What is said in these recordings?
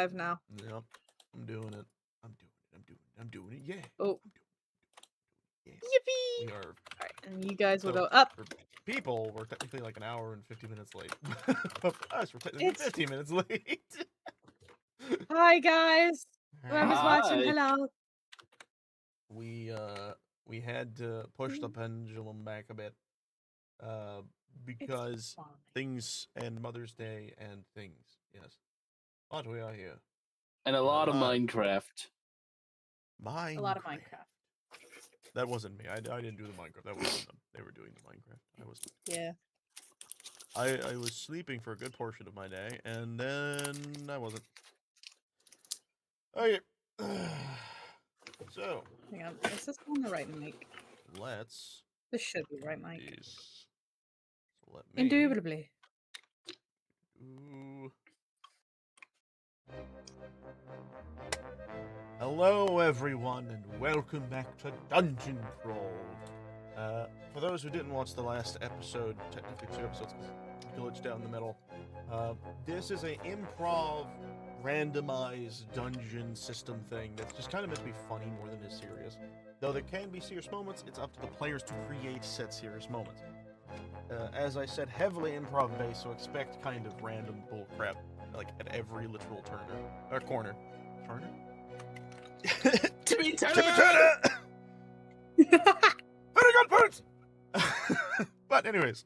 live now. Yep, I'm doing it. I'm doing it. Yeah. Oh. Yeah. Yippee! We are. Alright, and you guys will So, go up. For people, we're technically like an hour and 50 minutes late. But for us, we're technically It's- 15 minutes late. Hi, guys. Whoever's Hi. watching, hello. We had to push the pendulum back a bit. Because fine. things and Mother's Day and things. Yes. But we are here. And a lot of Live. Minecraft. A lot of Minecraft. That wasn't me. I didn't do the Minecraft. That wasn't them. They were doing the Minecraft. I was. Yeah. I was sleeping for a good portion of my day, and then I wasn't. Okay. So. Hang on. Is this on the right mic? Let's. This should be the right mic. This. So let me. Indubitably. Ooh. Hello, everyone, and welcome back to Dungeon Crawl. For those who didn't watch the last episode, technically 2 episodes, because glitched out in the middle, this is an improv, randomized dungeon system thing that's just kind of meant to be funny more than it's serious. Though there can be serious moments, it's up to the players to create said serious moments. As I said, heavily improv-based, so expect kind of random bullcrap, like at every literal corner. Turner? Timmy Turner! Timmy Turner! Very good parts! But anyways,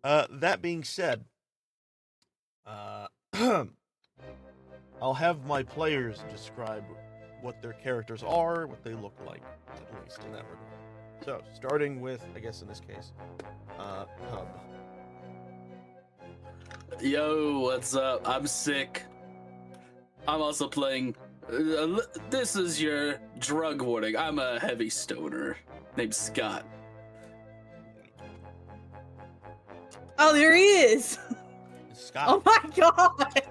that being said, I'll have my players describe what their characters are, what they look like, at least in that regard. So, starting with, I guess in this case, Hub. Yo, what's up? I'm sick. I'm also playing. This is your drug warning. I'm a heavy stoner named Scott. Oh, there he is! It's Scott. Oh my god!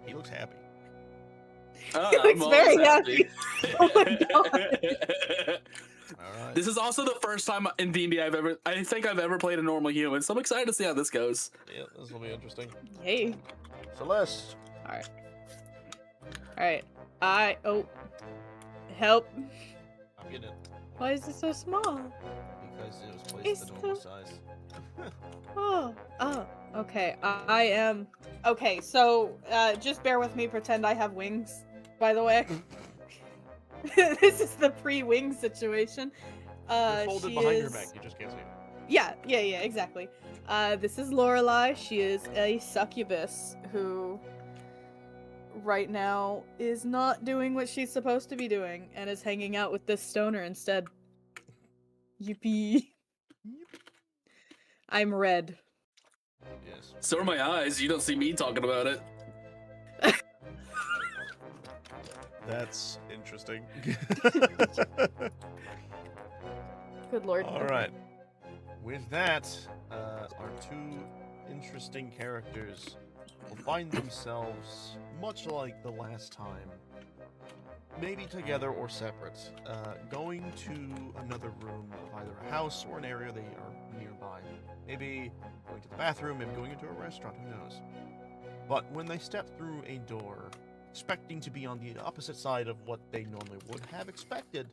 He looks happy. Oh, He looks I'm very always happy. Oh my god! Alright. This is also the first time in D&D I think I've ever played a normal human, so I'm excited to see how this goes. Yeah, this will be interesting. Yay. Celeste. Alright. Alright. Oh. Help. I'm getting it. Why is it so small? Because it was placed It's at the normal so- size. Oh. Okay. I am. Okay, so just bear with me. Pretend I have wings. By the way, this is the pre-wing situation. They're folded She behind is. your back. You just can't see it. Yeah, exactly. This is Lorelei. She is a succubus who, right now, is not doing what she's supposed to be doing and is hanging out with this stoner instead. Yippee. I'm red. Yes. So are my eyes. You don't see me talking about it. That's interesting. Good lord. All right. With that, our 2 interesting characters will find themselves, much like the last time, maybe together or separate, going to another room of either a house or an area they are nearby. Maybe going to the bathroom, maybe going into a restaurant, who knows. But when they step through a door, expecting to be on the opposite side of what they normally would have expected,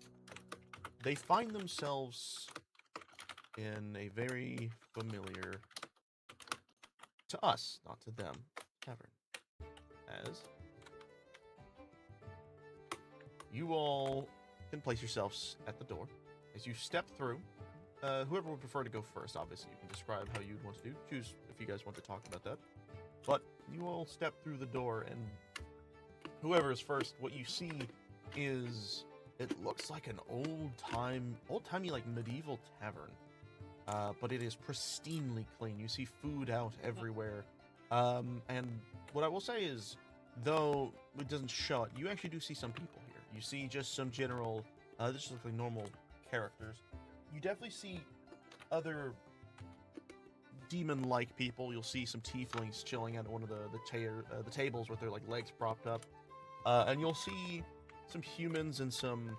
they find themselves in a very familiar, to us, not to them, tavern. As you all can place yourselves at the door. As you step through, whoever would prefer to go first, obviously, you can describe how you'd want to do. Choose if you guys want to talk about that. But you all step through the door, and whoever is first, what you see is, it looks like an old-timey, like, medieval tavern. But it is pristinely clean. You see food out everywhere. And what I will say is, though it doesn't show it, you actually do see some people here. You see just some general, this just looks like normal characters. You definitely see other demon-like people. You'll see some tieflings chilling at one of the tables with their like legs propped up. And you'll see some humans and some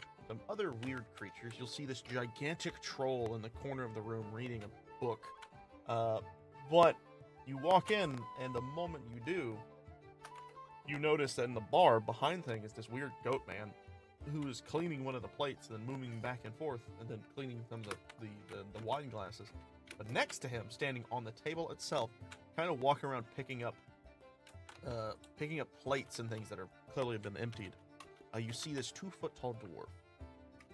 other weird creatures. You'll see this gigantic troll in the corner of the room reading a book. But you walk in, and the moment you do, you notice that in the bar behind thing is this weird goat man who is cleaning one of the plates and then moving back and forth and then cleaning some of the wine glasses. But next to him, standing on the table itself, kind of walking around picking up plates and things that are clearly been emptied. You see this 2-foot-tall dwarf.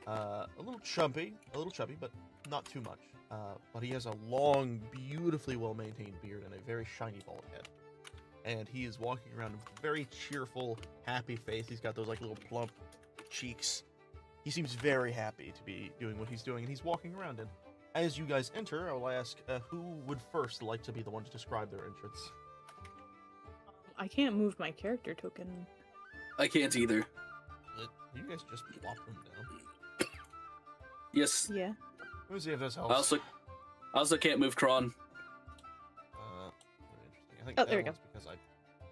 A little chubby, but not too much. But he has a long, beautifully well-maintained beard and a very shiny bald head. And he is walking around with a very cheerful, happy face. He's got those like little plump cheeks. He seems very happy to be doing what he's doing, and he's walking around. And as you guys enter, I will ask who would first like to be the one to describe their entrance. I can't move my character token. I can't either. You guys just plop them down. Yes. Yeah. Let me see if this helps. I also can't move Kron. Very interesting. I think Oh, that there we go. one's because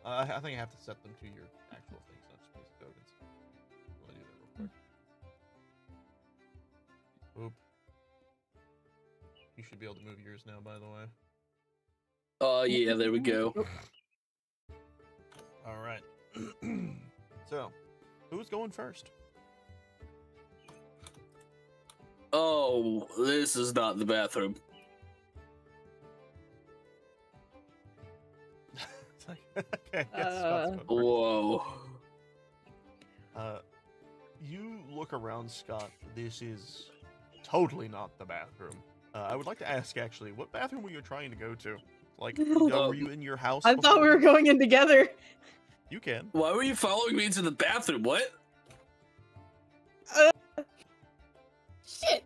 I think I have to set them to your actual things, not just basic tokens. Let me do that real quick. Oop. You should be able to move yours now, by the way. Oh yeah, there we go. All right. So, who's going first? Oh, this is not the bathroom. It's like, okay, yes, Scott's going first. Whoa. You look around, Scott. This is totally not the bathroom. I would like to ask, actually, what bathroom were you trying to go to? Like, were you in your house? I thought we were going in together. You can. Why were you following me into the bathroom? What? Shit.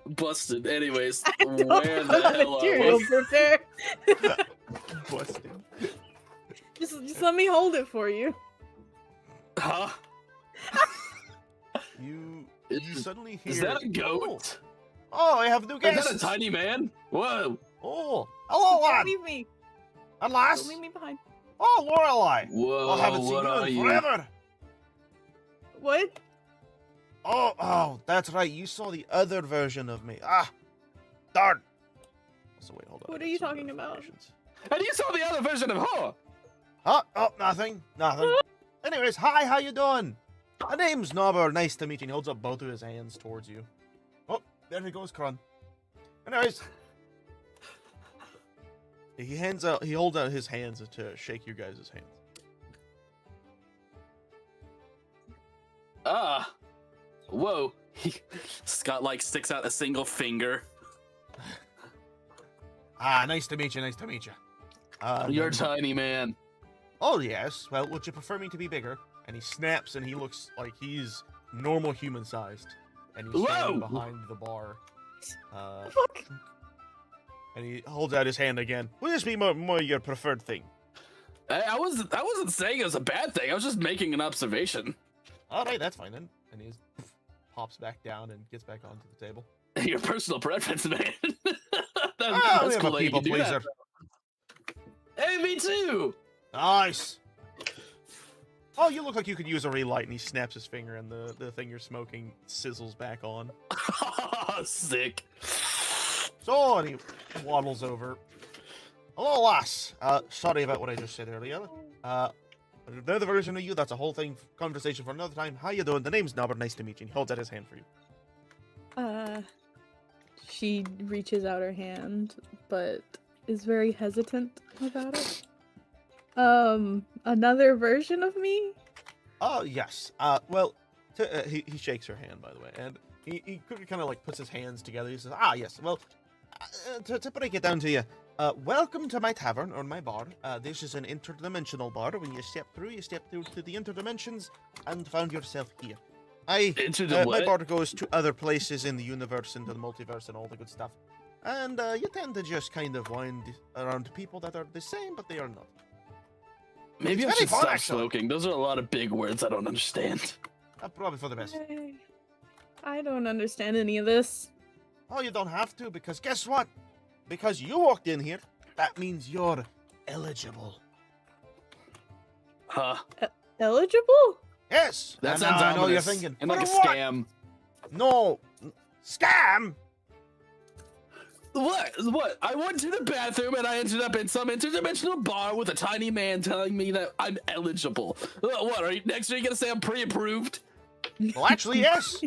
Busted. Anyways, I don't where the have hell material are we? prepared. Busted. Just let me hold it for you. Huh? You suddenly hear. Is that a goat? Oh, I have new Is guests. that a tiny man? Whoa. Oh, hello, Don't lad. leave me. Alas. Don't leave me behind. Oh, Lorelei. Whoa, I haven't seen what you are in you? forever. What? Oh, that's right. You saw the other version of me. Ah, darn. So wait, hold on. What I are got you some talking about? notifications. And you saw the other version of her. Huh? Oh, nothing. Anyways, hi, how you doing? My name's Nobber. Nice to meet you. He holds up both of his hands towards you. Oh, there he goes, Kron. Anyways, he holds out his hands to shake you guys' hands. Ah. Whoa. Scott like sticks out a single finger. Ah, nice to meet you. You're a then- tiny man. Oh, yes. Well, would you prefer me to be bigger? And he snaps and he looks like he's normal human sized. And he's standing Whoa! behind the bar. Fuck. And he holds out his hand again. Will this be more your preferred thing? I wasn't saying it was a bad thing. I was just making an observation. Alright, that's fine then. And he pops back down and gets back onto the table. Your personal preference, man. We That's have cool a that you people can do that. pleaser. Hey, me too. Nice! Oh, you look like you could use a relight. And he snaps his finger and the thing you're smoking sizzles back on. Sick. So, and he waddles over. Hello, lass. Sorry about what I just said earlier. Another version of you, that's a whole thing, conversation for another time. How you doing? The name's Nobber. Nice to meet you. And he holds out his hand for you. She reaches out her hand, but is very hesitant about it. Another version of me? Oh, yes. Well, he shakes her hand, by the way, and he kind of like puts his hands together. He says, ah, yes. Well, to break it down to you, welcome to my tavern, or my bar. This is an interdimensional bar. When you step through to the interdimensions and found yourself here. Into the my what? bar goes to other places in the universe, into the multiverse, and all the good stuff. And you tend to just kind of wind around people that are the same, but they are not. Maybe It's I very should fun, stop actually. smoking. Those are a lot of big words I don't understand. Probably for the best. I don't understand any of this. Oh, you don't have to, because guess what? Because you walked in here, that means you're eligible. Huh? Eligible? Yes. That and sounds I know you're ominous. thinking, And like a "For what?" scam. No. Scam? What? I went to the bathroom and I ended up in some interdimensional bar with a tiny man telling me that I'm eligible. What? Are you next? Are you gonna say I'm pre-approved? Well, actually, yes.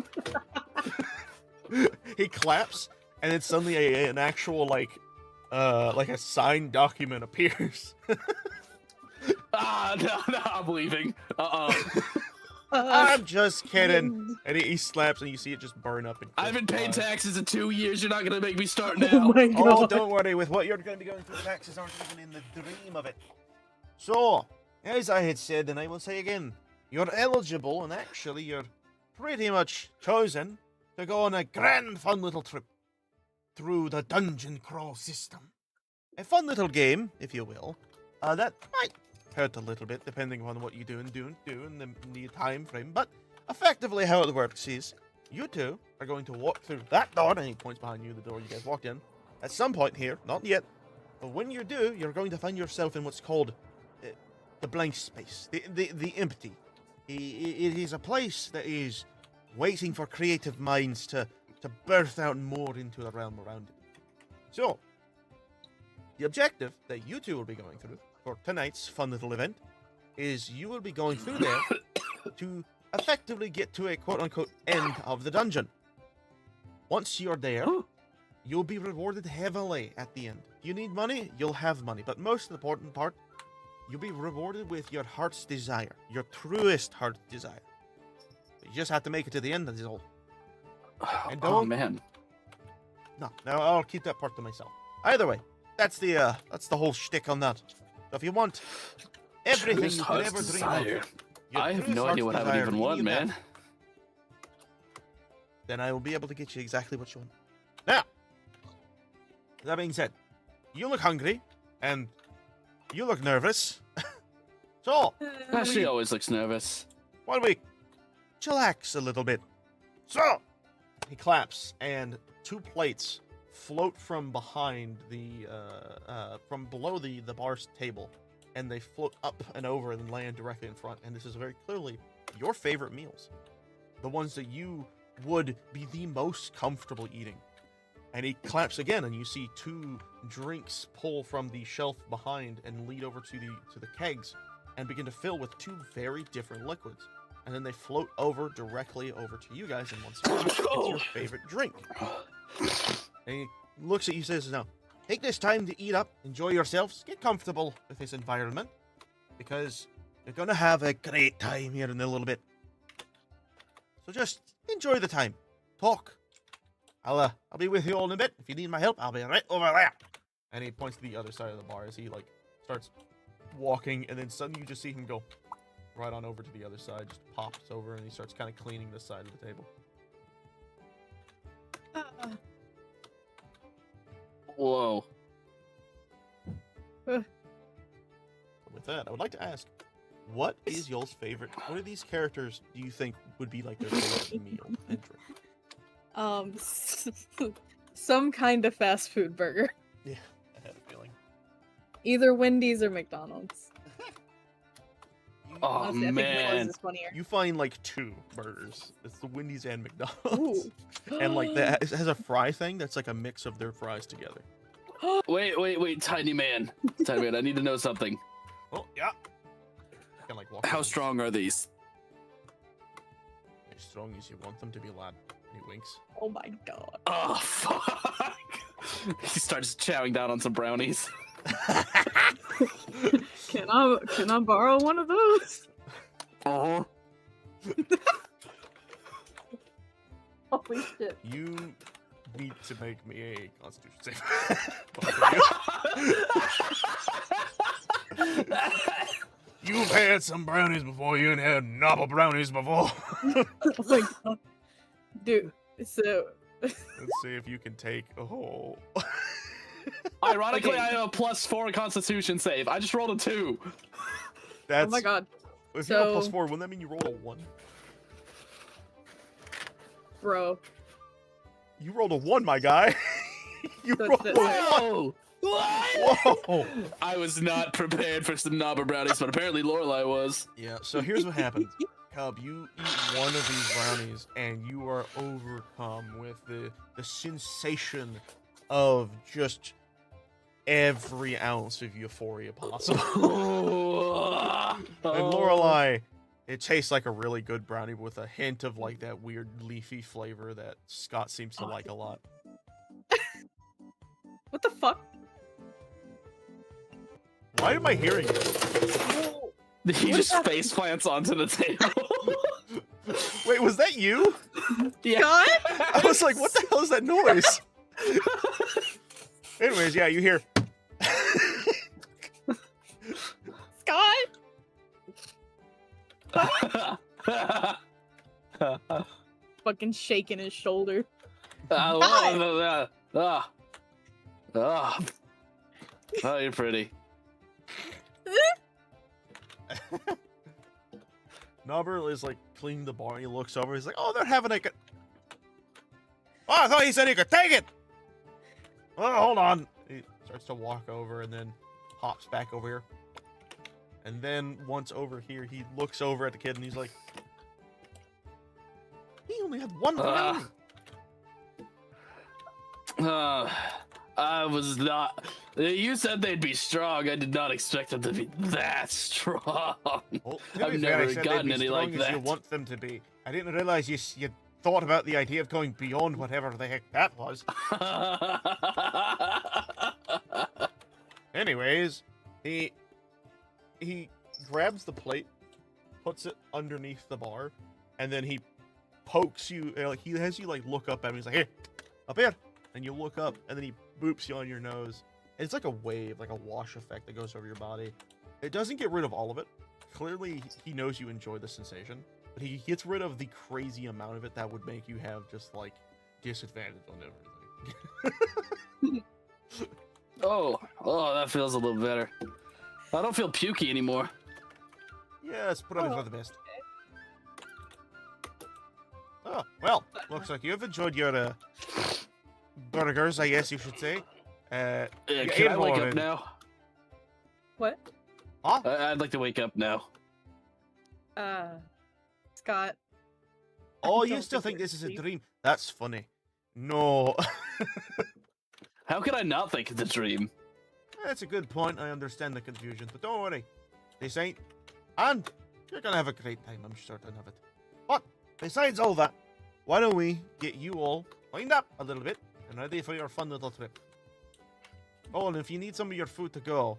He claps, and then suddenly an actual like a signed document appears. No, I'm leaving. I'm just kidding. And he slaps, and you see it just burn up. I haven't paid taxes in 2 years. You're not gonna make me start Oh now. my god. Oh, don't worry. With what you're going to be going through, taxes aren't even in the dream of it. So, as I had said, and I will say again, you're eligible, and actually you're pretty much chosen to go on a grand fun little trip through the dungeon crawl system. A fun little game, if you will, that might hurt a little bit depending on what you do in the time frame, but effectively how it works is you two are going to walk through that door, and he points behind you, the door you guys walked in, at some point here, not yet, but when you do, you're going to find yourself in what's called the blank space, the empty. It is a place that is waiting for creative minds to birth out more into the realm around it. So, the objective that you two will be going through for tonight's fun little event is you will be going through there to effectively get to a quote-unquote end of the dungeon. Once you're there, you'll be rewarded heavily at the end. If you need money, you'll have money, but most important part, you'll be rewarded with your heart's desire, your truest heart's desire. You just have to make it to the end, that's all. And Oh man. No, I'll keep that part to myself. Either way, that's the whole shtick on that. So if you want everything Truest you could heart's ever dream desire. of, your I have truest no idea heart's what I would desire, even meaning want, you man. have, then I will be able to get you exactly what you want. Now, that being said, you look hungry, and you look nervous. So, She always looks nervous. why don't we chillax a little bit? So, he claps, and two plates float from behind from below the bar's table, and they float up and over and land directly in front. And this is very clearly your favorite meals, the ones that you would be the most comfortable eating. And he claps again, and you see two drinks pull from the shelf behind and lead over to the kegs, and begin to fill with two very different liquids. And then they float over directly over to you guys, and once again, it's your favorite drink. And he looks at you and says, now, take this time to eat up, enjoy yourselves, get comfortable with this environment, because you're going to have a great time here in a little bit. So just enjoy the time. Talk. I'll be with you all in a bit. If you need my help, I'll be right over there. And he points to the other side of the bar as he, starts walking, and then suddenly you just see him go right on over to the other side, just pops over, and he starts kind of cleaning this side of the table. Whoa. With that, I would like to ask, what is y'all's favorite? What of these characters do you think would be like their favorite meal and drink? Some kind of fast food burger. Yeah, I had a feeling. Either Wendy's or McDonald's. Oh Honestly, I think Wendy's man. is funnier. You find like two burgers. It's the Wendy's and McDonald's. Ooh. And like that it has a fry thing that's like a mix of their fries together. Wait, tiny man. Tiny man, I need to know something. Oh yeah. I can, like, walk How over. strong are these? As strong as you want them to be, lad. And he winks. Oh my god. Oh fuck. He starts chowing down on some brownies. Can I borrow one of those? Uh-huh. Holy shit. You need to make me a constitution save. You've had some brownies before. You ain't had novel brownies before. Oh my god. Dude, so... Let's see if you can take a whole. Ironically, Okay. I have a +4 Constitution save. I just rolled a 2. That's, Oh my god. If you have a So- +4, wouldn't that mean you rolled a 1? Bro. You rolled a 1, my guy. You So it's rolled this. a 1. Whoa! What? Whoa. I was not prepared for some knobber brownies, but apparently Lorelai was. Yeah, so here's what happens. Cub, you eat one of these brownies, and you are overcome with the sensation of just every ounce of euphoria possible. And Lorelai, it tastes like a really good brownie with a hint of like that weird leafy flavor that Scott seems to like a lot. What the fuck? Why am I hearing it? He What just happened? face plants onto the table. Wait, was that you? Yeah. God? I was like, what the hell is that noise? Anyways, yeah, you hear. Scott? Fucking shaking his shoulder. Oh, you're pretty. Nobber is like cleaning the bar. He looks over. He's like, "Oh, they're having a." Oh, I thought he said he could take it. Oh, hold on. He starts to walk over and then hops back over here. And then once over here, he looks over at the kid and he's like, "He only had one brownie." I was not. You said they'd be strong. I did not expect them to be that strong. Well, to I've be fair, never I said they'd gotten be any strong like as that. you want them to be. I didn't realize you thought about the idea of going beyond whatever the heck that was. Anyways, he grabs the plate, puts it underneath the bar, and then he pokes you. Like he has you like look up at him. He's like, "Hey, up here," and you look up, and then he boops you on your nose. And it's like a wave, like a wash effect that goes over your body. It doesn't get rid of all of it. Clearly, he knows you enjoy the sensation, but he gets rid of the crazy amount of it that would make you have just like disadvantage on everything. Oh, that feels a little better. I don't feel pukey anymore. Yes, probably for the best. Oh, well, looks like you've enjoyed your burgers, I guess you should say. You Can ate I wake more up than- now? What? Huh? I'd like to wake up now. Scott. Oh, I you don't still think think you're this is a asleep. dream? That's funny. No. How could I not think it's a dream? That's a good point. I understand the confusion, but don't worry. This ain't. And you're gonna have a great time, I'm certain of it. But besides all that, why don't we get you all lined up a little bit and ready for your fun little trip? Oh, and if you need some of your food to go,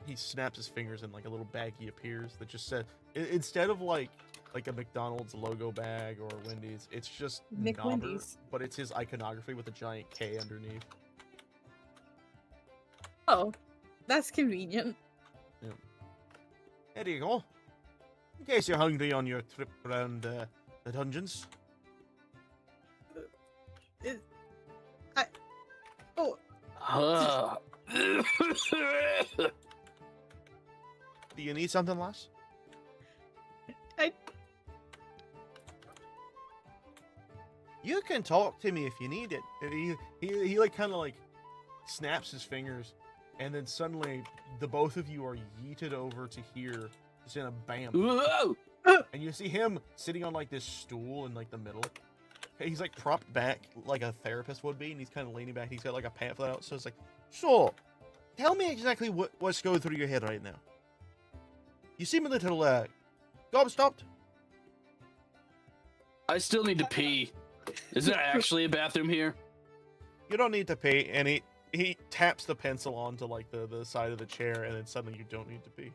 he snaps his fingers and like a little baggie appears that just said, instead of like a McDonald's logo bag or Wendy's, it's just Nobber, McWendy's. but it's his iconography with a giant K underneath. Oh, that's convenient. There you go. In case you're hungry on your trip around the dungeons. Oh, Do you need something, lass? I- You can talk to me if you need it. And he like kind of like snaps his fingers, and then suddenly the both of you are yeeted over to here, just in a bam. Whoa! And you see him sitting on like this stool in like the middle. He's like propped back like a therapist would be, and he's kind of leaning back. He's got like a pamphlet out, so it's like, so, tell me exactly what's going through your head right now. You seem a little gobstopped. I still need to pee. Is there actually a bathroom here? You don't need to pee, and he taps the pencil onto like the side of the chair, and then suddenly you don't need to pee.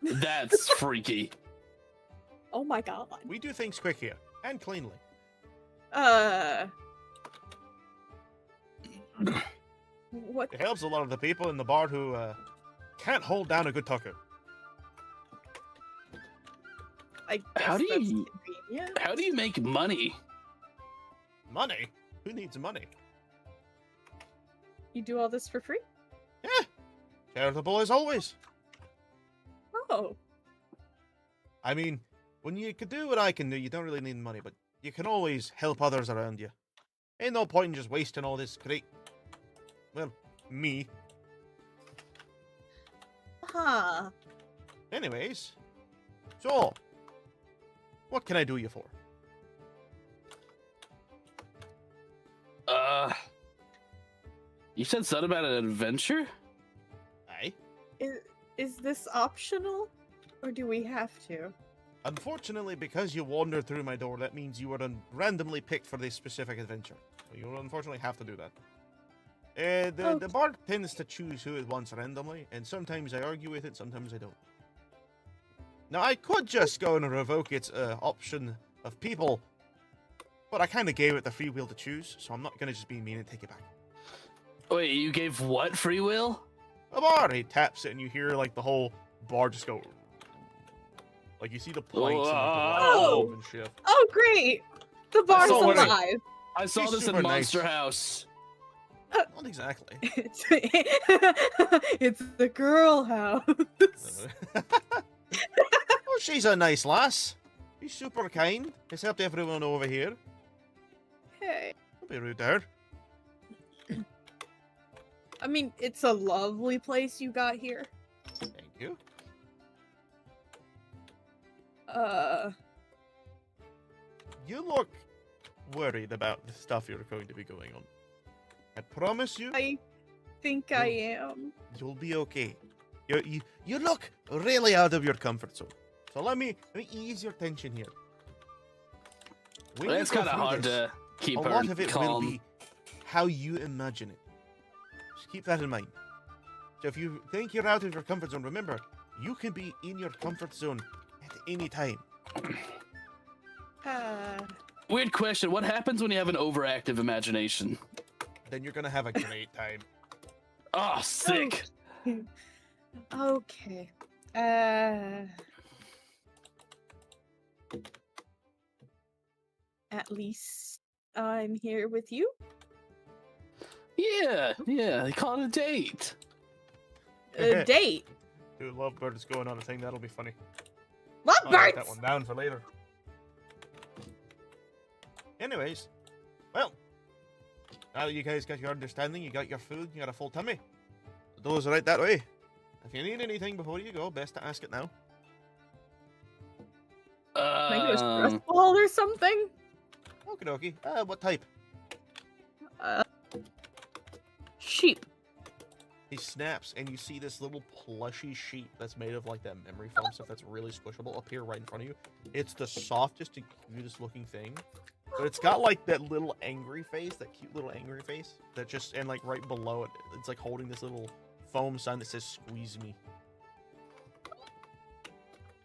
That's freaky. oh my god. We do things quick here and cleanly. What? It helps a lot of the people in the bar who can't hold down a good taco. I guess How do that's you- convenient. How do you make money? Money? Who needs money? You do all this for free? Yeah, charitable as always. Oh. I mean, when you can do what I can do, you don't really need money, but you can always help others around you. Ain't no point in just wasting all this great, well, me. Huh. Anyways, so, what can I do you for? You said something about an adventure? Aye. Is this optional? Or do we have to? Unfortunately, because you wandered through my door, that means you were randomly picked for this specific adventure. So you unfortunately have to do that. The bard tends to choose who it wants randomly, and sometimes I argue with it, sometimes I don't. Now, I could just go and revoke its option of people, but I kind of gave it the free will to choose, so I'm not going to just be mean and take it back. Wait, you gave what free will? A bard! He taps it, and you hear, like, the whole bar just go... Like, you see the planks and, like, the Oh! move and shit. Oh, great! The bar's saw what alive! I saw He's this in super Monster nice. House. Not exactly. It's the girl house. Well, she's a nice lass. She's super kind. Has helped everyone over here. Hey. Don't be rude to her. I mean, it's a lovely place you got here. Thank you. You look worried about the stuff you're going to be going on. I promise you, I think I am. you'll be okay. You look really out of your comfort zone. So let me ease your tension here. When you It's go kind of through hard this, to keep a her lot of it will calm. be how you imagine it. Just keep that in mind. So if you think you're out of your comfort zone, remember, you can be in your comfort zone at any time. Weird question. What happens when you have an overactive imagination? Then you're gonna have a great time. Oh, sick. Okay. At least I'm here with you. Yeah, they call it a date. A date. Dude, Lovebird is going on a thing. That'll be funny. What I'll write birds? that one down for later. Anyways, well, now that you guys got your understanding, you got your food, you got a full tummy. The door's right that way. If you need anything before you go, best to ask it now. Can I get a stress ball or something? Okie dokie. What type? Sheep. He snaps, and you see this little plushy sheep that's made of like that memory foam stuff that's really squishable appear right in front of you. It's the softest and cutest looking thing. But it's got like that little angry face, that cute little angry face. That just, and like right below it, it's like holding this little foam sign that says "Squeeze me."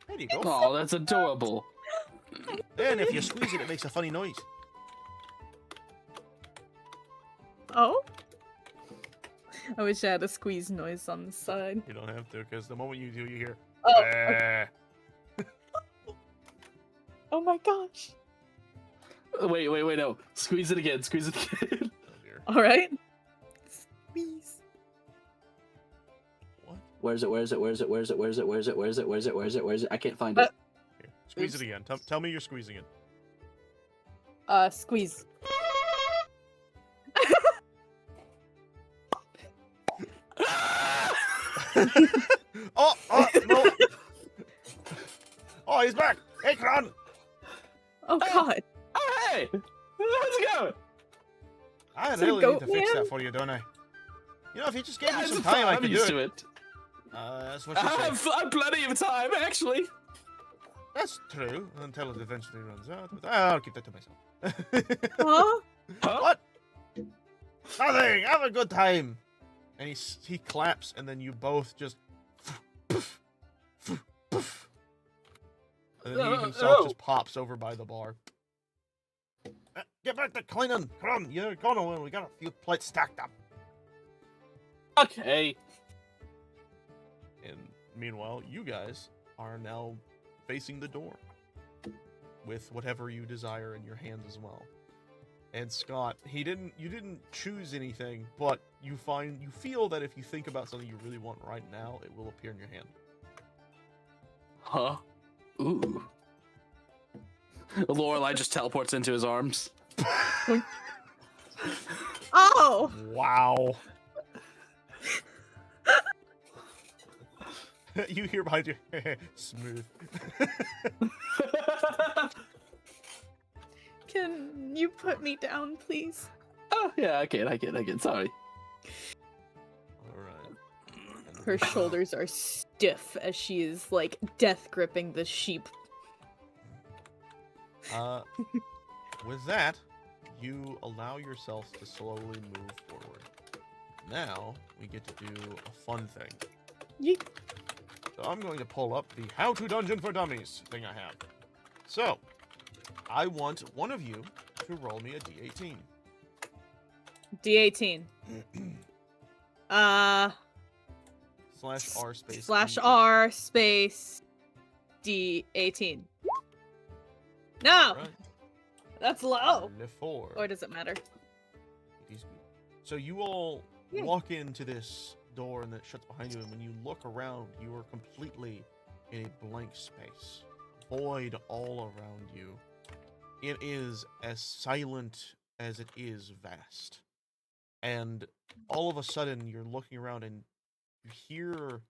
There you go. Oh, that's adorable. And if you squeeze it, it makes a funny noise. Oh? I wish I had a squeeze noise on the side. You don't have to, because the moment you do, you hear. Oh, "Eh." oh my gosh. Wait, no. Squeeze it again, squeeze it again. Oh dear. Alright. Squeeze. What? Where is it? I can't find it. Here, squeeze it again. Tell me you're squeezing it. Squeeze. Oh, no. Oh, he's back. Hey, Kron. Oh god. Oh, hey! How's it going? I Is it a really need to goat fix man? that for you, don't I? You know, if you just gave me It's some fine, time, I I'm could used do to it. it. That's what she said. I've plenty of time, actually. That's true, until it eventually runs out. But I'll keep that to myself. Huh? Huh? What? Nothing. Have a good time. And he claps, and then you both just. And then he himself just pops over by the bar. Get back to cleaning. Come on, you're gonna. We got a few plates stacked up. Okay. And meanwhile, you guys are now facing the door with whatever you desire in your hands as well. And Scott, you didn't choose anything, but you feel that if you think about something you really want right now, it will appear in your hand. Huh? Ooh. Lorelai just teleports into his arms. Oh! Wow. You hear behind you, smooth. Can you put me down, please? Oh, yeah, I can. Sorry. All right. And Her shoulders are stiff as she is like death gripping the sheep. With that, you allow yourself to slowly move forward. Now we get to do a fun thing. Yeet. So I'm going to pull up the How to Dungeon for Dummies thing I have. So, I want one of you to roll me a d18. D18. Slash R space. Slash D8. R space D18. No! Alright. That's low. Le four. Or does it matter? It is good. So you all Yeah. walk into this door and it shuts behind you, and when you look around, you are completely in a blank space. Void all around you. It is as silent as it is vast. And all of a sudden, you're looking around and you hear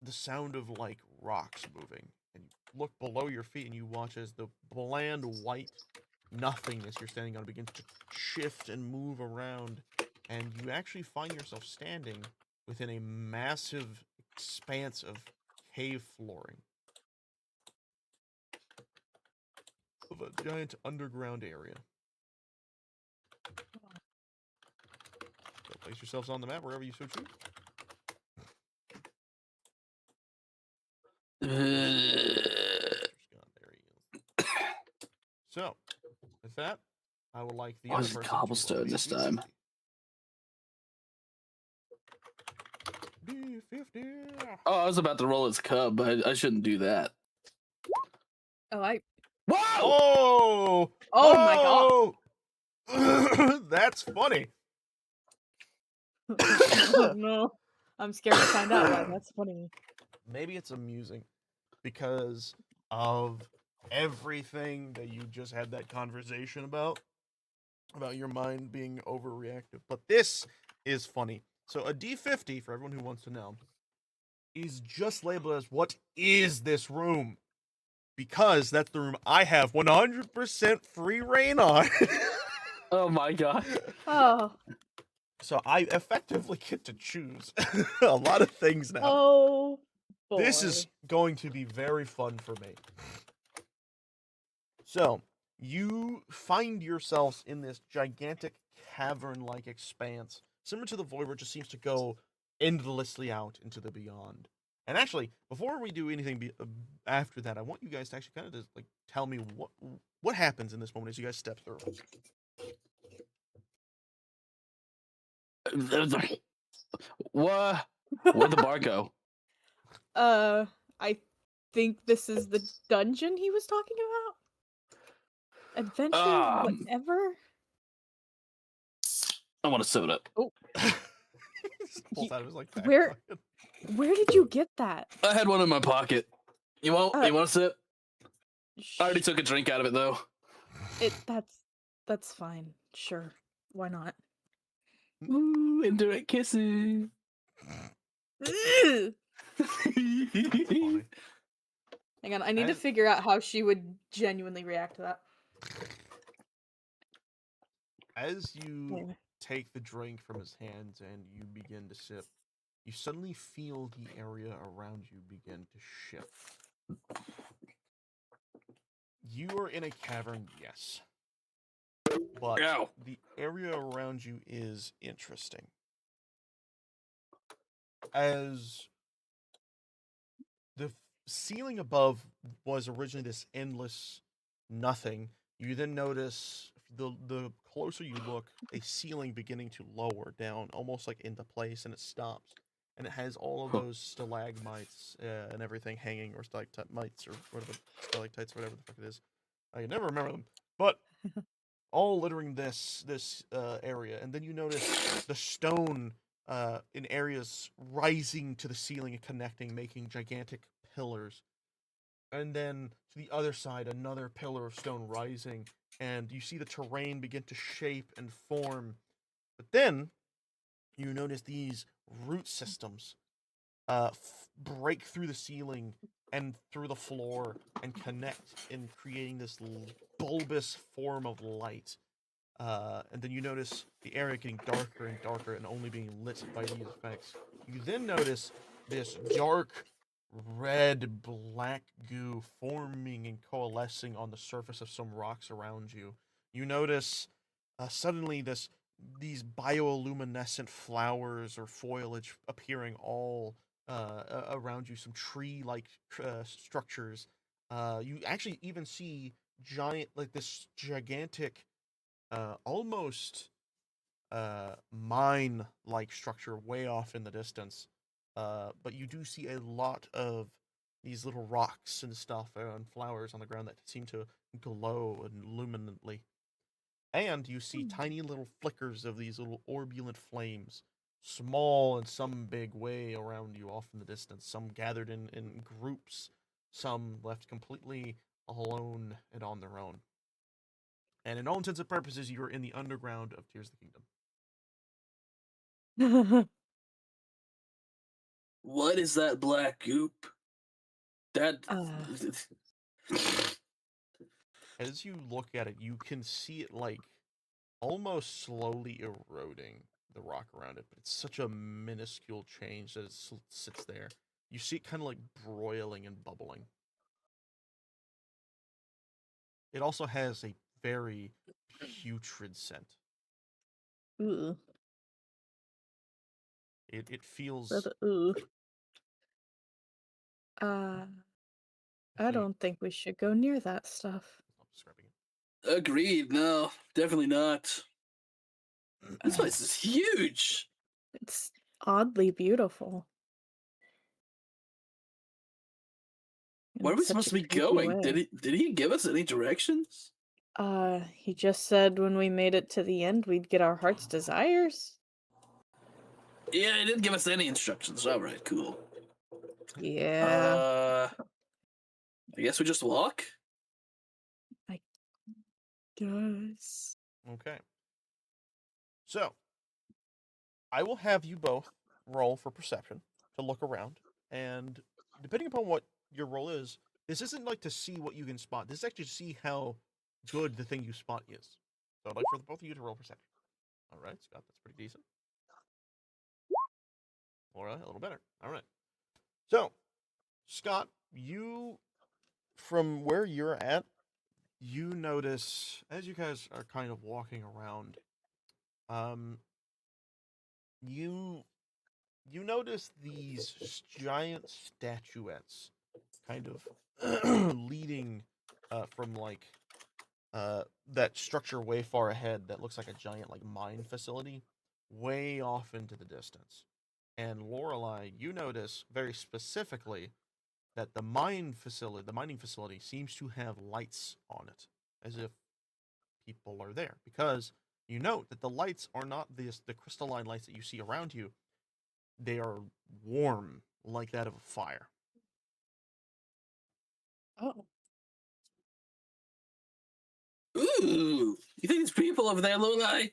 the sound of like rocks moving. And you look below your feet and you watch as the bland white nothingness you're standing on begins to shift and move around. And you actually find yourself standing within a massive expanse of cave flooring. Of a giant underground area. So place yourselves on the map wherever you so choose. There he is. So, with that, I would like the Why other is it person cobblestone to roll this me a time? D50. Oh, I was about to roll its cub, but I shouldn't do that. Oh, Whoa! Oh! my god. god! That's funny. Oh no. I'm scared to find out why that's funny. Maybe it's amusing because of everything that you just had that conversation about your mind being overreactive. But this is funny. So a D50, for everyone who wants to know, is just labeled as what is this room? Because that's the room I have 100% free reign on. Oh my god. Oh. So I effectively get to choose a lot of things now. Oh boy. This is going to be very fun for me. So, you find yourselves in this gigantic cavern-like expanse, similar to the void where it just seems to go endlessly out into the beyond. And actually, before we do anything after that, I want you guys to actually kind of just like tell me what happens in this moment as you guys step through. What? Where'd the bar go? I think this is the dungeon he was talking about? Adventure, whatever? I want a soda. Oh. Pulls out of his, like, back Where- pocket. Where did you get that? I had one in my pocket. You want a sip? I already Sh- took a drink out of it though. That's fine. Sure. Why not? Ooh, indirect kissing. Ugh. Funny. Hang on, I need to And- figure out how she would genuinely react to that. As you Anyway. take the drink from his hands and you begin to sip, you suddenly feel the area around you begin to shift. You are in a cavern, yes. But Ow. the area around you is interesting. As the ceiling above was originally this endless nothing, you then notice the closer you look, a ceiling beginning to lower down, almost like into place, and it stops. And it has all of those stalagmites and everything hanging, or stalagmites, or whatever, stalactites, whatever the fuck it is. I can never remember them. But all littering this area. And then you notice the stone in areas rising to the ceiling and connecting, making gigantic pillars. And then to the other side, another pillar of stone rising, and you see the terrain begin to shape and form. But then you notice these root systems break through the ceiling and through the floor and connect in creating this bulbous form of light. And then you notice the area getting darker and darker and only being lit by these effects. You then notice this dark red black goo forming and coalescing on the surface of some rocks around you. You notice suddenly these bioluminescent flowers or foliage appearing all around you, some tree-like structures. You actually even see this gigantic, almost mine-like structure way off in the distance. But you do see a lot of these little rocks and stuff and flowers on the ground that seem to glow and luminantly. And you see tiny little flickers of these little orbulent flames, small and some big, way around you off in the distance, some gathered in groups, some left completely alone and on their own. And in all intents and purposes, you are in the underground of Tears of the Kingdom. What is that black goop? That. As you look at it, you can see it like almost slowly eroding the rock around it, but it's such a minuscule change that it sits there. You see it kind of like broiling and bubbling. It also has a very putrid scent. Ooh. It feels. Ooh. I don't think we should go near that stuff. Agreed. No, definitely not. This place is huge. It's oddly beautiful. Where are we supposed to be going? Did he give us any directions? He just said when we made it to the end, we'd get our heart's desires. Yeah, he didn't give us any instructions. All right, cool. Yeah. I guess we just walk? I guess. Okay. So, I will have you both roll for perception to look around, and depending upon what your roll is, this isn't like to see what you can spot. This is actually to see how good the thing you spot is. So I'd like for both of you to roll perception. All right, Scott, that's pretty decent. Laura, a little better. All right. So, Scott, you, from where you're at, you notice as you guys are kind of walking around, you notice these giant statuettes kind of leading from like that structure way far ahead that looks like a giant like mine facility way off into the distance. And Lorelei, you notice very specifically that the mining facility seems to have lights on it, as if people are there. Because you note that the lights are not the crystalline lights that you see around you. They are warm, like that of a fire. Oh. Ooh, you think there's people over there, Lorelei?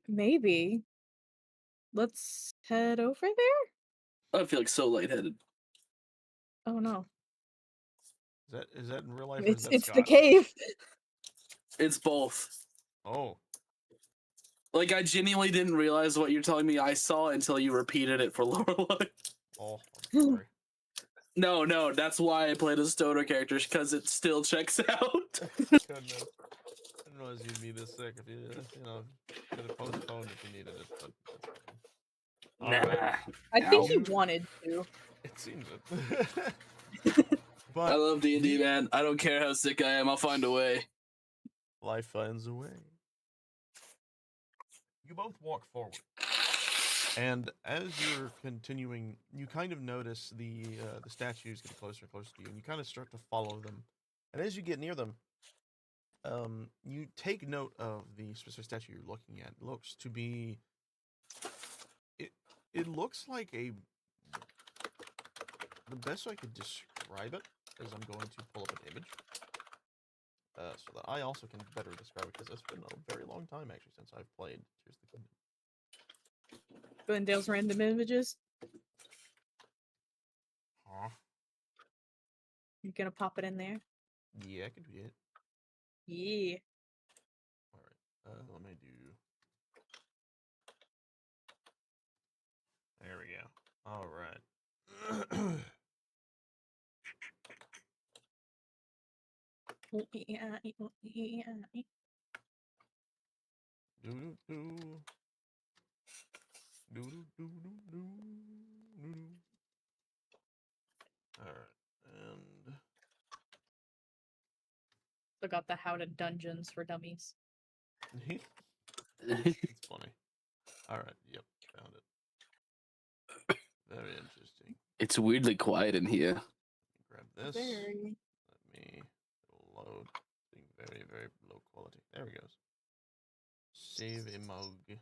Maybe. Let's head over there? I feel like so lightheaded. Oh no. Is that in real life or is that It's Scott? the cave. It's both. Oh. Like, I genuinely didn't realize what you're telling me I saw until you repeated it for Lorelei. Oh, I'm sorry. No, that's why I played a stoner character, because it still checks out. Goodness. I didn't realize you'd be this sick if you could have postponed if you needed it, but Nah. I think he wanted to. it seems it. But I love D&D, man. I don't care how sick I am, I'll find a way. life finds a way. You both walk forward. And as you're continuing, you kind of notice the statues get closer and closer to you, and you kind of start to follow them. And as you get near them, you take note of the specific statue you're looking at. It looks to be. It looks like a. The best way I could describe it is I'm going to pull up an image, so that I also can better describe it, because it's been a very long time actually since I've played Tears of the Kingdom. Glendale's random images. Huh? You're gonna pop it in there? Yeah, I can do it. Yeah. All right. Let me do. There we go. All right. Do do do. Do do do do do. All right, and Still got the How to Dungeons for Dummies. it's funny. All right, yep, found it. Very interesting. It's weirdly quiet in here. Grab this. Very. Let me load. Thing very, very low quality. There we go. Save a mug.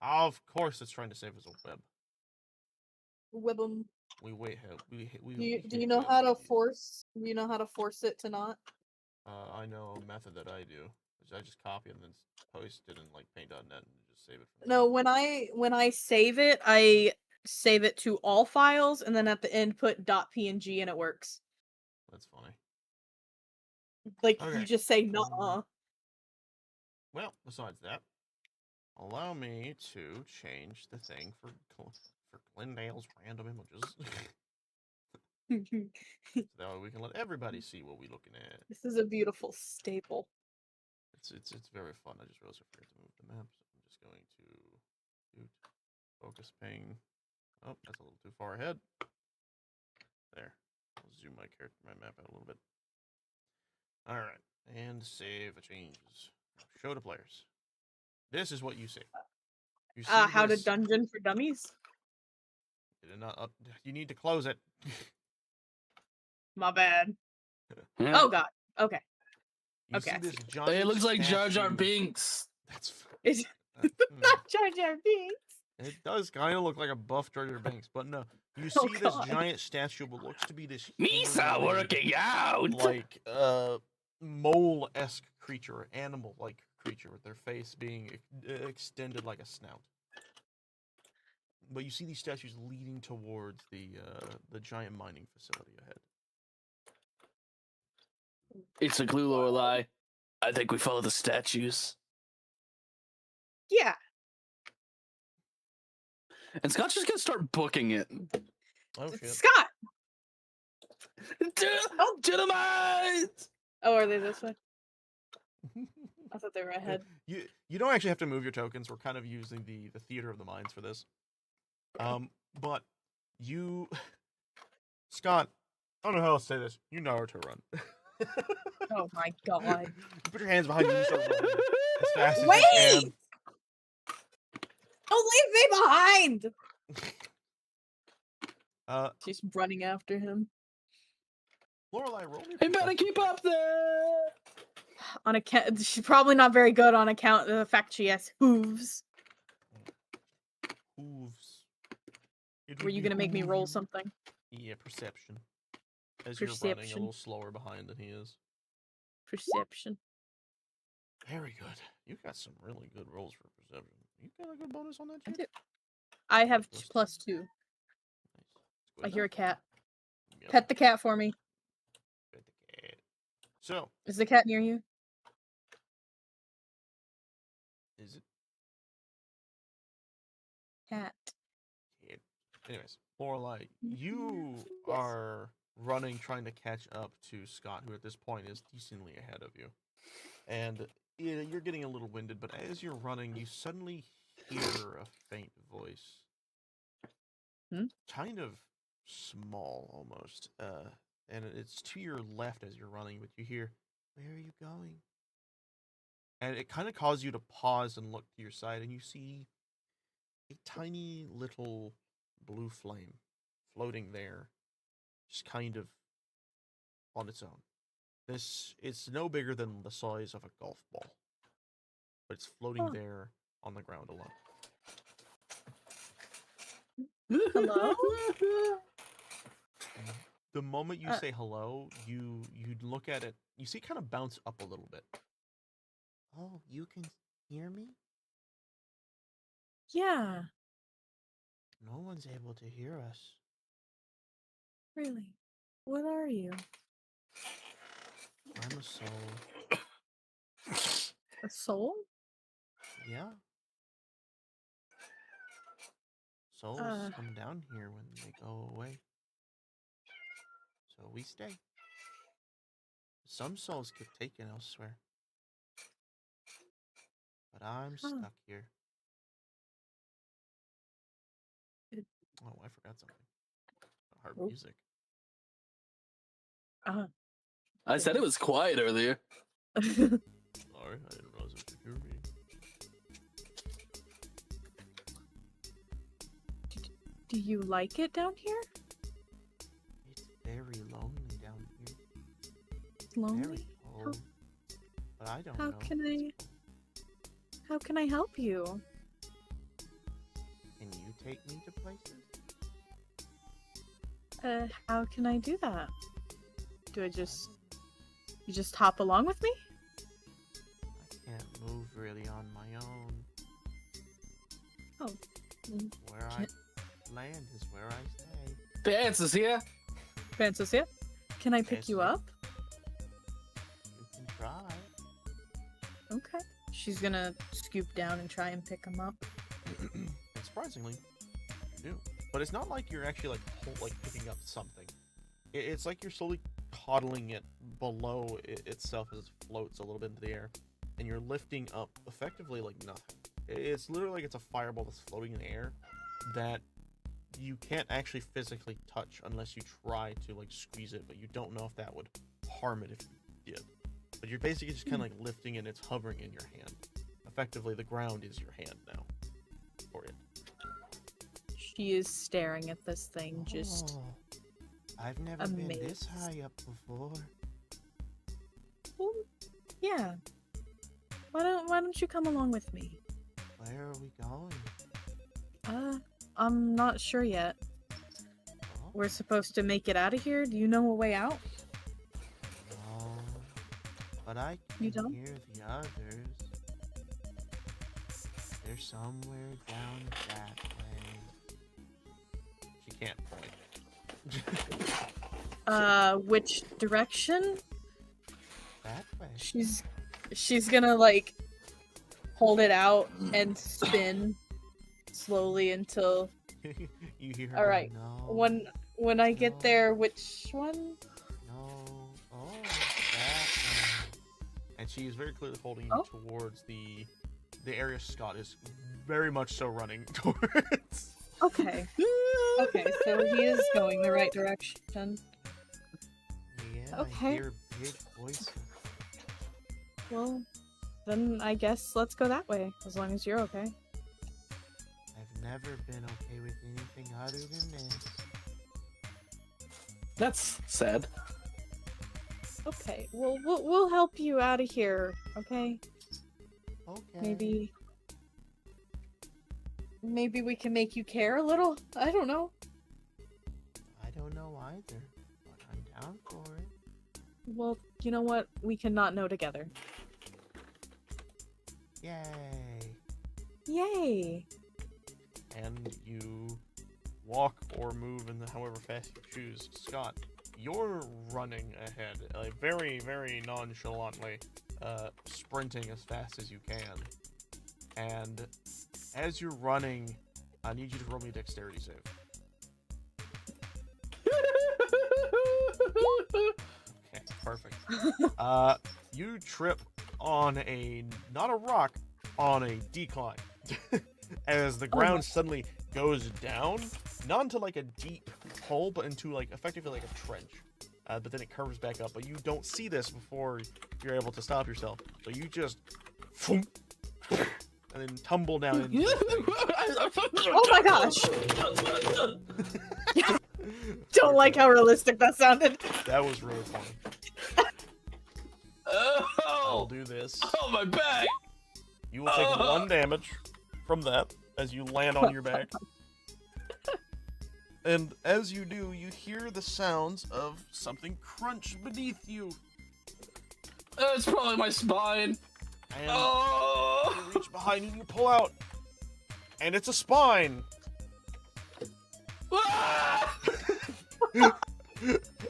Of course, it's trying to save as a web. Wib'em. We wait. Do you know how to force? Do you know how to force it to not? I know a method that I do. Which I just copy and then post it in like paint.net and just save it. From No, when I save it, I save it to all files, and then at the end put .png, and it works. That's funny. Like Okay. you just say nuh-uh. Well, besides that, allow me to change the thing for Glendale's random images. So that way we can let everybody see what we're looking at. This is a beautiful staple. It's very fun. I just realized I forgot to move the map, so I'm just going to focus ping. Oh, that's a little too far ahead. There. I'll zoom my map out a little bit. All right, and save changes. Show to players. This is what you see. You see How to this. Dungeon for Dummies? Did it not up? You need to close it. My bad. Yeah. Oh god. Okay. You Okay. see this giant It looks like Jar Jar statue. Binks. That's It's uh, not Jar Jar Binks. It does kind of look like a buff Jar Jar Binks, but no. You Oh, see this God. giant statue, but looks to be this Misa humanoid, working out. like mole-esque creature, or animal-like creature, with their face being extended like a snout. But you see these statues leading towards the giant mining facility ahead. It's a clue or a lie. I think we follow the statues. Yeah. And Scott's just gonna start booking it. Oh shit! Scott. Dynamite! Oh, are they this way? I thought they were ahead. You don't actually have to move your tokens. We're kind of using the theater of the minds for this. But you, Scott, I don't know how else to say this. You know where to run. Oh my god. You put your hands behind you and start running as fast as Wait! you can. Don't leave me behind! She's running after him. Lorelai, roll me. Hey, better keep up there! On account, she's probably not very good on account of the fact she has hooves. Hooves. Were you gonna make me roll something? Yeah, perception. As you're running a little slower behind than he is. Perception. Very good. You got some really good rolls for perception. You got a good bonus on that, I Jim? do. I have Plus +2. Nice. I hear a cat. Yep. Pet the cat for me. Pet the cat. So, Is the cat near you? is it? Cat. Kid. Anyways, Lorelai, you Yes. are running, trying to catch up to Scott, who at this point is decently ahead of you. And you're getting a little winded, but as you're running, you suddenly hear a faint voice. Kind of small, almost. And it's to your left as you're running, but you hear, "Where are you going?" And it kind of causes you to pause and look to your side, and you see a tiny little blue flame floating there, just kind of on its own. It's no bigger than the size of a golf ball, but it's floating there on the ground alone. Hello? The moment you say hello, you look at it, you see it kind of bounce up a little bit. Oh, you can hear me? Yeah. No one's able to hear us. Really? What are you? I'm a soul. A soul? Yeah. Souls Uh. come down here when they go away. So we stay. Some souls get taken elsewhere. But I'm stuck here. Oh, I forgot something. Hard Oh. music. I said it was quiet earlier. Sorry, I didn't realize you could hear me. Do you like it down here? It's very lonely down here. It's lonely? Very cold. But I don't know. How can I help you? Can you take me to places? How can I do that? Do I just... You just hop along with me? I can't move really on my own. Oh. Where I land is where I stay. The answer's here. Francis, yeah? Can I pick Yes, you ma'am. up? You can try. Okay. She's gonna scoop down and try and pick him up. And surprisingly, you do. But it's not like you're actually like picking up something. It's like you're slowly coddling it below itself as it floats a little bit into the air, and you're lifting up effectively like nothing. It's literally like it's a fireball that's floating in the air that you can't actually physically touch unless you try to like squeeze it, but you don't know if that would harm it if you did. But you're basically just kind of like lifting it and it's hovering in your hand. Effectively, the ground is your hand now for it. She is staring at this thing, just... Oh, I've never been this high up before. Well, yeah. Why don't you come along with me? Where are we going? I'm not sure yet. Oh, We're supposed to make it out of here. Do you know a way out? no. But I You can don't? hear the others. They're somewhere down that way. She can't point. Which direction? That way. She's gonna like hold it out and spin slowly until You hear her all go, right. no, When I get No. there, which one? no, oh, that way. And she is very clearly holding you Oh. towards the area Scott is very much so running towards. Okay. Okay, so he is going the right direction. Yeah, Okay. I hear big voices. Well, then I guess let's go that way, as long as you're okay. I've never been okay with anything other than this. That's sad. Okay, well, we'll help you out of here, okay? Okay. Maybe we can make you care a little? I don't know. I don't know either, but I'm down for it. Well, you know what? We can not know together. Yay! Yay! And you walk or move in however fast you choose. Scott, you're running ahead, very, very nonchalantly, sprinting as fast as you can. And as you're running, I need you to roll me a dexterity save. Okay, perfect. You trip on not a rock, on a decline. As the ground suddenly goes down, not into like a deep hole, but into like effectively like a trench. But then it curves back up. But you don't see this before you're able to stop yourself. So you just, and then tumble down into the thing. Oh my gosh! Don't like how realistic that sounded. That was really funny. I'll do this. Oh, my back! You will take 1 damage from that as you land on your back. And as you do, you hear the sounds of something crunch beneath you. It's probably my spine. And Oh! you reach behind you and you pull out. And it's a spine. Ah!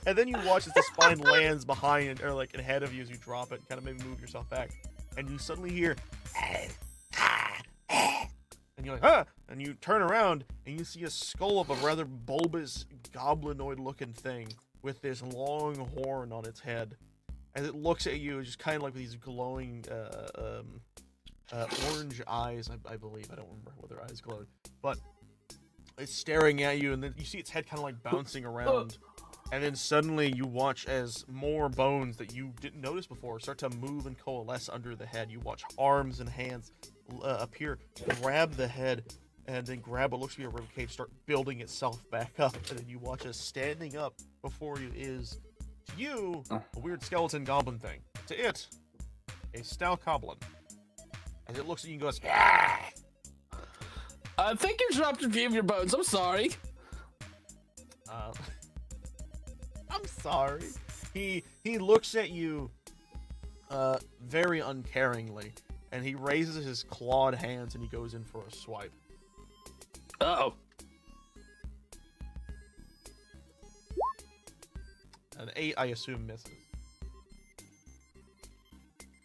And then you watch as the spine lands behind or like ahead of you as you drop it, kind of maybe move yourself back. And you suddenly hear you're like, ah! And you turn around, and you see a skull of a rather bulbous, goblinoid-looking thing with this long horn on its head. As it looks at you, just kind of like with these glowing, orange eyes, I believe. I don't remember what their eyes glowed. But it's staring at you, and then you see its head kind of like bouncing around. And then suddenly you watch as more bones that you didn't notice before start to move and coalesce under the head. You watch arms and hands appear, grab the head, and then grab what looks to be a ribcage, start building itself back up. And then you watch us standing up before you is, to you, a weird skeleton goblin thing. To it, a stout goblin. As it looks at you and goes, ah! I think you dropped a few of your bones. I'm sorry. I'm sorry. He looks at you very uncaringly, and he raises his clawed hands and he goes in for a swipe. Uh-oh. An 8, I assume, misses.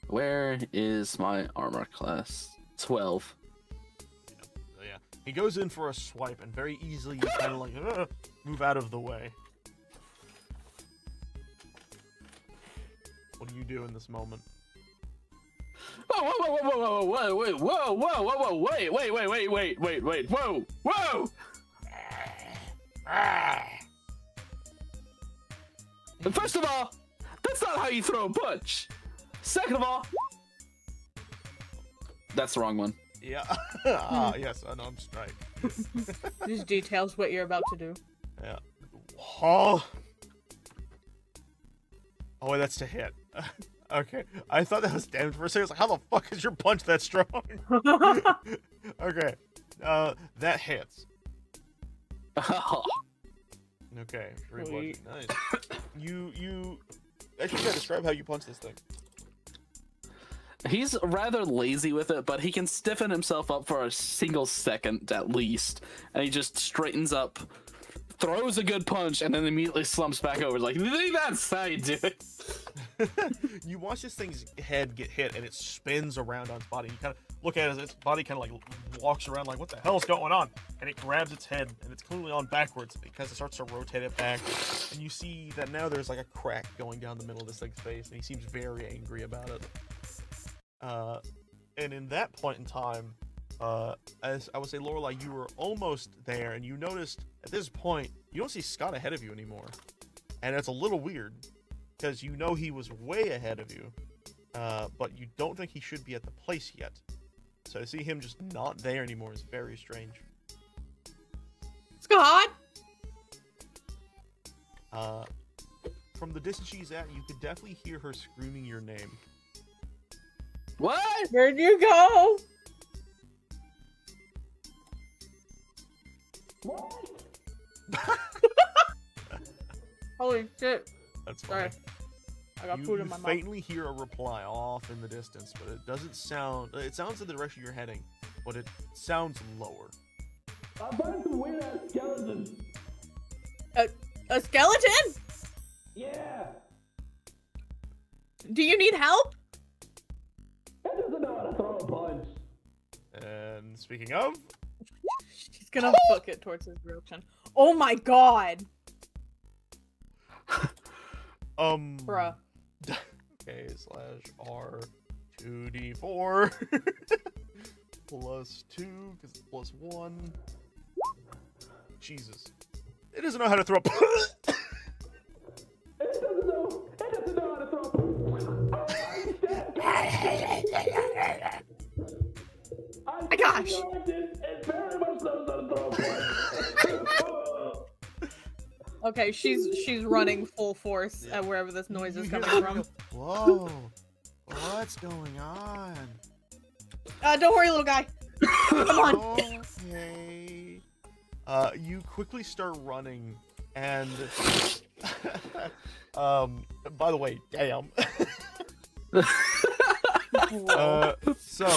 Where is my armor class? 12. Yeah. He goes in for a swipe, and very easily you kind of like move out of the way. What do you do in this moment? Whoa, whoa, whoa, whoa, whoa, wait, whoa, whoa, whoa, whoa, wait, whoa, whoa! And first of all, that's not how you throw a punch. Second of all, that's the wrong one. Yeah. Yes, unarmed strike. These details what you're about to do. Yeah. Oh. Oh, wait, that's to hit. Okay. I thought that was damage for a second. I was like, how the fuck is your punch that strong? Okay. That hits. Okay. Sweet. Nice. You actually gotta describe how you punch this thing. He's rather lazy with it, but he can stiffen himself up for a single second at least. And he just straightens up, throws a good punch, and then immediately slumps back over. Like, that's how you do it. You watch this thing's head get hit, and it spins around on its body. You kind of look at it as its body kind of like walks around like, what the hell's going on? And it grabs its head, and it's clearly on backwards because it starts to rotate it back. And you see that now there's like a crack going down the middle of this thing's face, and he seems very angry about it. And in that point in time, as I would say, Lorelai, you were almost there, and you noticed at this point, you don't see Scott ahead of you anymore. And it's a little weird, because you know he was way ahead of you, but you don't think he should be at the place yet. So to see him just not there anymore is very strange. Scott! From the distance she's at, you could definitely hear her screaming your name. What? Where'd you go? Holy shit. That's funny. Sorry. I got food in my You mouth. faintly hear a reply off in the distance, but it doesn't sound... It sounds in the direction you're heading, but it sounds lower. I found some weird ass skeletons. A skeleton? Yeah. Do you need help? That doesn't know how to throw a punch. And speaking of... She's gonna book it towards his direction. Oh my god! Bruh. Okay, /R 2d4 plus 2, because it's plus 1. Jesus. It doesn't know how to throw It doesn't know how to throw a punch. Oh my gosh! It very much knows how to throw a punch. Okay, she's running full force at wherever this noise is coming from. Whoa. What's going on? Don't worry, little guy. Come on. Okay. You quickly start running, and by the way, damn. So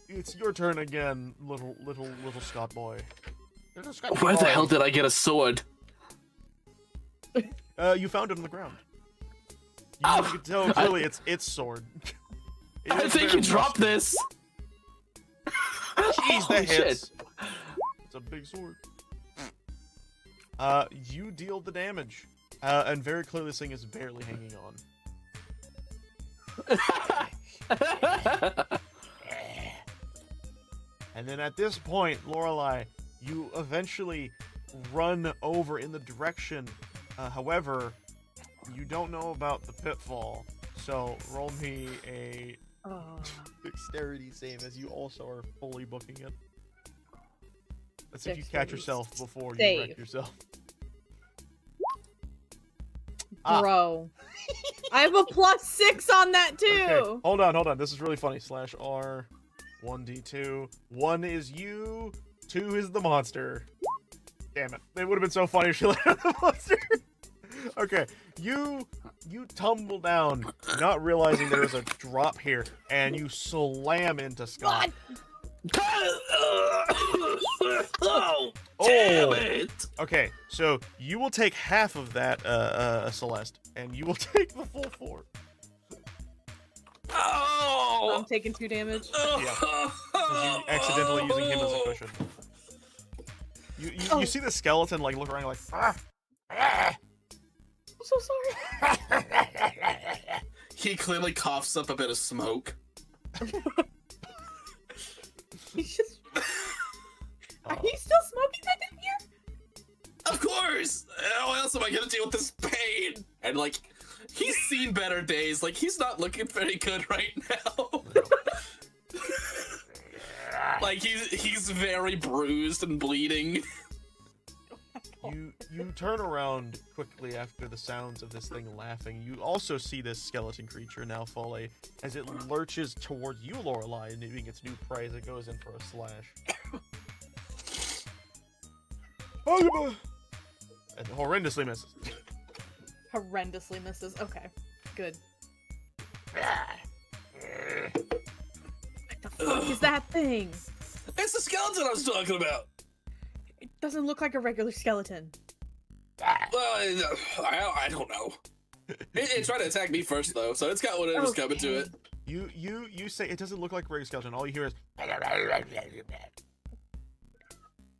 it's your turn again, little Scott boy. Little Scott Where the boy. hell did I get a sword? You found it on the ground. You can tell clearly it's sword. I think you dropped this. Jeez, that Holy shit. hits. It's a big sword. You deal the damage. And very clearly this thing is barely hanging on. And then at this point, Lorelei, you eventually run over in the direction. However, you don't know about the pitfall. So roll me a dexterity save as you also are fully booking it. Let's see if you catch yourself before you wreck yourself. Bro. I have a +6 on that too. Okay. Hold on. This is really funny. /R 1d2. 1 is you, 2 is the monster. Damn it. It would have been so funny if she let out the monster. Okay. You tumble down, not realizing there is a drop here, and you slam into Scott. Oh, damn it! Okay, so you will take half of that, Celeste, and you will take the full 4. Oh! I'm taking 2 damage. Yeah. Because you accidentally using him as a cushion. You see the skeleton like look around like I'm so sorry. He clearly coughs up a bit of smoke. He's just... Are you still smoking that in here? Of course! How else am I gonna deal with this pain? And like, he's seen better days. Like, he's not looking very good right now. Like, he's very bruised and bleeding. You turn around quickly after the sounds of this thing laughing. You also see this skeleton creature now Foley as it lurches towards you, Lorelei, needing its new prey as it goes in for a slash. And horrendously misses. Horrendously misses. Okay, good. What the fuck is that thing? It's the skeleton I was talking about. It doesn't look like a regular skeleton. I don't know. It tried to attack me first though, so it's got whatever's coming to it. You say it doesn't look like a regular skeleton. All you hear is.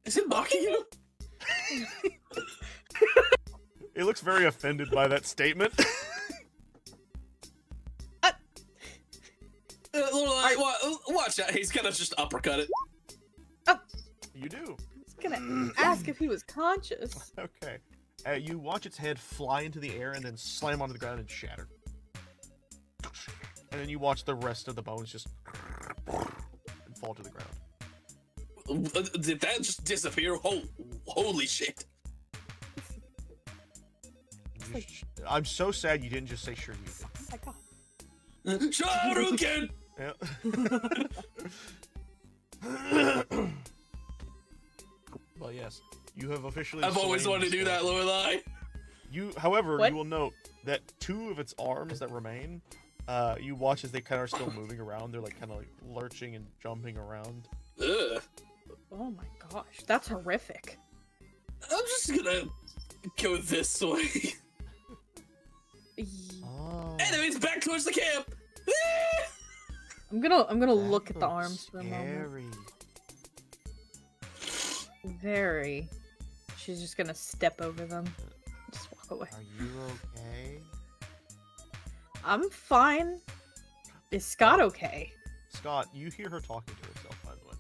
Is it mocking you? It looks very offended by that statement. Watch out! He's gonna just uppercut it. You do. I was gonna ask if he was conscious. Okay. You watch its head fly into the air and then slam onto the ground and shatter. And then you watch the rest of the bones just and fall to the ground. Did that just disappear? Holy shit! I'm so sad you didn't just say sure you did. Oh my god. Sharuken! Yeah. Well, yes, you have officially. I've always slain wanted to do this that, Lorelei. However, What? you will note that 2 of its arms that remain, you watch as they kind of are still moving around. They're like kind of like lurching and jumping around. Ugh. Oh my gosh, that's horrific. I'm just gonna go this way. Oh. Enemies back towards the camp. I'm gonna look at the That arms looks for a moment. scary. Very. She's just gonna step over them. Just walk away. Are you okay? I'm fine. Is Scott okay? Scott, you hear her talking to herself, by the way.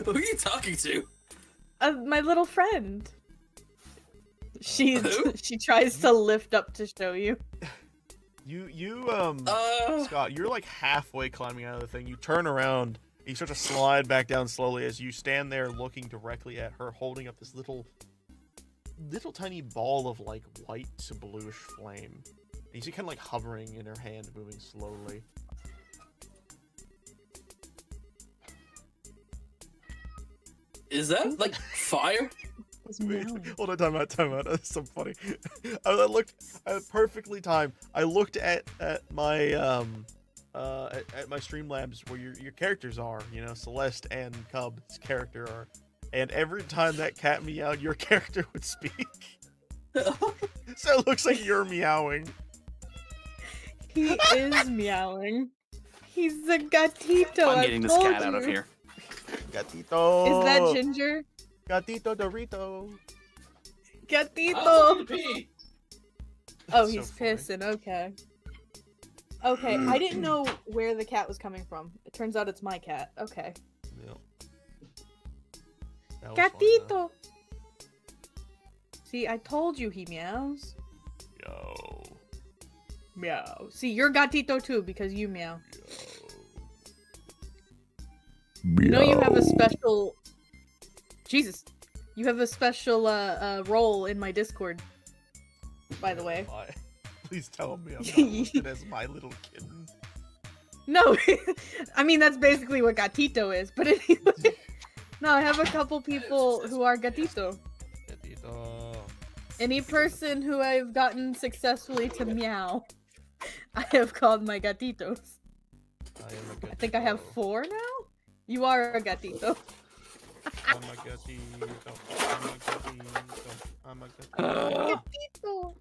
Who are you talking to? My little friend. She Who? she tries to lift up to show you. Scott, you're like halfway climbing out of the thing. You turn around, you start to slide back down slowly as you stand there looking directly at her, holding up this little tiny ball of like white to bluish flame. And you see kind of like hovering in her hand, moving slowly. Is that like fire? Wait, hold on, time out. That's so funny. I perfectly timed. I looked at my at my Streamlabs where your characters are, you know, Celeste and Cub's character are, and every time that cat meowed, your character would speak. So it looks like you're meowing. He is meowing. He's a gatito. I'm I getting this told cat out of you. here. Gatito. Is that Ginger? Gatito Dorito. Gatito. Pee. Oh, So he's funny. pissing. Okay. Okay, I didn't know where the cat was coming from. It turns out it's my cat. Okay. Yep. That was fun, though. Gatito. See, I told you he meows. Yo. Meow. See, you're gatito too because you meow. You know you have a special. Jesus. You have a special role in my Discord. By the way. Why? Please tell me I'm not listed as my little kitten. No, I mean that's basically what gatito is. But anyway, no, I have a couple people who are gatito. Gatito. Any person who I've gotten successfully to meow, I have called my gatitos. I am a gatito. I think I have 4 now. You are a gatito. I'm a gatito. I'm a gatito. I'm a gatito. Gatito.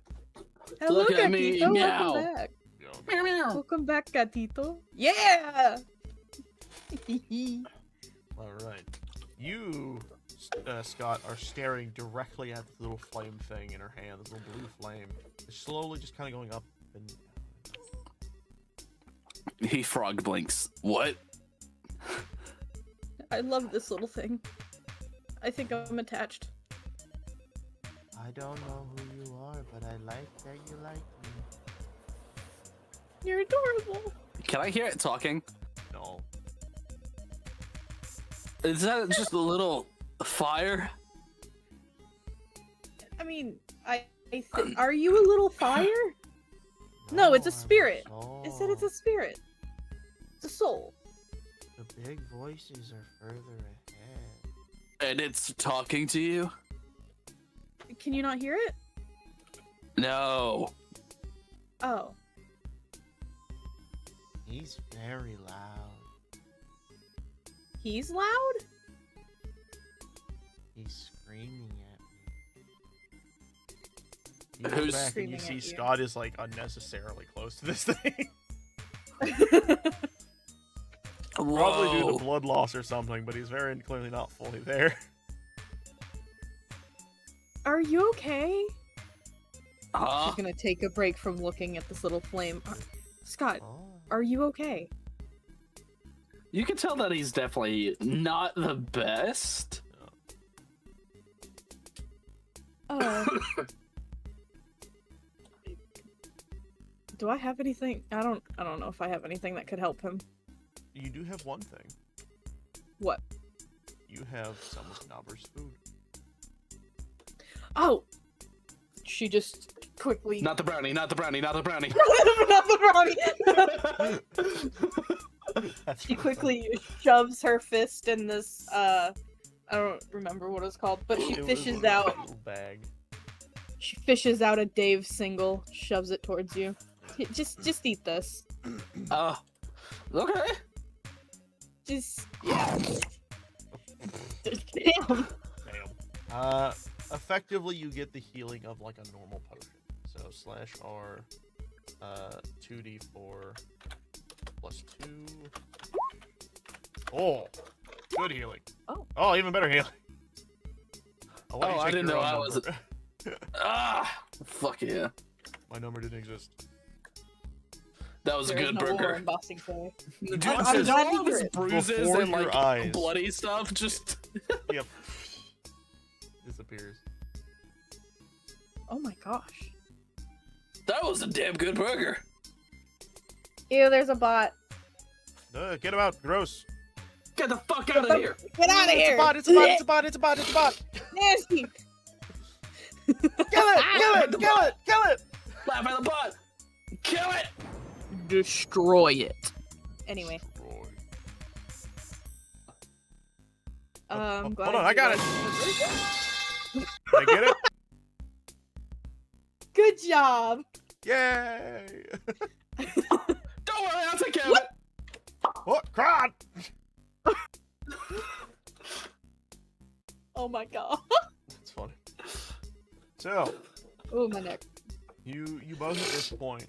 Hello, Look at gatito. me, Welcome meow. back. Yo, Meow, meow. Welcome back, gatito. Yeah. Alright. You, Scott, are staring directly at the little flame thing in her hand, this little blue flame. It's slowly just kind of going up and He frog blinks. What? I love this little thing. I think I'm attached. I don't know who you are, but I like that you like me. You're adorable. Can I hear it talking? No. Is that just a little fire? I mean, are you a little fire? No, it's a I'm spirit. soul. It said it's a spirit. It's a soul. The big voices are further ahead. And it's talking to you? Can you not hear it? No. Oh. He's very loud. He's loud? He's screaming at me. You Who's look back and screaming you at see you? Scott is like unnecessarily close to this thing. Probably due Whoa. to blood loss or something, but he's very clearly not fully there. Are you okay? Huh? She's gonna take a break from looking at this little flame. Scott, Oh. are you okay? You can tell that he's definitely not the best. Do I have anything? I don't know if I have anything that could help him. You do have one thing. What? You have some of Nobber's food. Oh! She just quickly... Not the brownie, not the brownie, not the brownie. Not the brownie! That's She really quickly shoves her fist in this, I don't remember what it's called, but she funny. It was fishes a out... little bag. She fishes out a Dave single, shoves it towards you. Just eat this. Okay. Just... yeah. Damn! Damn. Effectively you get the healing of like a normal potion. So /R, 2d4 plus 2. Oh, good healing. Oh. Even better healing. I'll let you I check didn't your know own I was... number. Fuck yeah. My number didn't exist. That was a There is good no war burger. in Boxing Day. Dude, I'm says glad all you of his hear it. bruises Before and your like eyes. bloody stuff just... Yep. Disappears. Oh my gosh. That was a damn good burger. Ew, there's a bot. Get him out. Gross. Get the fuck out of here. Get out of here! It's a bot. It's a bot. It's a bot. It's a bot. Nasty! Kill it. Kill it. Kill it. Kill it. Laugh at the butt. Kill it. Destroy it. Anyway, Hold glad on, I you got it. guys- Did I get it? Good job! Yay! Don't worry, I'll take care of it. What? Crud! Oh my god. That's funny. So, Oh, my neck. you both at this point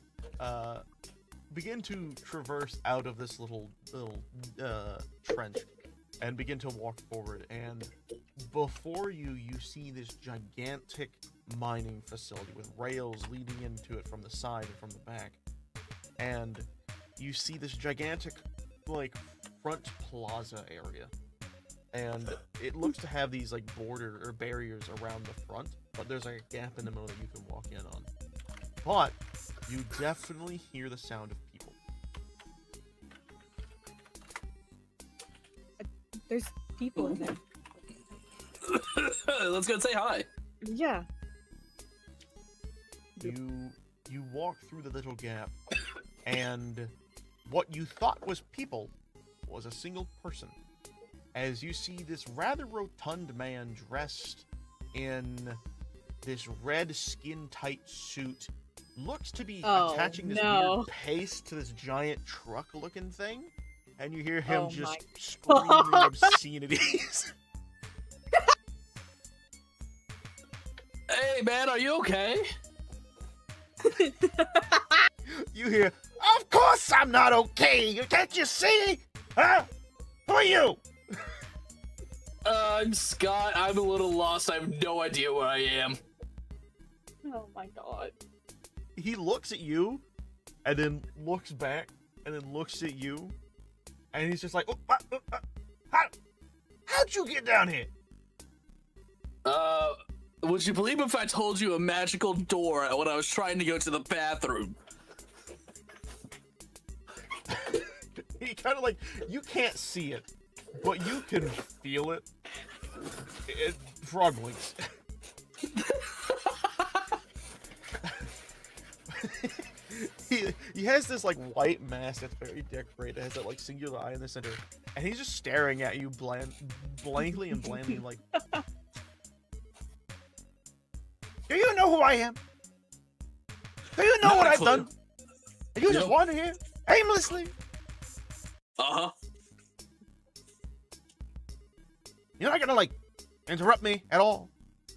begin to traverse out of this little trench and begin to walk forward, and before you see this gigantic mining facility with rails leading into it from the side and from the back, and you see this gigantic like front plaza area, and it looks to have these like border or barriers around the front, but there's like a gap in the middle that you can walk in on. But you definitely hear the sound of people. There's people in there. Let's go say hi. Yeah. You walk through the little gap, and what you thought was people was a single person. As you see this rather rotund man dressed in this red skin-tight suit, looks to be attaching this weird paste to this giant truck-looking thing, and you hear him just screaming obscenities. Hey man, are you okay? You hear, "Of course I'm not okay! Can't you see? Huh? Who are you?" I'm Scott. I'm a little lost. I have no idea where I am. Oh my god. He looks at you, and then looks back, and then looks at you, and he's just like, how'd you get down here? Would you believe if I told you a magical door when I was trying to go to the bathroom? He kind of like, you can't see it, but you can feel it. Frog wings. He has this like white mask that's very decorated. It has that like singular eye in the center, and he's just staring at you blankly and blandly, like, "Do you know who I am? Do you know Not what a I've clue. done? Are you just Nope. wandering here aimlessly? Uh-huh. You're not gonna like interrupt me at all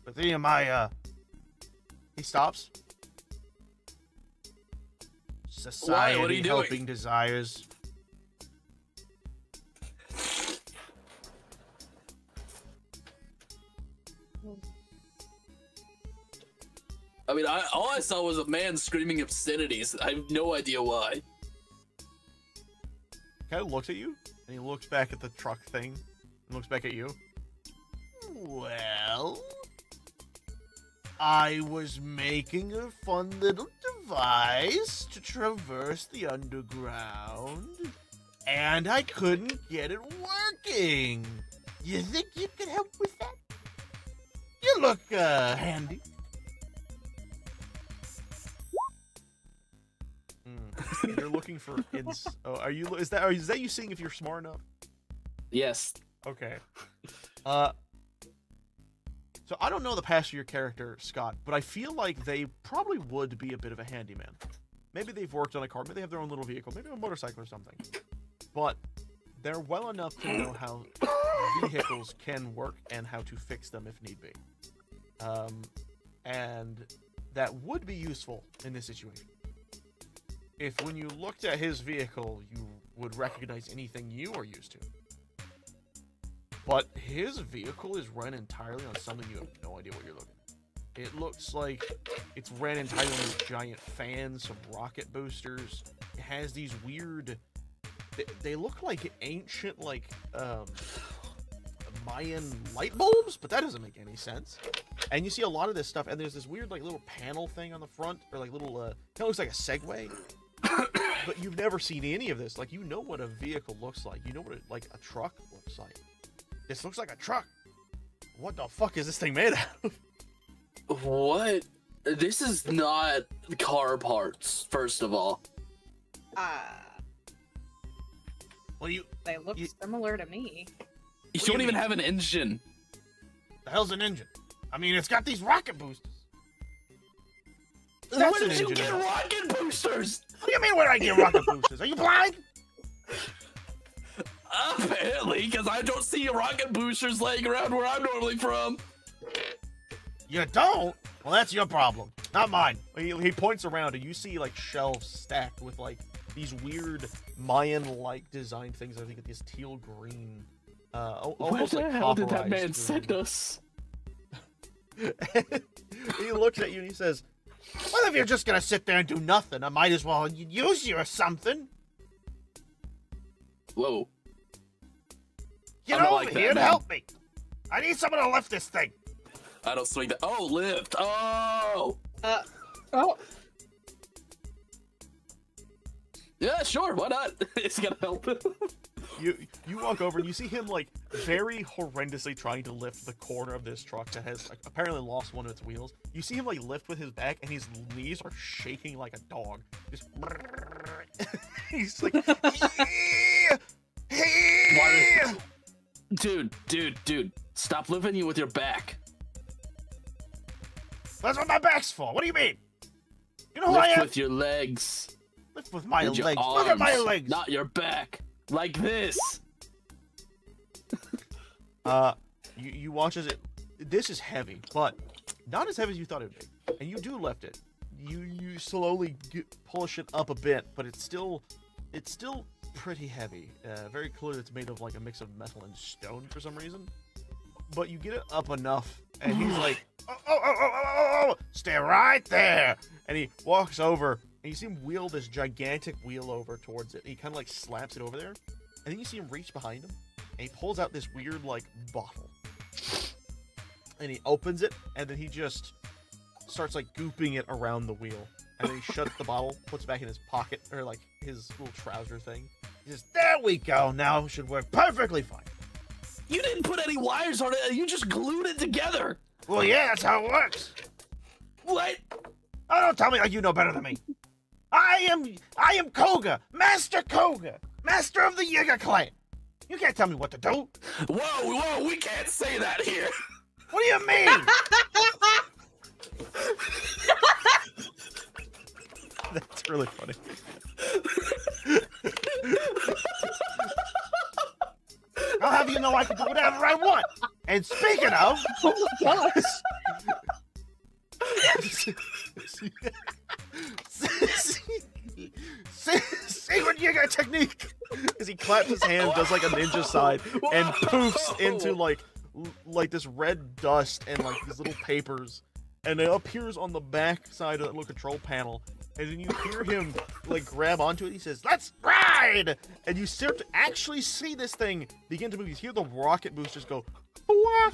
with any of my He stops. Society What are you doing? helping desires. I mean, all I saw was a man screaming obscenities. I have no idea why. Kind of looks at you, and he looks back at the truck thing, and looks back at you. Well, I was making a fun little device to traverse the underground, and I couldn't get it working. You think you could help with that? You look, handy. You're looking for are you? Is that you seeing if you're smart enough? Yes. Okay. So I don't know the past of your character, Scott, but I feel like they probably would be a bit of a handyman. Maybe they've worked on a car, maybe they have their own little vehicle, maybe a motorcycle or something. But they're well enough to know how vehicles can work and how to fix them if need be. And that would be useful in this situation. If when you looked at his vehicle, you would recognize anything you are used to. But his vehicle is run entirely on something you have no idea what you're looking at. It looks like it's ran entirely on these giant fans, some rocket boosters. It has these weird... They look like ancient, like, Mayan light bulbs, but that doesn't make any sense. And you see a lot of this stuff, and there's this weird, like, little panel thing on the front, or, like, little, kind of looks like a Segway. But you've never seen any of this. Like, you know what a vehicle looks like. You know what, like, a truck looks like. This looks like a truck. What the fuck is this thing made out of? What? This is not car parts, first of all. Well, They look similar to me. You don't even have an engine. The hell's an engine? I mean, it's got these rocket boosters. Where That's an did you engine. get rocket boosters? What do you mean where I get rocket boosters? Are you blind? Apparently, because I don't see rocket boosters laying around where I'm normally from. You don't? Well, that's your problem, not mine. He points around and you see like shelves stacked with like these weird Mayan-like design things. I think these teal green, almost Where like the hell did that copperized man green. send us? He looks at you and he says, "Well, if you're just gonna sit there and do nothing, I might as well use you or something. Whoa. Get I'm not over like that, here and man. help me. I need someone to lift this thing." I don't swing that. Oh, lift. Oh. Oh, Yeah, sure. Why not? It's gonna help. You walk over and you see him like very horrendously trying to lift the corner of this truck that has like, apparently lost one of its wheels. You see him like lift with his back and his knees are shaking like a dog. Just he's like, Why- Dude. Stop lifting you with your back. That's what my back's for. What do you mean? You know who I Lift am? with your legs. Lift with my And your legs. Look at my arms, legs. Not your back. Like this. You watch as it. This is heavy, but not as heavy as you thought it would be. And you do lift it. You slowly push it up a bit, but it's still pretty heavy. Very clear it's made of like a mix of metal and stone for some reason. But you get it up enough, and he's like, oh, stay right there. And he walks over, and you see him wheel this gigantic wheel over towards it. And he kind of like slaps it over there, and then you see him reach behind him, and he pulls out this weird like bottle, and he opens it, and then he just starts like gooping it around the wheel, and then he shuts the bottle, puts it back in his pocket or like his little trouser thing. He says, "There we go. Now it should work perfectly fine." You didn't put any wires on it. You just glued it together. Well, yeah, that's how it works. What? Oh, don't tell me like you know better than me. I am Koga, Master Koga, Master of the Yiga clan. You can't tell me what to do. Whoa, we can't say that here. What do you mean? That's really funny. I'll have you know I can do whatever I want. And speaking of, oh my gosh. secret Yiga technique. As he claps his hand, does like a ninja side, and poofs into like this red dust and like these little papers, and it appears on the back side of that little control panel. And then you hear him like grab onto it. He says, "Let's ride!" And you start to actually see this thing begin to move. You hear the rocket boosters go, and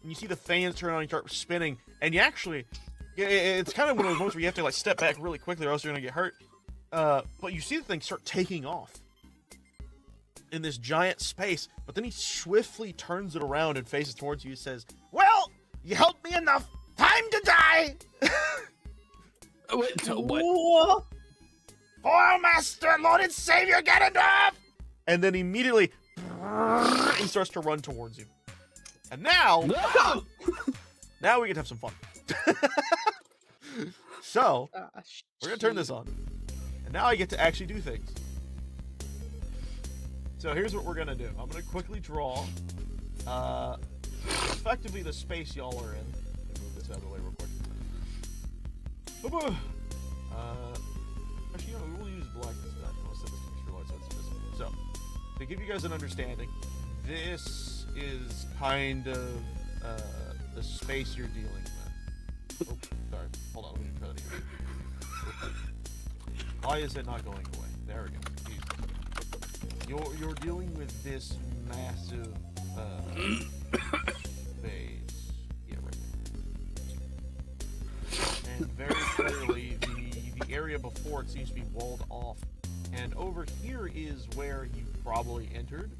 you see the fans turn on and start spinning. And you actually, it's kind of one of those moments where you have to like step back really quickly, or else you're gonna get hurt. But you see the thing start taking off in this giant space. But then he swiftly turns it around and faces towards you. He says, "Well, you helped me enough. Time to die." Wait, what? Whoa. "For Master, Lord and Savior, get enough!" And then immediately, he starts to run towards you. And now, No! now we get to have some fun. So, Ah, we're gonna turn this on. And now I get to actually do things. So here's what we're gonna do. I'm gonna quickly draw, effectively the space y'all are in. Let me move this out of the way real quick. Actually, you know, we'll use black instead. I'll set this to extra light so it's visible. So, to give you guys an understanding, this is kind of the space you're dealing with. Oh, sorry. Hold on, let me try that again. Why is it not going away? There we go. Jesus. You're dealing with this massive space. Yeah, right there. And very clearly, the area before it seems to be walled off. And over here is where you probably entered.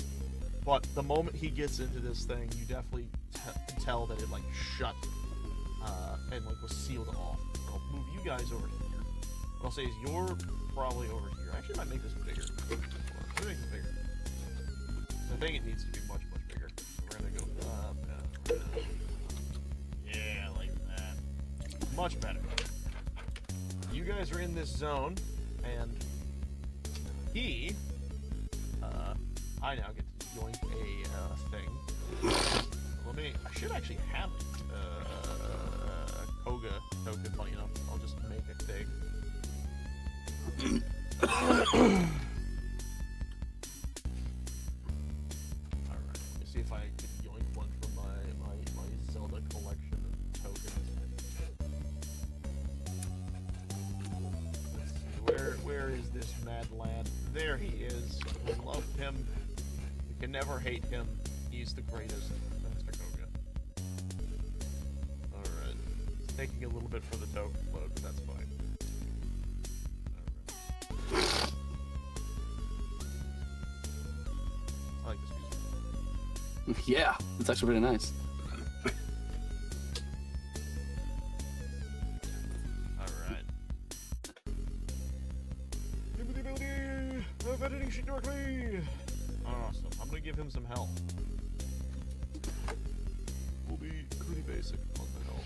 But the moment he gets into this thing, you definitely can tell that it like shut and like was sealed off. I'll move you guys over here. What I'll say is you're probably over here. I actually might make this bigger. Let me make this bigger. I think it needs to be much, much bigger. We're gonna go up and around. Yeah, like that. Much better. You guys are in this zone, and he, I now get to join a thing. I should actually have a Koga token, funny enough. I'll just make a thing. let me see if I can yoink one from my Zelda collection of tokens. Let's see, where is this mad lad? There he is. We love him. We can never hate him. He's the greatest. Master Koga. Alright. It's taking a little bit for the token load, but that's fine. Alright. I like this music. Yeah, it's actually really nice. Alright. Ability of editing sheet directly! Awesome. I'm gonna give him some help. We'll be pretty basic on the help.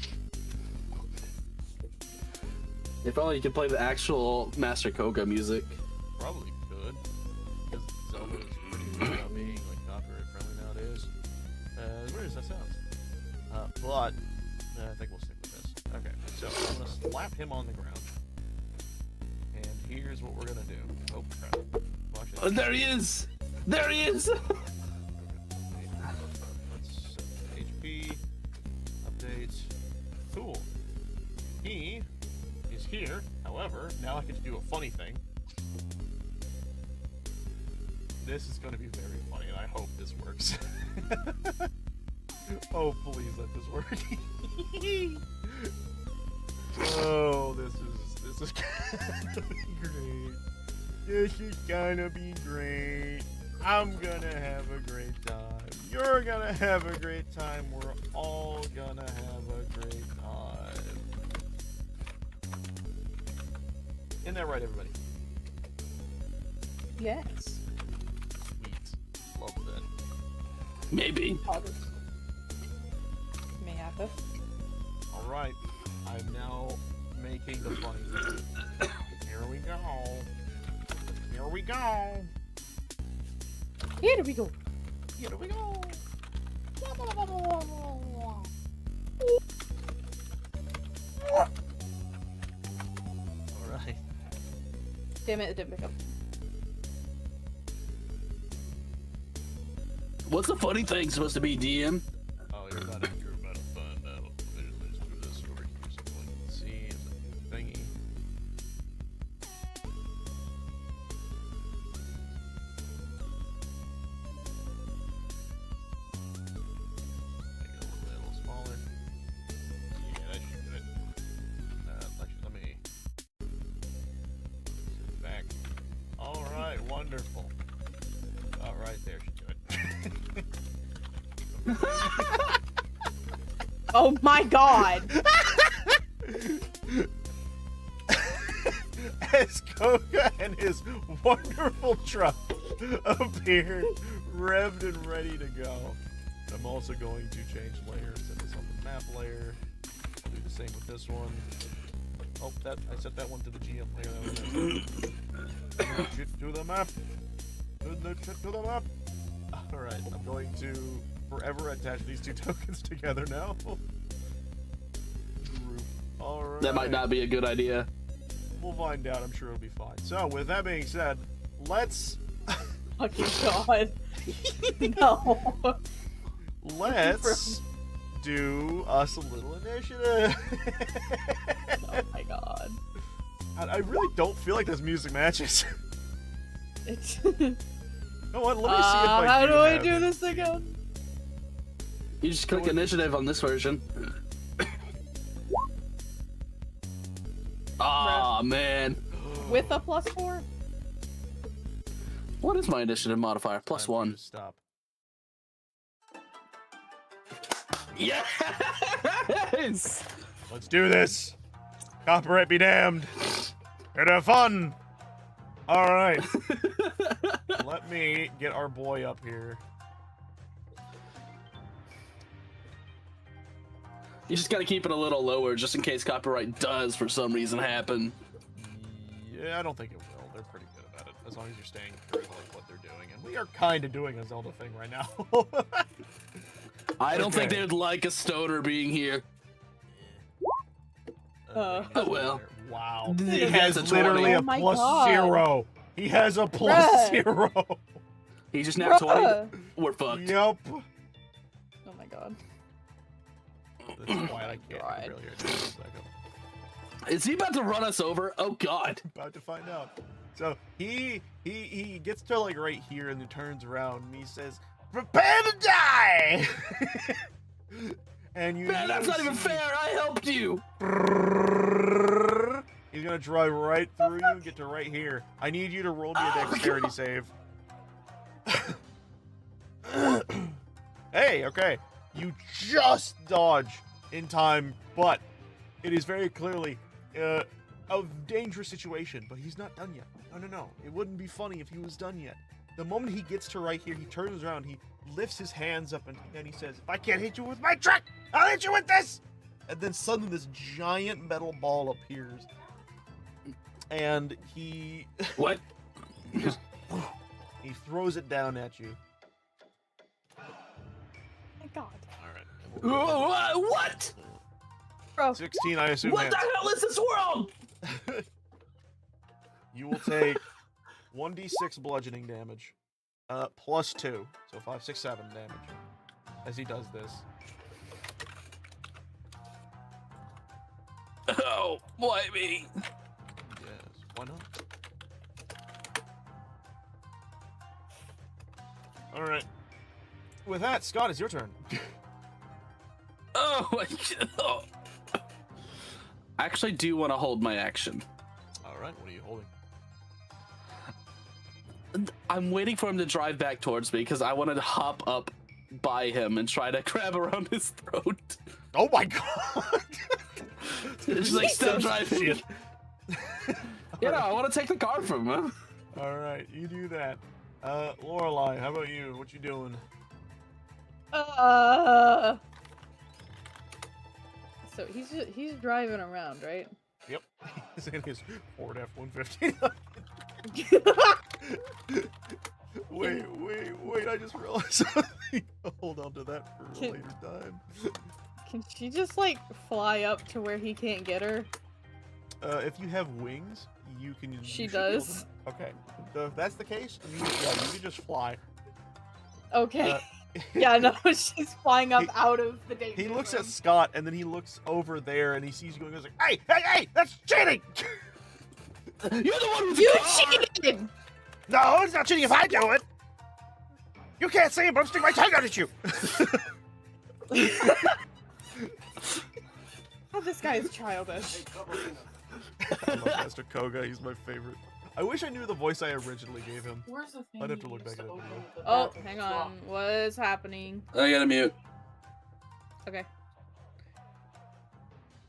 If only you could play the actual Master Koga music. Probably could. Because Zelda is pretty good about being like copyright friendly nowadays. As weird as that sounds. But I think we'll stick with this. Okay, so I'm gonna slap him on the ground. And here's what we're gonna do. Oh crap. Watch it. Oh, there he is! There he is! Let's set HP. Update. Cool. He is here. However, now I get to do a funny thing. This is going to be very funny, and I hope this works. Oh, please let this work. Oh, this is gonna be great. This is gonna be great. I'm gonna have a great time. You're gonna have a great time. We're all gonna have a great time. Isn't that right, everybody? Yes. Sweet. Love that. Maybe. May happen. Alright. I'm now making the funny thing. Here we go. Here we go. Here we go. Here we go. Alright. Damn it didn't pick up. What's the funny thing supposed to be, DM? Oh, you're about to find out. Let's do this over here so we can see. Is it a thingy? Make it a little smaller. Yeah, that should do it. Actually, let me sit back. Alright, wonderful. Alright, there should do it. Oh my god! As Koga and his wonderful truck appeared, revved and ready to go. I'm also going to change layers, set this on the map layer. I'll do the same with this one. Oh, I set that one to the GM layer. To the map. To the map. Alright, I'm going to forever attach these two tokens together now. Alright. That might not be a good idea. We'll find out. I'm sure it'll be fine. So, with that being said, let's... Fucking god. No. Let's do us a little initiative. Oh my god. I really don't feel like this music matches. It's... You know what? Let me see if I how do I have do it. this again? You just click initiative on this version. Aw, man. With a +4? What is my initiative modifier? Plus Time for you one. to Stop. Yes! Let's do this. Copyright be damned. Here to have fun. All right. Let me get our boy up here. You just gotta keep it a little lower just in case copyright does for some reason happen. Yeah, I don't think it will. They're pretty good about it, as long as you're staying true to like what they're doing. And we are kind of doing a Zelda thing right now. I don't think Okay. they would like a stoner being here. Oh well. Wow. It It has has a 20. literally Oh a my plus God. 0. He has a +0. He just now 20. We're fucked. Yep. Oh my god. That's why I can't God. really hear it. Back up. Is he about to run us over? Oh god. About to find out. So he gets to like right here and then turns around and he says, "Prepare to die!" And you. Man, that's not even see- fair. I helped you. He's gonna drive right through you and get to right here. I need you to roll me a Oh, dexterity God. save. Hey, okay. You just dodge in time, but it is very clearly a dangerous situation. But he's not done yet. No. It wouldn't be funny if he was done yet. The moment he gets to right here, he turns around, he lifts his hands up, and he says, "If I can't hit you with my truck, I'll hit you with this!" And then suddenly this giant metal ball appears. And he What? he throws it down at you. Oh my god. Alright. What? Bro. 16, I assume. What the hits. hell is this world? You will take 1d6 bludgeoning damage. +2. So 5, 6, 7 damage. As he does this. Oh, why me? Yes, why not? Alright. With that, Scott, it's your turn. Oh my god. I actually do want to hold my action. Alright, what are you holding? I'm waiting for him to drive back towards me because I wanted to hop up by him and try to grab around his throat. Oh my god! Just like stop driving. Shit. You know, I want to take the car from him. Alright, you do that. Lorelai, how about you? What you doing? So he's driving around, right? Yep. He's in his Ford F-150. Wait, I just realized something. Hold on to that for a Can- later time. Can she just like fly up to where he can't get her? If you have wings, you can. She you should be able does. to- Okay. So if that's the case, you can just fly. Okay. Uh, Yeah, no, she's flying up he- out of the danger He looks at zone. Scott and then he looks over there and he sees you going. He's like, "Hey, that's cheating!" You're the one with You the car! cheated! No, it's not cheating if I do it. You can't say it, but I'm sticking my tongue out at you. Oh, this guy is childish. I love Master Koga. He's my favorite. I wish I knew the voice I originally gave him. Where's the thing? I'd have you to look used back at it. open the Oh, bathroom hang swap? on. What is happening? I gotta mute. Okay.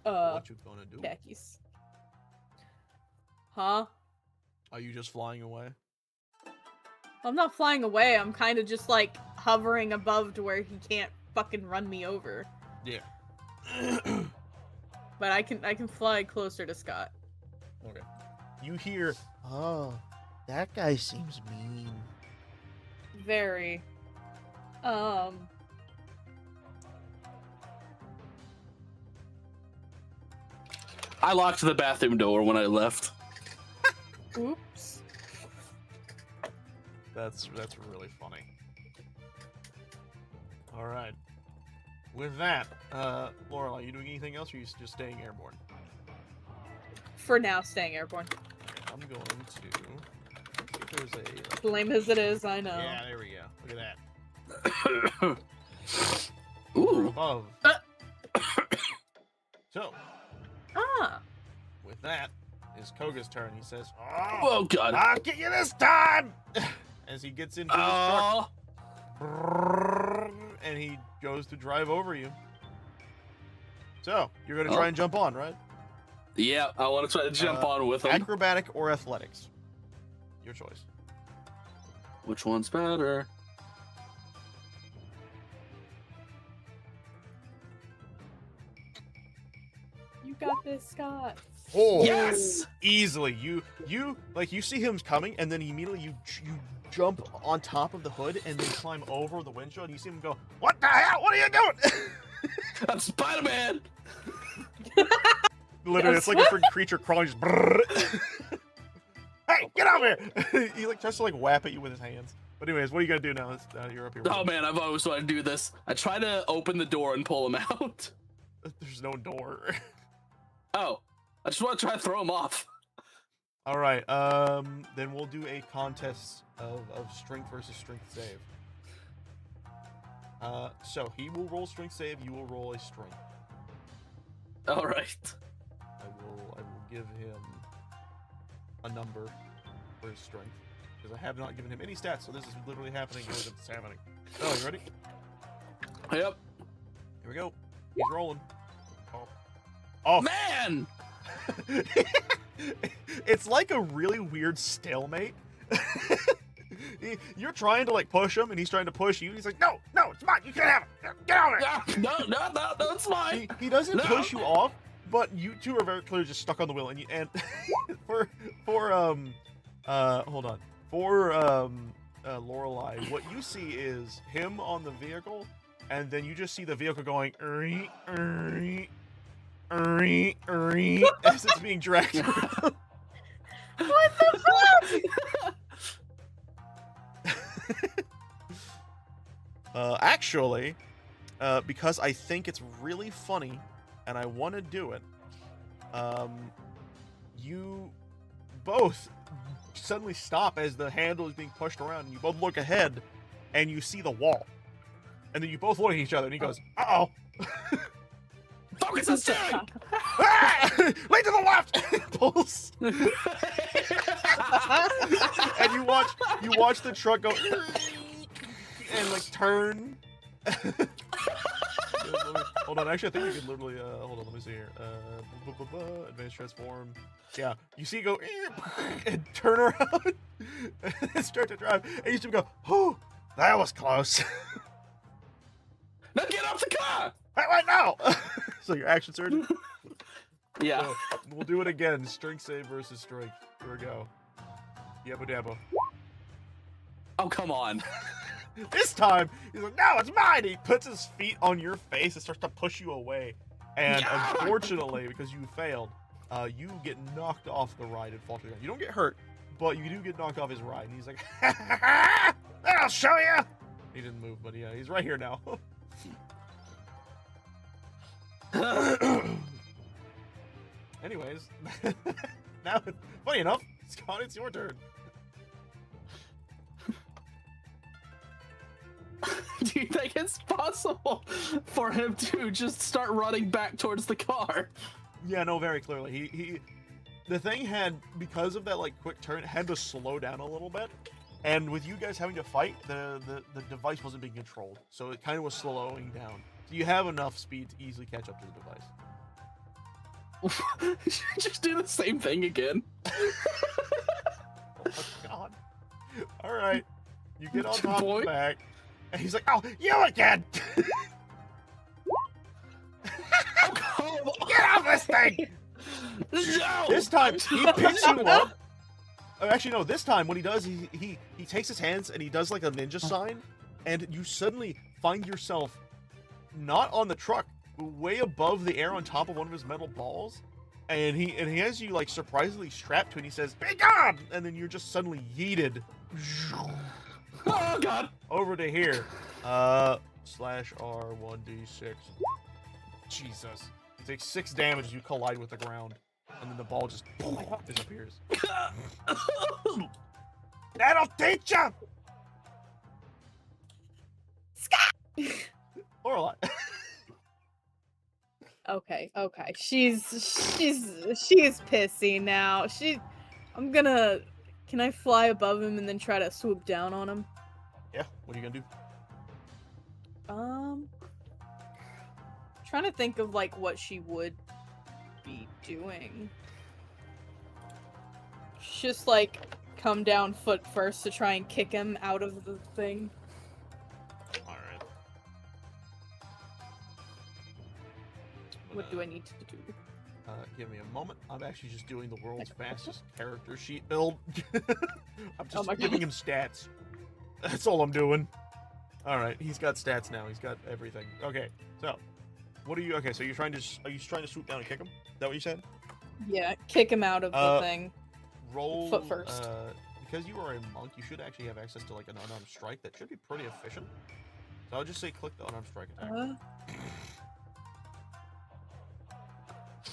What you gonna do? Khakis. Huh? Are you just flying away? I'm not flying away. I'm kind of just like hovering above to where he can't fucking run me over. Yeah. But I can fly closer to Scott. Okay. You hear, "Oh, that guy seems mean." Very. I locked the bathroom door when I left. Oops. That's really funny. All right. With that, Lorelai, you doing anything else, or are you just staying airborne? For now, staying airborne. Okay, I'm going to. Let's see if there's a. Lame as it is, I know. Yeah, there we go. Look at that. Ooh. Above. So, Ah. with that, is Koga's turn. He says, Oh god. I'll get you this time! As he gets into his truck. Oh. And he goes to drive over you. So, you're going to try and jump on, right? Yeah, I want to try to jump on with him. Acrobatic or athletics? Your choice. Which one's better? You got this, Scott. Oh, Yes! easily. You see him coming, and then immediately you jump on top of the hood and then climb over the windshield. And you see him go, "What the hell? What are you doing?" I'm Spider-Man! Literally, it's like a freaking creature crawling. Just, brrr. Hey, hey, get over here! He like tries to like whap at you with his hands. But anyways, what are you gonna do now? You're up here. Oh man, I've always wanted to do this. I try to open the door and pull him out. There's no door. Oh, I just want to try to throw him off. All right. Then we'll do a contest of strength versus strength save. So he will roll strength save. You will roll a strength. All right. I will give him a number for his strength because I have not given him any stats. So this is literally happening as it's happening. Oh, you ready? Yep. Here we go. He's rolling. Oh Man! It's like a really weird stalemate. You're trying to like push him, and he's trying to push you. He's like, "No, it's mine. You can't have it. Get over it." No, it's mine. He doesn't push you off, but you two are very clearly just stuck on the wheel. And for hold on, for Lorelei, what you see is him on the vehicle, and then you just see the vehicle going as it's being dragged around. What the fuck? Actually, because I think it's really funny and I want to do it, you both suddenly stop as the handle is being pushed around, and you both look ahead and you see the wall. And then you both look at each other and he goes, "Uh-oh." Focus on steering! Ah! Lean to the left! Pulls. And you watch the truck go and like turn. Hold on, actually I think you can literally hold on, let me see here. Advanced transform. Yeah, you see it go and turn around and start to drive, and you see him go, "Oh, that was close." Now get off the car! Right now. So your action surge. Yeah. So, we'll do it again. Strength save versus strength. Here we go. Yabba dabba. Oh, come on. This time, he's like, "No, it's mine!" He puts his feet on your face and starts to push you away. And Yeah! unfortunately, because you failed, you get knocked off the ride and fall to the ground. You don't get hurt, but you do get knocked off his ride. And he's like, "Ha ha ha! I'll show you!" He didn't move, but yeah, he's right here now. Anyways, now, funny enough, Scott, it's your turn. Do you think it's possible for him to just start running back towards the car? Yeah, no, very clearly. The thing had, because of that like quick turn, it had to slow down a little bit. And with you guys having to fight, the device wasn't being controlled, so it kind of was slowing down. So you have enough speed to easily catch up to the device. Just do the same thing again. Oh my god. Alright. You get on top of the back, and he's like, "Oh, you again!" Get off this thing! No! This time, he picks you up. Oh, actually, no, this time what he does, he takes his hands and he does like a ninja sign, and you suddenly find yourself not on the truck, way above the air on top of one of his metal balls, and he has you like surprisingly strapped to it, and he says, "Be gone!" And then you're just suddenly yeeted Oh god! over to here. /R1d6. Jesus. You take 6 damage as you collide with the ground, and then the ball just disappears. That'll teach you! Lorelei. Okay. She's pissy now. Can I fly above him and then try to swoop down on him? Yeah, what are you gonna do? Trying to think of like what she would be doing. Just like come down foot first to try and kick him out of the thing. Alright. What do I need to do? Give me a moment. I'm actually just doing the world's fastest character sheet build. I'm just my giving God. him stats. That's all I'm doing. Alright, he's got stats now. He's got everything. Okay, so what are you? Okay, so are you trying to swoop down and kick him? Is that what you said? Yeah, kick him out of the thing. roll Foot first. because you are a monk, you should actually have access to like an unarmed strike that should be pretty efficient. So I'll just say click the unarmed strike attack.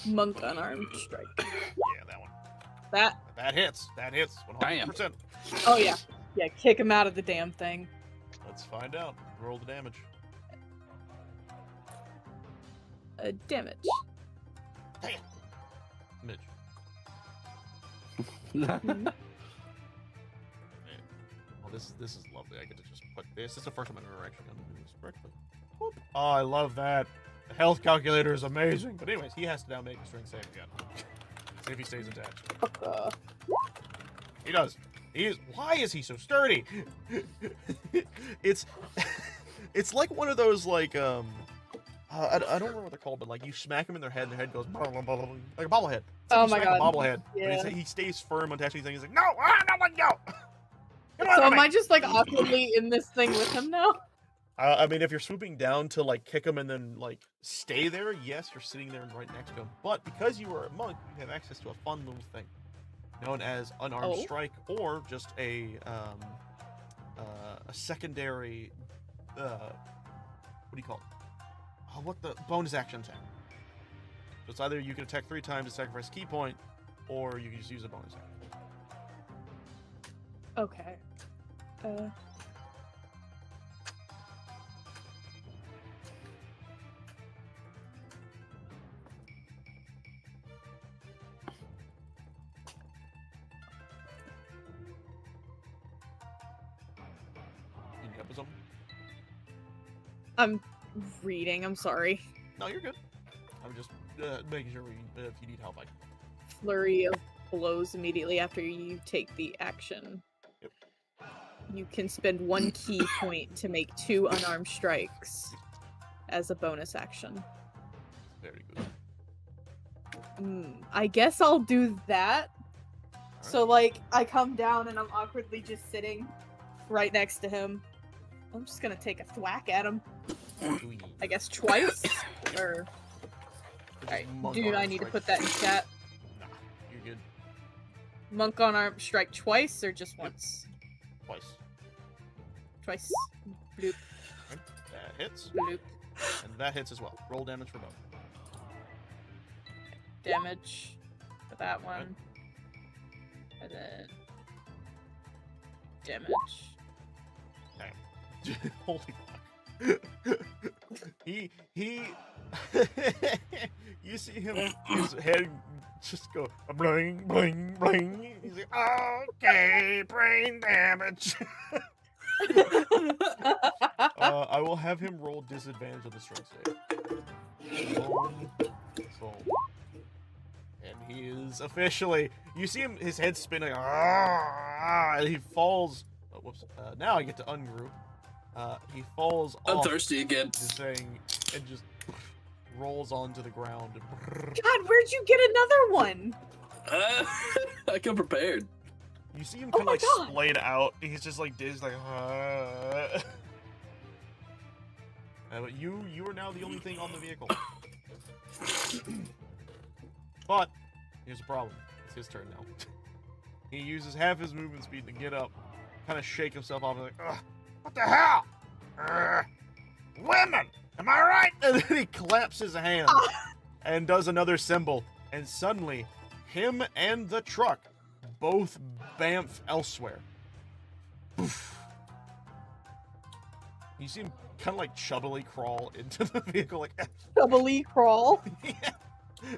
Monk unarmed strike. Yeah, that one. That hits. That hits 100%. Oh yeah. Yeah, kick him out of the damn thing. Let's find out. Roll the damage. Damage. Damn. Midge. Mhm. Well, this is lovely. I get to just put this. This is the first time I've ever actually done this correctly. Whoop. Oh, I love that. The health calculator is amazing. But anyways, he has to now make a strength save again. See if he stays attached. He does. He is. Why is he so sturdy? it's like one of those like I don't remember what they're called, but like you smack him in their head and their head goes like a bobblehead. Oh my god. A bobblehead. Yeah. But he stays firm attached to these things. He's like, no, no, no. So am I just like awkwardly in this thing with him now? I mean, if you're swooping down to like kick him and then like stay there, yes, you're sitting there right next to him. But because you are a monk, you have access to a fun little thing known as unarmed strike, or just a secondary what do you call it? Oh, what the bonus action attack. So it's either you can attack 3 times to sacrifice a key point, or you can just use a bonus action. Okay. Nepotism? I'm reading, I'm sorry. No, you're good. I'm just making sure if you need help, I can. Flurry of blows immediately after you take the action. Yep. You can spend 1 key point to make 2 unarmed strikes as a bonus action. Very good. I guess I'll do that. Right. So, like, I come down and I'm awkwardly just sitting right next to him. I'm just gonna take a thwack at him. I guess twice? Or... Alright, do I need to put that in chat? Nah, you're good. Monk on arm strike twice or just once? Twice. Twice. Bloop, Right. That hits, bloop. and that hits as well. Roll damage for both. Damage for that one. And then... damage. Damn. Holy fuck. he you see him, his head just go bling bling bling. He's like, okay, brain damage. I will have him roll disadvantage of the strength save. So, and he is officially. You see him, his head spinning, and he falls. Oh, whoops! Now I get to ungroup. He falls I'm off, thirsty again. just saying, and just rolls onto the ground. God, where'd you get another one? I come prepared. You see him Oh kind of my like God. splayed out. He's just like this, like. But you are now the only thing on the vehicle. But here's the problem. It's his turn now. He uses half his movement speed to get up, kind of shake himself off, and like, ugh, what the hell? Women, am I right? And then he claps his hands and does another symbol, and suddenly, him and the truck both bamf elsewhere. Poof. You see him kind of like chubbily crawl into the vehicle, like. Doubly crawl. Yeah.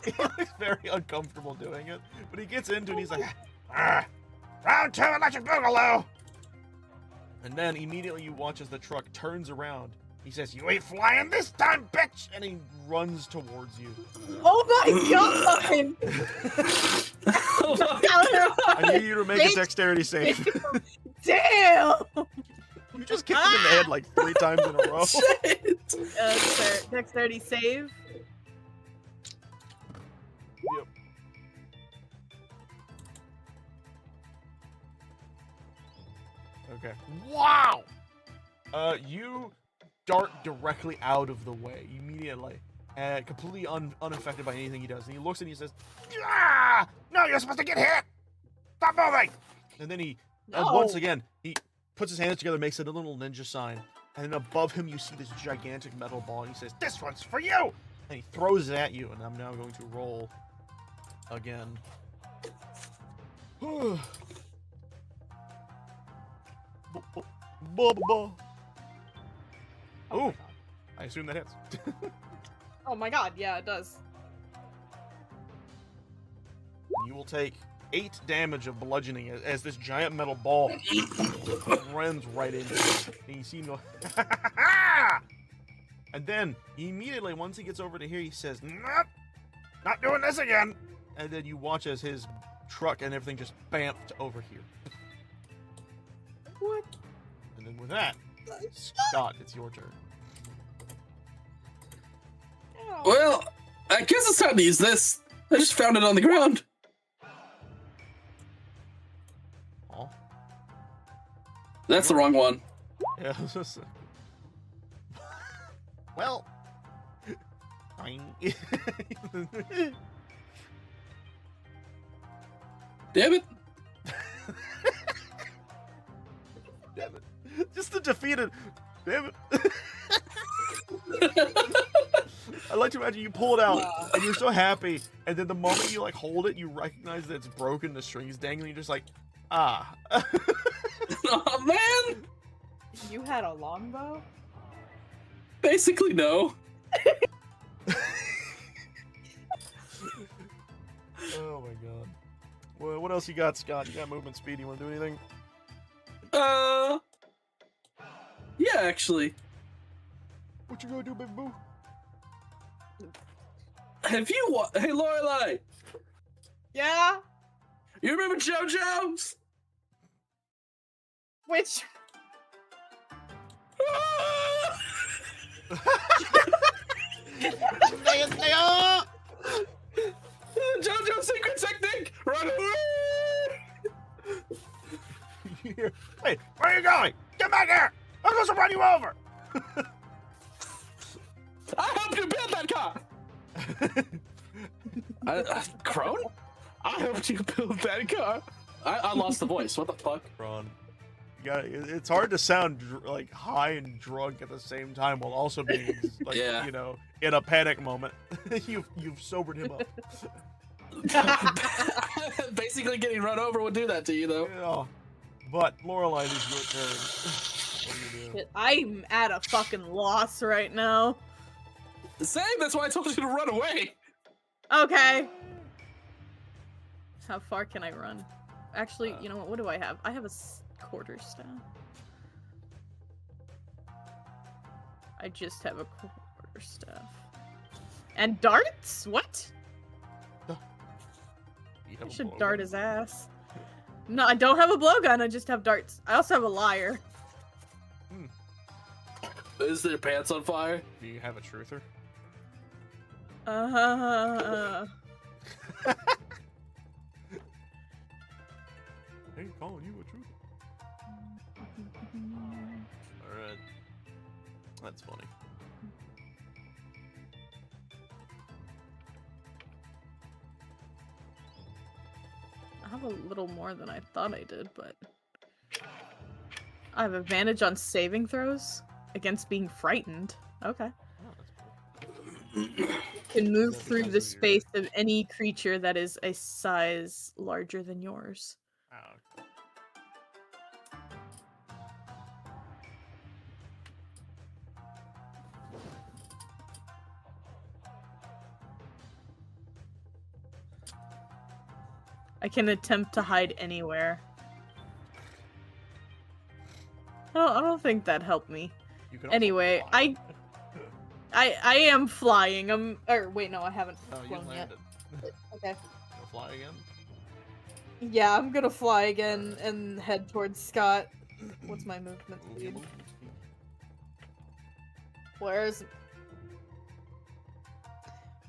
He looks very uncomfortable doing it, but he gets into it and he's like, round 2 electric boogaloo! And then immediately you watch as the truck turns around. He says, you ain't flying this time, bitch! And he runs towards you. Oh my god! I need you to make a dexterity save. Damn! You just kicked him in the head like 3 times in a row. Shit. Dexterity save. Yep. Okay. Wow! You dart directly out of the way immediately, completely unaffected by anything he does. And he looks and he says, "Ah! No, you're supposed to get hit! Stop moving! And then he, and No. once again, he puts his hands together, makes a little ninja sign, and then above him you see this gigantic metal ball, and he says, "This one's for you!" And he throws it at you, and I'm now going to roll again. Oh my Ooh. God. I assume that hits. Oh my God, yeah, it does. You will take 8 damage of bludgeoning as this giant metal ball runs right into you. And you see him go, and then immediately, once he gets over to here, he says, "Nope, not doing this again." And then you watch as his truck and everything just bamfed over here. What? And then with that, Scott, it's your turn. Ow. Well, I guess it's time to use this. I just found it on the ground. Oh. That's the wrong one. Yeah. Well. Fine. Damn it. Damn it. Just the defeated. Damn it. I like to imagine you pull it out and you're so happy, and then the moment you like hold it, you recognize that it's broken, the string's dangling, you're just like, ah. Oh man. You had a longbow? Basically, no. Oh my god. Well, what else you got, Scott? You got movement speed. You want to do anything? Yeah, actually. What you gonna do, big boo? Have you Hey, Lorelai, Yeah? you remember JoJo's? Which? JoJo's secret technique! Run away! Hey, where are you going? Get back here! I'm supposed to run you over! I helped you build that car! Crone? I helped you build that car. I lost the voice. What the fuck? Ron, it's hard to sound like high and drunk at the same time while also being like, Yeah. you know, in a panic moment. You've sobered him up. Basically, getting run over would do that to you, though. Yeah. But Lorelai, it is your turn. What do you do? Shit, I'm at a fucking loss right now. Same. That's why I told you to run away. Okay. How far can I run? Actually, you know what? What do I have? I have a quarter staff. I just have a quarter staff. And darts? What? You have I a should blowgun? dart his ass. No, I don't have a blowgun. I just have darts. I also have a lyre. Is their pants on fire? Do you have a truther? Hey, calling you a truther. Alright. That's funny. I have a little more than I thought I did, but I have advantage on saving throws against being frightened. Okay. Oh, that's cool. Can move Is that through because the of your- space of any creature that is a size larger than yours. Oh, okay. I can attempt to hide anywhere. I don't think that helped me. You can also Anyway, fly. I am flying. Or wait, no, I haven't Oh, you flown yet. landed. Okay. You'll fly again? Yeah, I'm gonna fly again and head towards Scott. What's my movement Ooh, speed? movement speed. Where's...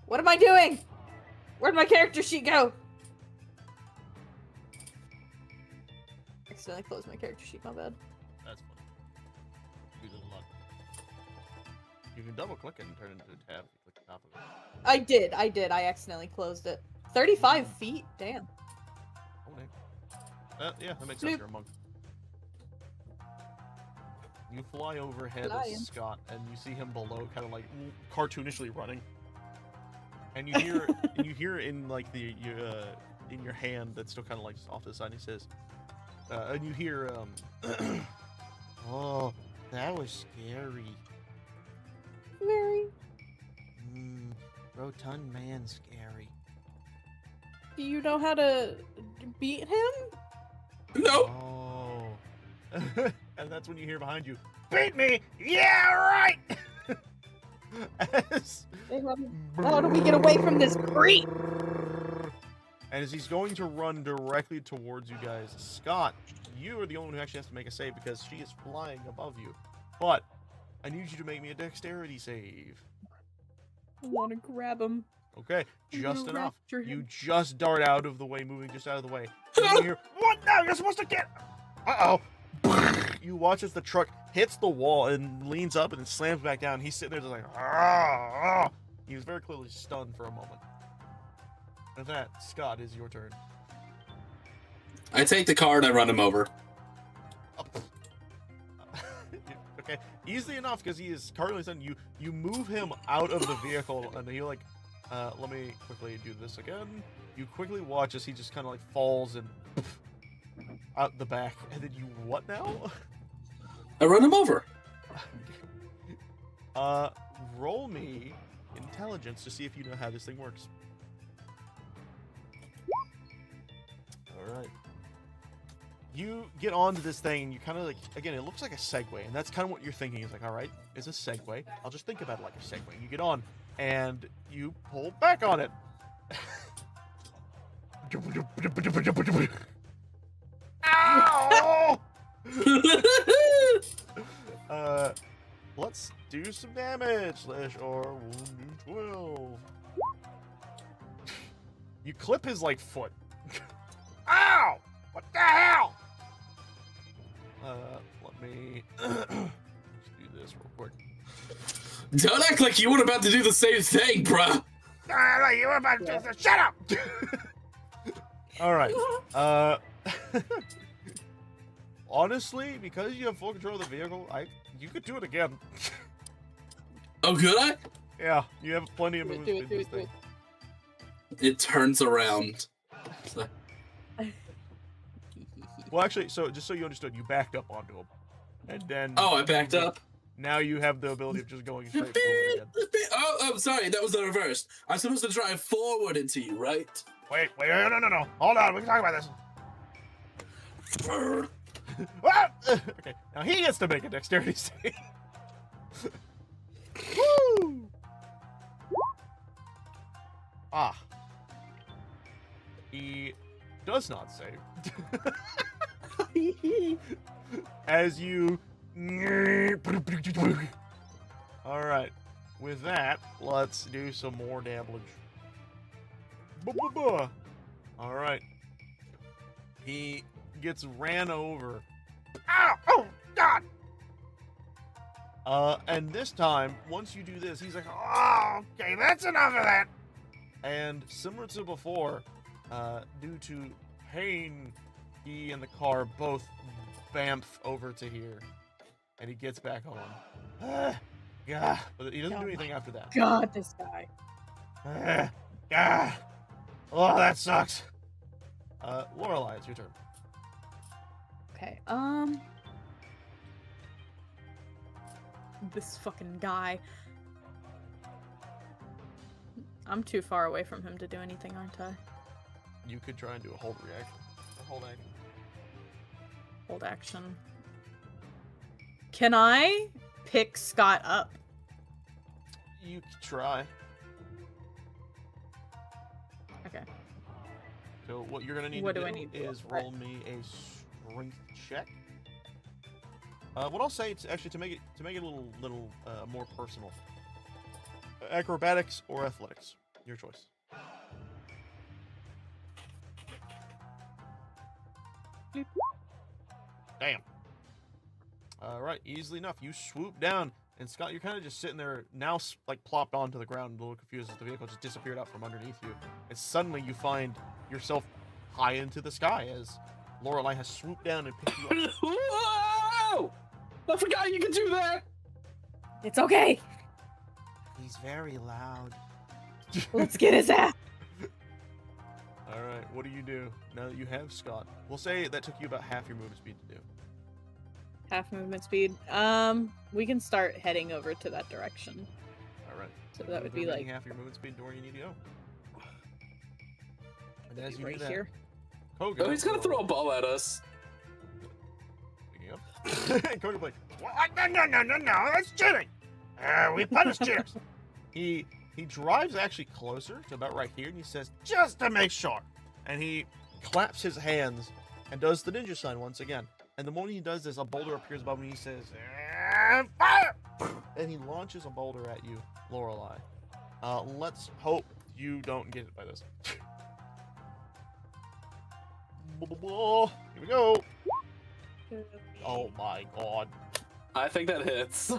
What am I doing? Where'd my character sheet go? Accidentally closed my character sheet, my bad. That's funny. You did a lot. You can double click it and turn it into a tab if you click the top of it. I did. I accidentally closed it. 35 feet? Damn. Oh, man. Yeah, that makes sense. Bloop. You're a monk. You fly overhead Flying. of Scott, and you see him below, kind of like cartoonishly running. And you hear, and you hear in like in your hand that's still kind of like off to the side. He says, and you hear, "Oh, that was scary. Very. Rotund man, scary." Do you know how to beat him? No. Oh. And that's when you hear behind you, "Beat me? Yeah, right!" How do we get away from this creep? And as he's going to run directly towards you guys, Scott, you are the only one who actually has to make a save because she is flying above you. But I need you to make me a dexterity save. I want to grab him. Okay, I'm just gonna enough. rapture him. You just dart out of the way, moving just out of the way. And you hear, "What now? You're supposed to get..." Uh-oh. You watch as the truck hits the wall and leans up and then slams back down. He's sitting there just like, "Ah, ah." He was very clearly stunned for a moment. With that, Scott, is your turn. I take the car and I run him over. Okay, easily enough because he is currently stunned. You move him out of the vehicle and he like, let me quickly do this again. You quickly watch as he just kind of like falls and out the back, and then you what now? I run him over. Roll me intelligence to see if you know how this thing works. All right. You get onto this thing and you kind of like, again, it looks like a Segway, and that's kind of what you're thinking. It's like, all right, it's a Segway. I'll just think about it like a Segway. You get on and you pull back on it. Ow! Let's do some damage. Slash or wound 12. You clip his like foot. Ow! What the hell? Let me let's do this real quick. Don't act like you weren't about to do the same thing, bruh. You were about to shut up. All right. Honestly, because you have full control of the vehicle, you could do it again. Oh, could I? Yeah, you have plenty of moves Do it, in do this it, do thing. It turns around. So- Well, actually, so just so you understood, you backed up onto him, and then Oh, I backed up. now you have the ability of just going straight forward again. Oh, sorry, that was the reverse. I'm supposed to drive forward into you, right? Wait, no. Hold on, we can talk about this. Ah! Okay, now he gets to make a dexterity save. Woo! Ah. He does not save. As you... Alright. With that, let's do some more damage. Alright. He gets ran over. Ow! Oh, God! And this time, once you do this, he's like, "Oh, okay, that's enough of that." And similar to before, due to pain, he and the car both bamf over to here. And he gets back on. Yeah, but he doesn't do anything after that. God, this guy. Oh, that sucks. Lorelei, it's your turn. Okay, this fucking guy. I'm too far away from him to do anything, aren't I? You could try and do a hold reaction. Or hold action. Hold action. Can I pick Scott up? You could try. Okay. So what you're gonna need What to do do I need to is do? roll me a strength check. What I'll say to actually to make it a little more personal. Acrobatics or athletics, your choice. Bloop. Damn. All right, easily enough. You swoop down, and Scott, you're kind of just sitting there now, like plopped onto the ground, a little confused as the vehicle just disappeared out from underneath you. And suddenly you find yourself high into the sky as Lorelei has swooped down and picked you up. Whoa! I forgot you could do that. It's okay. He's very loud. Let's get his ass. All right, what do you do now that you have Scott? We'll say that took you about half your movement speed to do. Half movement speed. We can start heading over to that direction. All right. So that would Move be like half your movement speed to where you need to go. And as you right do that, here. Koga, Oh, he's gonna throw a ball at us. Picking up. Koga's like, what? No, that's cheating. We punish cheaters. He drives actually closer to about right here, and he says, just to make sure. And he claps his hands and does the ninja sign once again. And the moment he does this, a boulder appears above him, and he says, fire! And he launches a boulder at you, Lorelei. Let's hope you don't get hit by this. Here we go. Oh my god. I think that hits.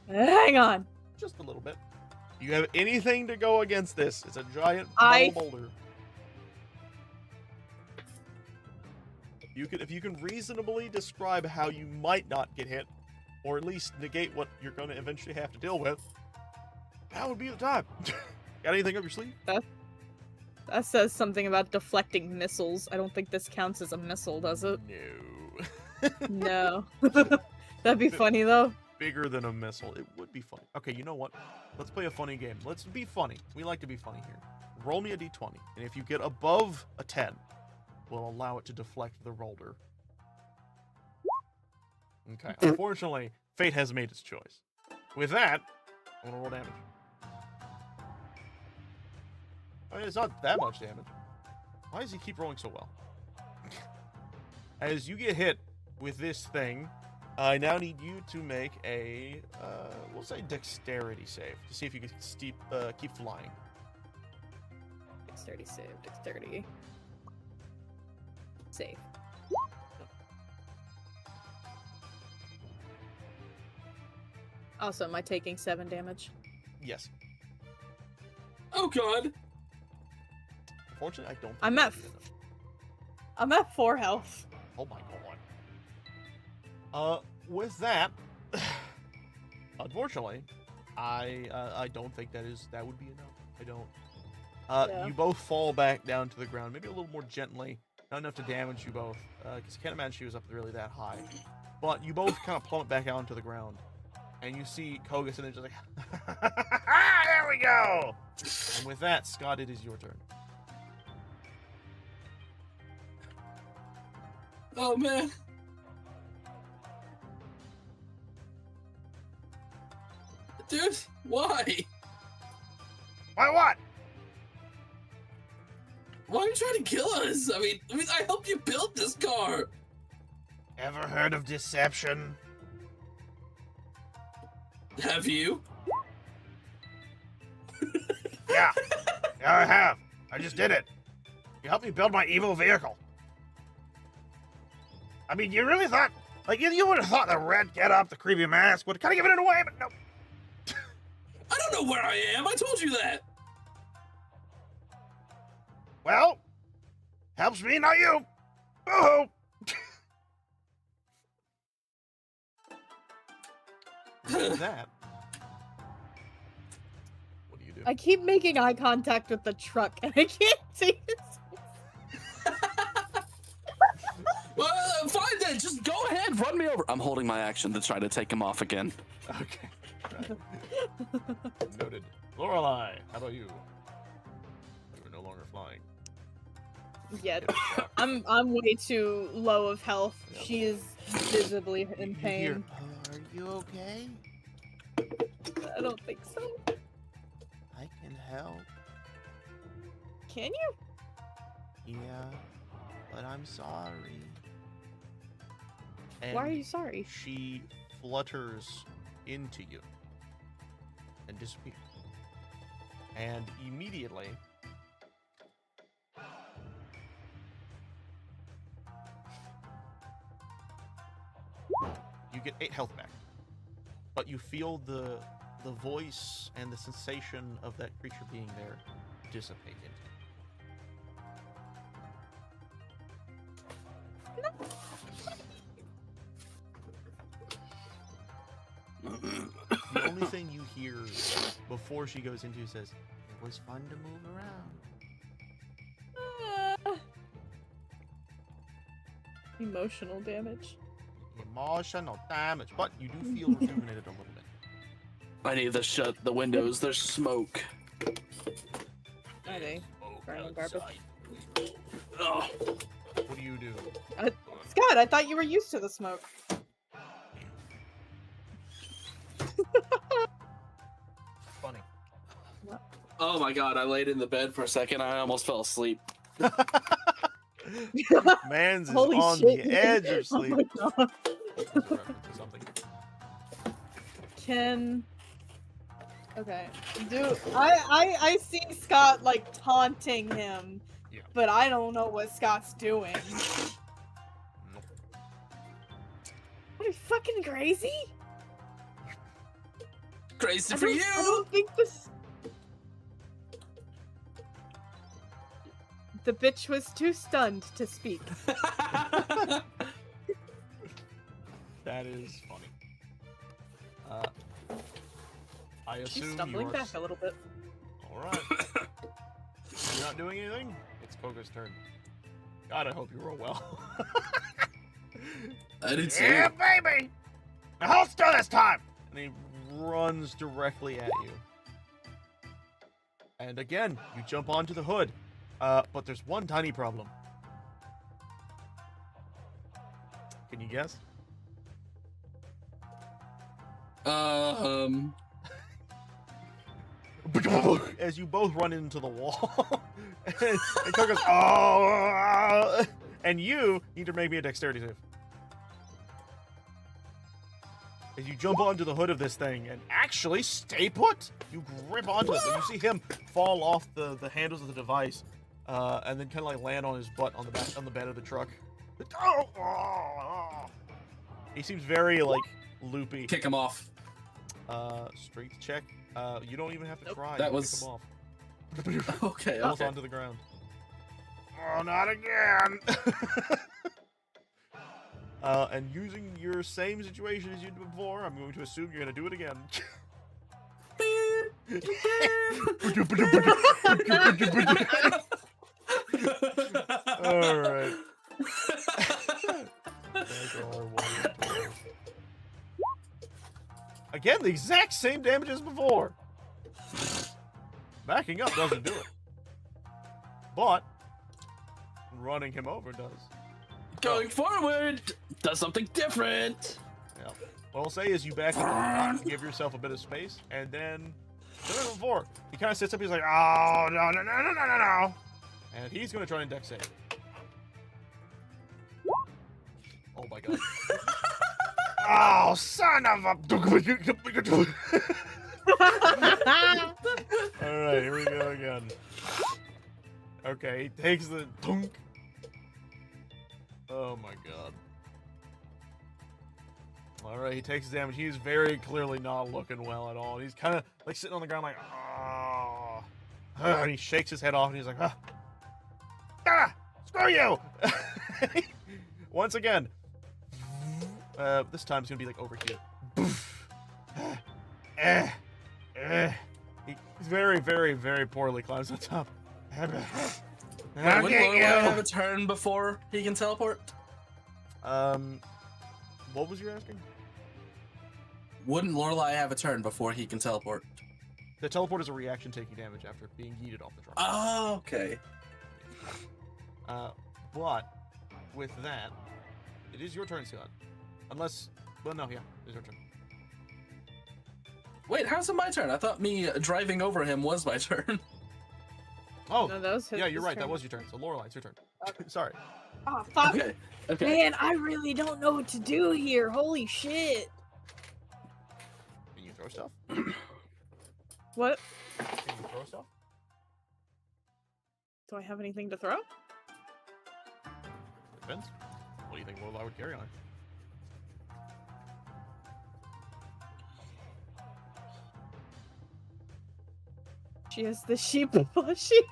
Hang on. Just a little bit. Do you have anything to go against this? It's a giant boulder. If you can reasonably describe how you might not get hit, or at least negate what you're going to eventually have to deal with, that would be the time. Got anything up your sleeve? That says something about deflecting missiles. I don't think this counts as a missile, does it? No. No. That'd be funny though. Bigger than a missile. It would be funny. Okay, you know what? Let's play a funny game. Let's be funny. We like to be funny here. Roll me a d20, and if you get above a 10, we'll allow it to deflect the roller. Okay. Unfortunately, fate has made its choice. With that, I'm gonna roll damage. I mean, it's not that much damage. Why does he keep rolling so well? As you get hit with this thing, I now need you to make a, we'll say dexterity save to see if you can keep flying. Dexterity save. Dexterity. Save. Also, am I taking 7 damage? Yes. Oh god. Unfortunately, I don't. Think I'm that'd at be enough. I'm at 4 health. Oh my god. With that, unfortunately, I don't think that would be enough. I don't. Yeah. You both fall back down to the ground, maybe a little more gently, not enough to damage you both, because I can't imagine she was up really that high. But you both kind of plummet back out onto the ground, and you see Koga sitting there just like, there we go. And with that, Scott, it is your turn. Oh man. Dude, why? Why what? Why are you trying to kill us? I mean, I helped you build this car. Ever heard of deception? Have you? Yeah. Yeah, I have. I just did it. You helped me build my evil vehicle. I mean, you really thought, like, you would have thought the red getup, the creepy mask would kind of given it away, but no. I don't know where I am. I told you that. Well, helps me, not you. Boo-hoo. With that, what do you do? I keep making eye contact with the truck, and I can't see it. Well, fine then. Just go ahead. Run me over. I'm holding my action to try to take him off again. Okay. Right. Noted. Lorelei, how about you? You are no longer flying. Yeah, I'm way too low of health. Yeah. She is visibly in You hear, pain. are you okay? I don't think so. I can help. Can you? Yeah, but I'm sorry. And Why are you sorry? she flutters into you and disappears. And immediately, you get 8 health back. But you feel the voice and the sensation of that creature being there dissipate into you. The only thing you hear before she goes into says, "It was fun to move around." Emotional damage. Emotional damage, but you do feel rejuvenated a little bit. I need to shut the windows. There's smoke. Are they? Burning garbage. Oh. What do you do? Scott, I thought you were used to the smoke. Funny. Oh my god, I laid in the bed for a second. I almost fell asleep. Man's is Holy on shit. the edge of Oh sleep. my god. That's a reference to something. Okay. I see Scott like taunting him. Yeah. But I don't know what Scott's doing. Nope. Are you fucking crazy? Crazy for I you! don't think this. The bitch was too stunned to speak. That is funny. I assume She's you stumbling are back a little bit. All right. You're not doing anything? It's Koga's turn. God, I hope you roll well. I did too. Yeah, baby! Now hold still this time! And he runs directly at you. And again, you jump onto the hood. But there's one tiny problem. Can you guess? As you both run into the wall. and Cook goes, oh! And you need to make me a dexterity save. As you jump onto the hood of this thing and actually stay put. You grip onto it, and you see him fall off the handles of the device, and then kind of like land on his butt on the bed of the truck. He seems very like loopy. Kick him off. Strength check. You don't even have to try. That You was- kick him off. Okay, Falls okay. onto the ground. Oh, not again! And using your same situation as you did before, I'm going to assume you're going to do it again. Alright. Again, the exact same damage as before. Backing up doesn't do it. But running him over does. Going forward does something different. Yeah. What I'll say is you back up, give yourself a bit of space, and then similar to before, he kind of sits up. He's like, "Oh no no no no no no no," and he's gonna try and dex save. Oh my god! Oh son of a! All right, here we go again. Okay, he takes the dunk. Oh my god. Alright, he takes damage. He's very clearly not looking well at all. He's kind of like sitting on the ground like, oh. And he shakes his head off and he's like, ah, screw you! Once again. This time it's going to be like over here. He's very, very, very poorly climbs on top. Wouldn't I'll Lorelai get you. have a turn before he can teleport? What was you asking? Wouldn't Lorelai have a turn before he can teleport? The teleport is a reaction taking damage after being yeeted off the truck. Oh, okay. But with that, it is your turn, Scott. Unless, well, no, yeah, it's your turn. Wait, how's it my turn? I thought me driving over him was my turn. Oh, No, that was his, yeah, you're his right. turn. That was your turn. So Lorelai, it's your turn. Sorry. Oh, fuck. Okay, okay. Man, I really don't know what to do here. Holy shit. Can you throw stuff? What? Can you throw stuff? Do I have anything to throw? Depends. What do you think Lorelai would carry on? She has the sheep plushie.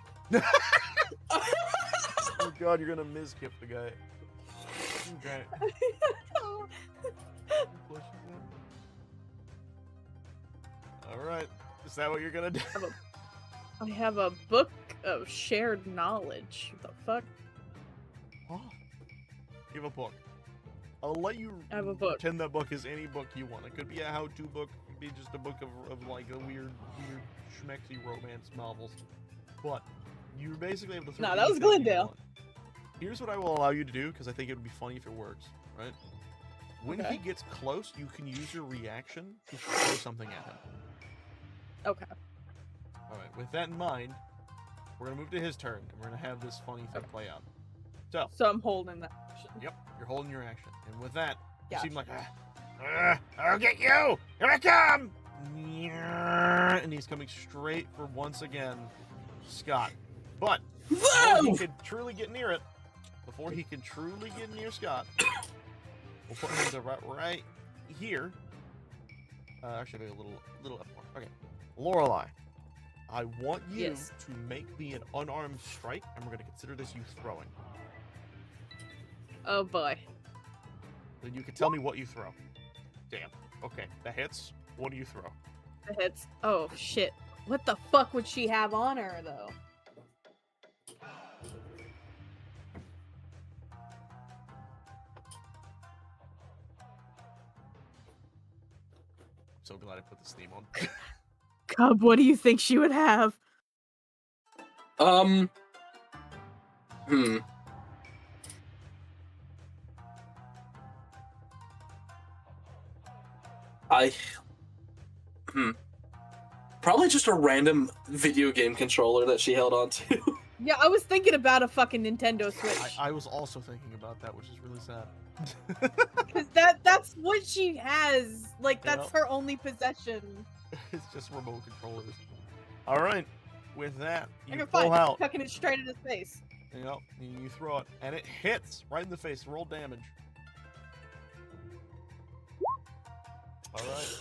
Oh god, you're gonna miskip the guy. Okay. All right. Is that what you're gonna do? I have a book of shared knowledge. What the fuck? Oh. You have a book. I'll let you I have a book. pretend that book is any book you want. It could be a how-to book. It could be just a book of like a weird schmexy romance novels. But you're basically able to throw No, that was anything you Glendale. want. Here's what I will allow you to do, because I think it would be funny if it works, right? When Okay. he gets close, you can use your reaction to throw something at him. Okay. Alright, with that in mind, we're gonna move to his turn, and we're gonna have this funny thing play out. So I'm holding that action. Yep, you're holding your action. And with that, you seem like, Gotcha. I'll get you! Here I come! And he's coming straight for, once again, Scott. But, before he can truly get near it, Scott, we'll put him to right here. Actually, maybe a little up more. Okay. Lorelei, I want you Yes. to make me an unarmed strike, and we're going to consider this you throwing. Oh boy. Then you can tell me what you throw. Damn. Okay, that hits. What do you throw? The hits. Oh shit. What the fuck would she have on her though? So glad I put this theme on. Cub, what do you think she would have? Probably just a random video game controller that she held on to. Yeah, I was thinking about a fucking Nintendo Switch. I was also thinking about that, which is really sad. Cause that's what she has. Like, that's Yep. her only possession. It's just remote controllers. All right, with that, you Okay, pull fine. out. Tucking it straight in his face. Yep, you throw it, and it hits right in the face. Roll damage. All right,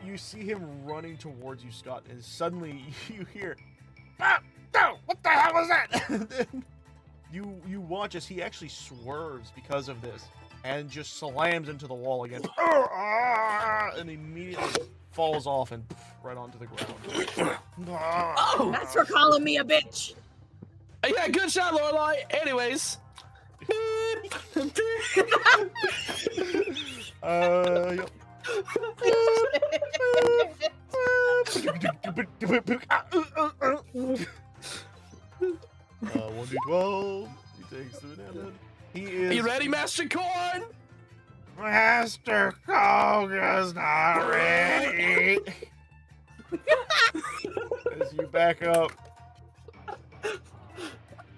you see him running towards you, Scott, and suddenly you hear, "Ah, no! What the hell was that?" And then you watch as he actually swerves because of this, and just slams into the wall again, and immediately falls off and right onto the ground. Oh! That's for calling me a bitch. Yeah, good shot, Lorelei. Anyways. Yep. 1d12. He takes 3 damage. He is. You ready, Master Corn? Master Koga's not ready. As you back up.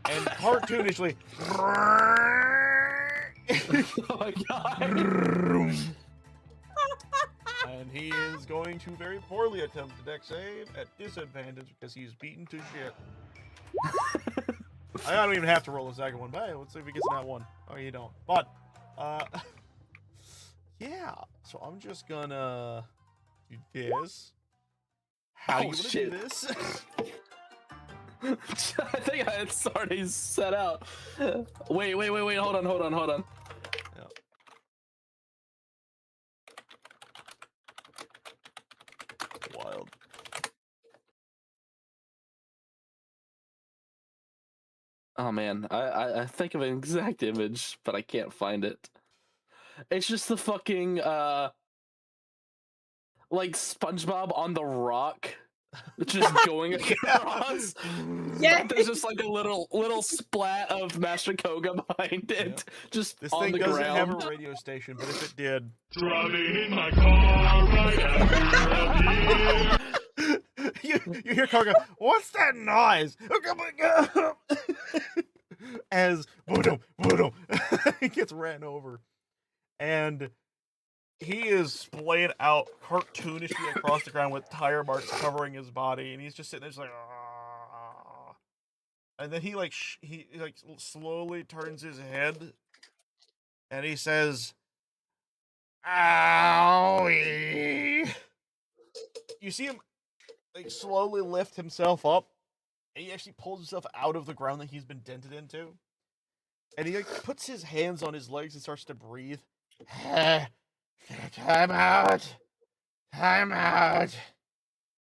And cartoonishly. Oh my god. And he is going to very poorly attempt a dex save at disadvantage because he's beaten to shit. I don't even have to roll a second one, but hey, let's see if he gets that one. Oh, you don't. But, yeah. So I'm just gonna do this. How you gonna do this? I think it's already set out. Wait. Hold on. Yeah. Wild. Oh man, I think of an exact image, but I can't find it. It's just the fucking like SpongeBob on the rock, just going across. Yeah. There's just like a little splat of Master Koga behind it, just This on thing the doesn't ground. have a radio station, but if it did, Driving in my car right after you hear Koga, what's that noise? As boom, he gets ran over. And he is splayed out cartoonishly across the ground with tire marks covering his body, and he's just sitting there just like, "Ah." And then he he slowly turns his head, and he says, "Owie." You see him like slowly lift himself up, and he actually pulls himself out of the ground that he's been dented into, and he like puts his hands on his legs and starts to breathe. Time out.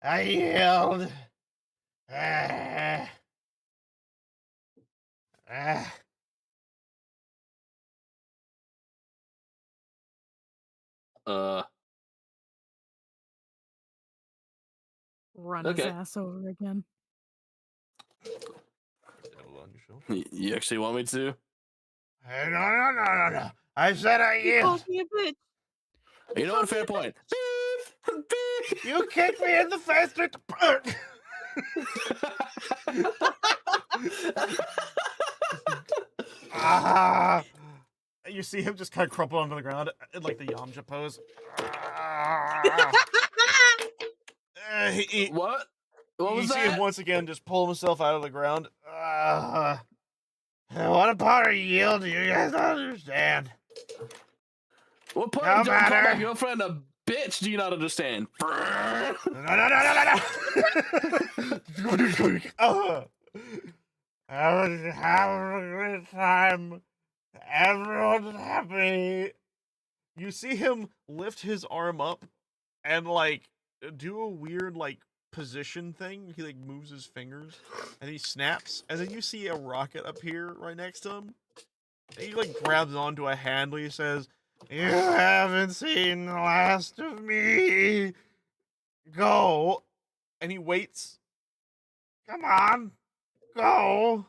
I yield. Ah. Ah. Run Okay. his ass over again. You actually want me to? No. I said I He called yield. me a bitch. You know what? Fair point. You kicked me in the face with the bird. Ah. You see him just kind of crumple onto the ground in like the Yamcha pose. Ah. What? What was you see him that? once again just pull himself out of the ground. What part of yield do you guys not understand? What part No of don't call my matter. girlfriend a bitch do you not understand? No. I was having a great time. Everyone's happy. You see him lift his arm up and like do a weird like position thing. He like moves his fingers and he snaps, and then you see a rocket appear right next to him. And he like grabs onto a handle. He says, "You haven't seen the last of me. Go." And he waits. Come on, go.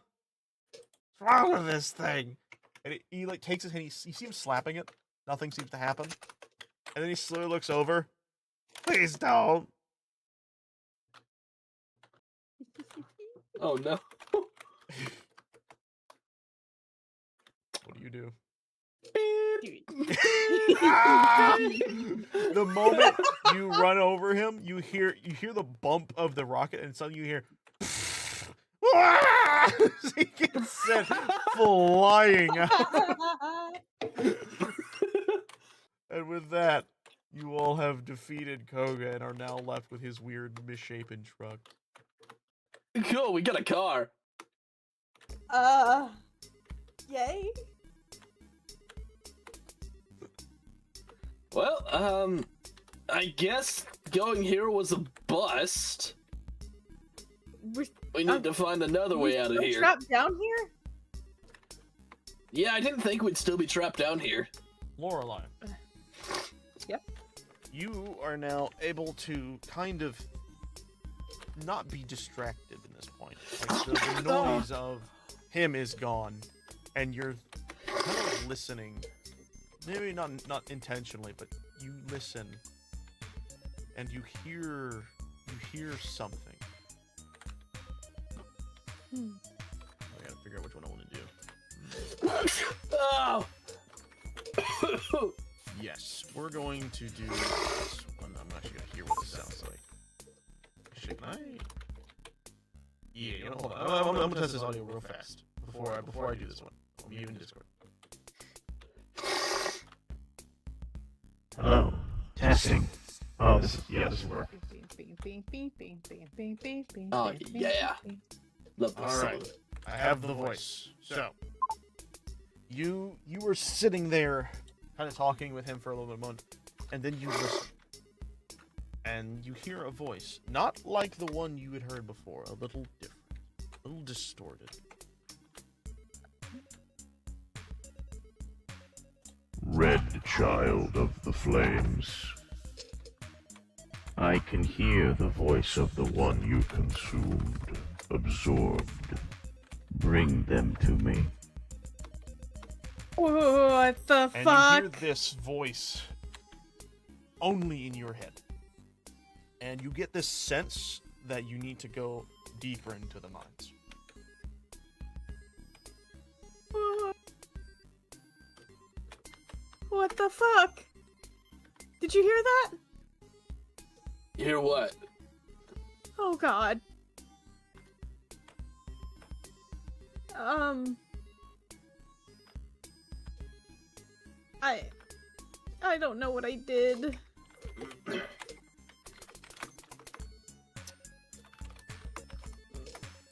What's wrong with this thing? And he like takes his hand. You see him slapping it. Nothing seems to happen. And then he slowly looks over. Please don't. Oh no. What do you do? Ah! The moment you run over him, you hear the bump of the rocket, and suddenly you hear. He gets sent flying out. And with that, you all have defeated Koga and are now left with his weird misshapen truck. Cool, we got a car. Yay. Well, I guess going here was a bust. We need to find another way out of We're here. trapped down here? Yeah, I didn't think we'd still be trapped down here. Lorelei. Yep. You are now able to kind of not be distracted in this point. Like the noise of him is gone, and you're kind of listening. Maybe not intentionally, but you listen, and you hear something. I gotta figure out which one I want to do. Oh! Yes, we're going to do this one. I'm actually gonna hear what this sounds like. Shouldn't I? Yeah, you know, hold on. I'm gonna test this audio real fast before I do this one. I'll be in Discord. Hello. Testing. Oh, this is working. Oh, yeah. Love this All song. right, I have the voice. So, you were sitting there, kind of talking with him for a little bit moment, and then you listen, and you hear a voice, not like the one you had heard before, a little different, a little distorted. Red child of the flames. I can hear the voice of the one you consumed, absorbed. Bring them to me. What the And fuck? you hear this voice only in your head. And you get this sense that you need to go deeper into the mines. What the fuck? Did you hear that? You hear what? Oh god. I don't know what I did.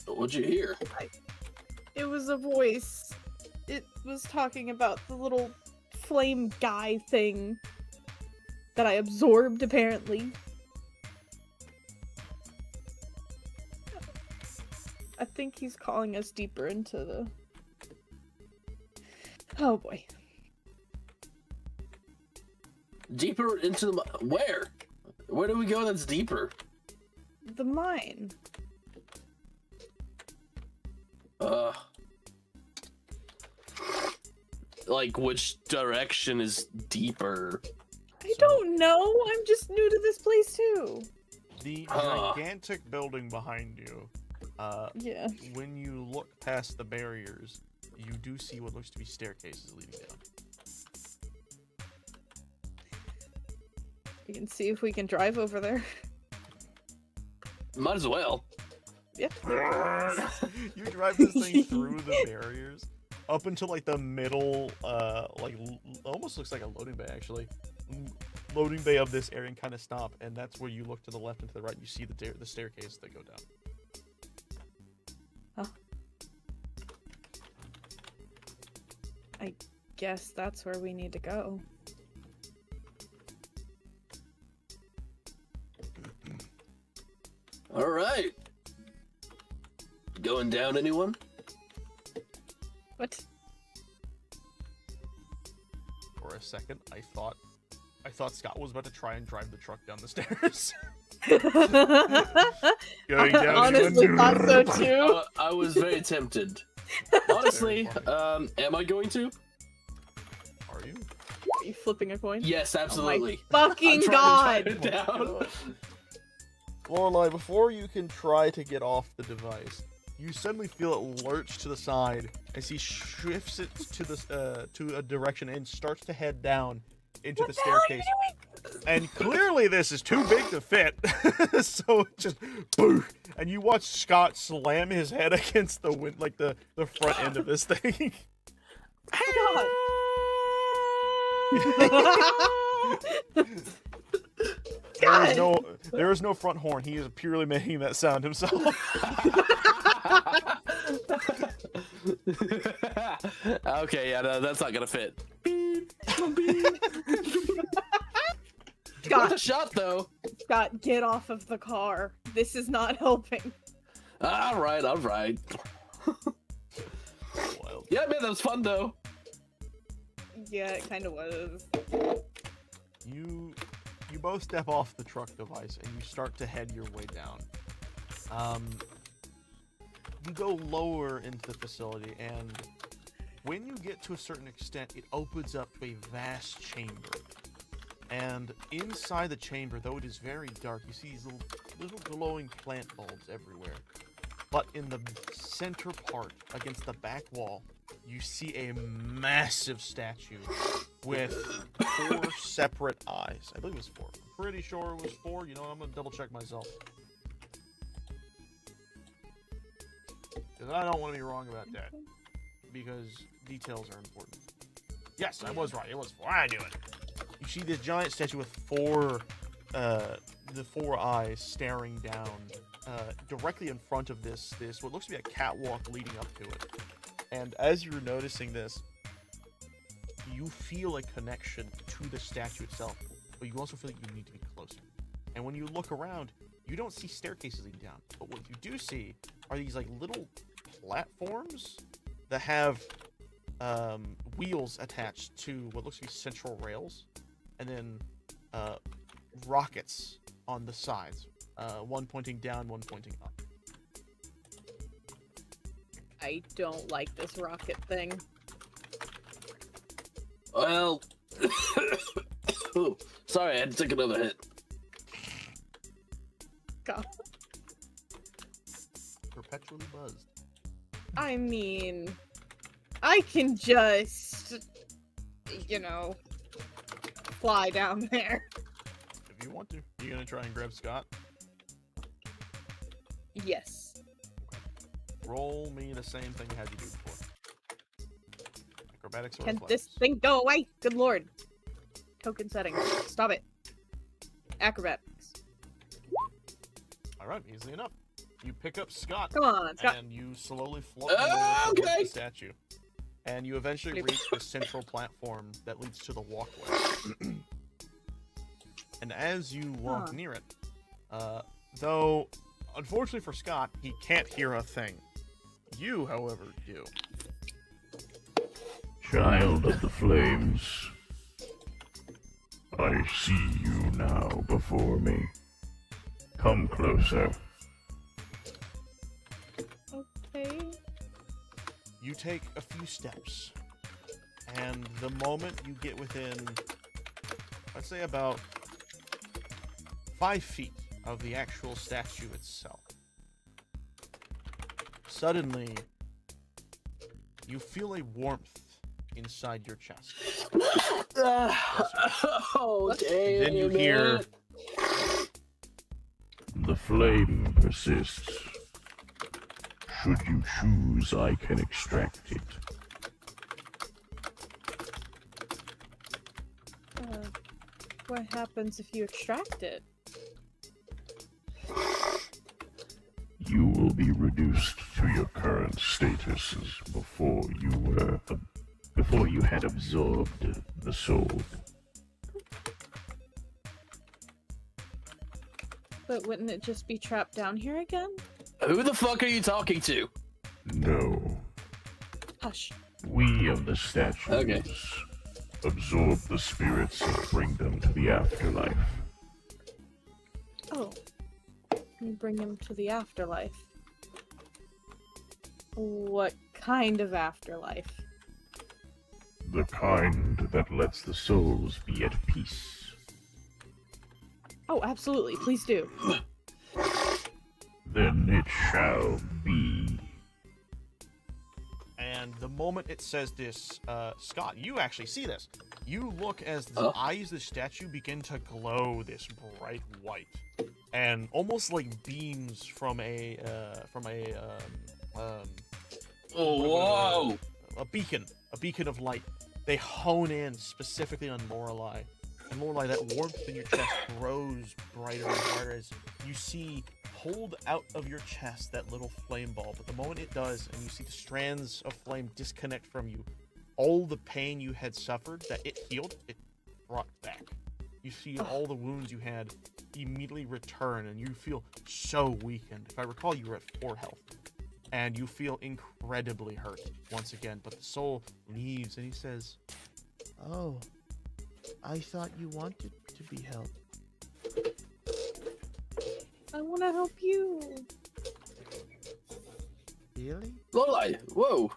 What'd you hear? It was a voice. It was talking about the little flame guy thing that I absorbed, apparently. I think he's calling us deeper into the... Oh boy. Deeper into the where? Where do we go that's deeper? The mine. Like which direction is deeper? I don't know. I'm just new to this place too. The gigantic building behind you, Yeah. when you look past the barriers, you do see what looks to be staircases leading down. We can see if we can drive over there. Might as well. Yeah. You drive this thing through the barriers up until like the middle, almost looks like a loading bay actually. Loading bay of this area and kind of stop, and that's where you look to the left and to the right. You see the staircase that go down. Huh. I guess that's where we need to go. All right. Going down, anyone? What? For a second, I thought Scott was about to try and drive the truck down the stairs. Going down. Honestly, thought so too. I was very tempted. Honestly, am I going to? Are you? Are you flipping a coin? Yes, Oh absolutely. my fucking I'm god! trying to drive it down. Lorelai, before you can try to get off the device, you suddenly feel it lurch to the side as he shifts it to the to a direction and starts to head down into the staircase. And clearly this is too big to fit, so it just boo, and you watch Scott slam his head against the the front end of this thing. There is no front horn. He is purely making that sound himself. Okay, yeah, no, that's not gonna fit. Scott, Worth a shot though. Scott, get off of the car. This is not helping. All right. Wild. Yeah, man, that was fun though. Yeah, it kind of was. You both step off the truck device and you start to head your way down. You go lower into the facility, and when you get to a certain extent, it opens up to a vast chamber. And inside the chamber, though it is very dark, you see these little glowing plant bulbs everywhere. But in the center part, against the back wall, you see a massive statue with 4 separate eyes. I believe it was 4. I'm pretty sure it was 4. You know what? I'm going to double check myself. Because I don't want to be wrong about that. Because details are important. Yes, I was right. It was 4. I knew it. You see this giant statue with 4 eyes staring down directly in front of this what looks to be a catwalk leading up to it. And as you're noticing this, you feel a connection to the statue itself, but you also feel like you need to be closer. And when you look around, you don't see staircases leading down, but what you do see are these like little platforms that have wheels attached to what looks to be central rails, and then rockets on the sides, one pointing down, one pointing up. I don't like this rocket thing. Well, ooh, sorry, I had to take another hit. God. Perpetually buzzed. I mean, I can just, fly down there. If you want to. You gonna try and grab Scott? Yes. Roll me the same thing you had to do before. Acrobatics or Can athletics? this thing go away? Good lord. Token settings. Stop it. Acrobatics. Alright, easily enough. You pick up Scott, Come on, Scott. and you slowly float him over towards Okay. the statue. And you eventually reach the central platform that leads to the walkway. And as you walk near it, though, unfortunately for Scott, he can't hear a thing. You, however, do. Child of the flames, I see you now before me. Come closer. Okay. You take a few steps, and the moment you get within, I'd say about 5 feet of the actual statue itself, suddenly you feel a warmth inside your chest. Oh, damn. Then you hear, The flame persists. Should you choose, I can extract it. What happens if you extract it? You will be reduced to your current statuses before you had absorbed the soul. But wouldn't it just be trapped down here again? Who the fuck are you talking to? No, Hush. we of the statues Okay. absorb the spirits and bring them to the afterlife. Oh. You bring him to the afterlife. What kind of afterlife? The kind that lets the souls be at peace. Oh, absolutely. Please do. Then it shall be. and the moment it says this, Scott, you actually see this. You look as the eyes of the statue begin to glow this bright white, and almost like beams from a Whoa! a beacon of light. They hone in specifically on Lorelei. And Lorelei, that warmth in your chest grows brighter and brighter as you see pulled out of your chest that little flame ball. But the moment it does, and you see the strands of flame disconnect from you, all the pain you had suffered that it healed, it brought back. You see all the wounds you had immediately return, and you feel so weakened. If I recall, you were at 4 health. And you feel incredibly hurt once again, but the soul leaves and he says, "Oh, I thought you wanted to be helped." I want to help you. Really? Lorelei, whoa!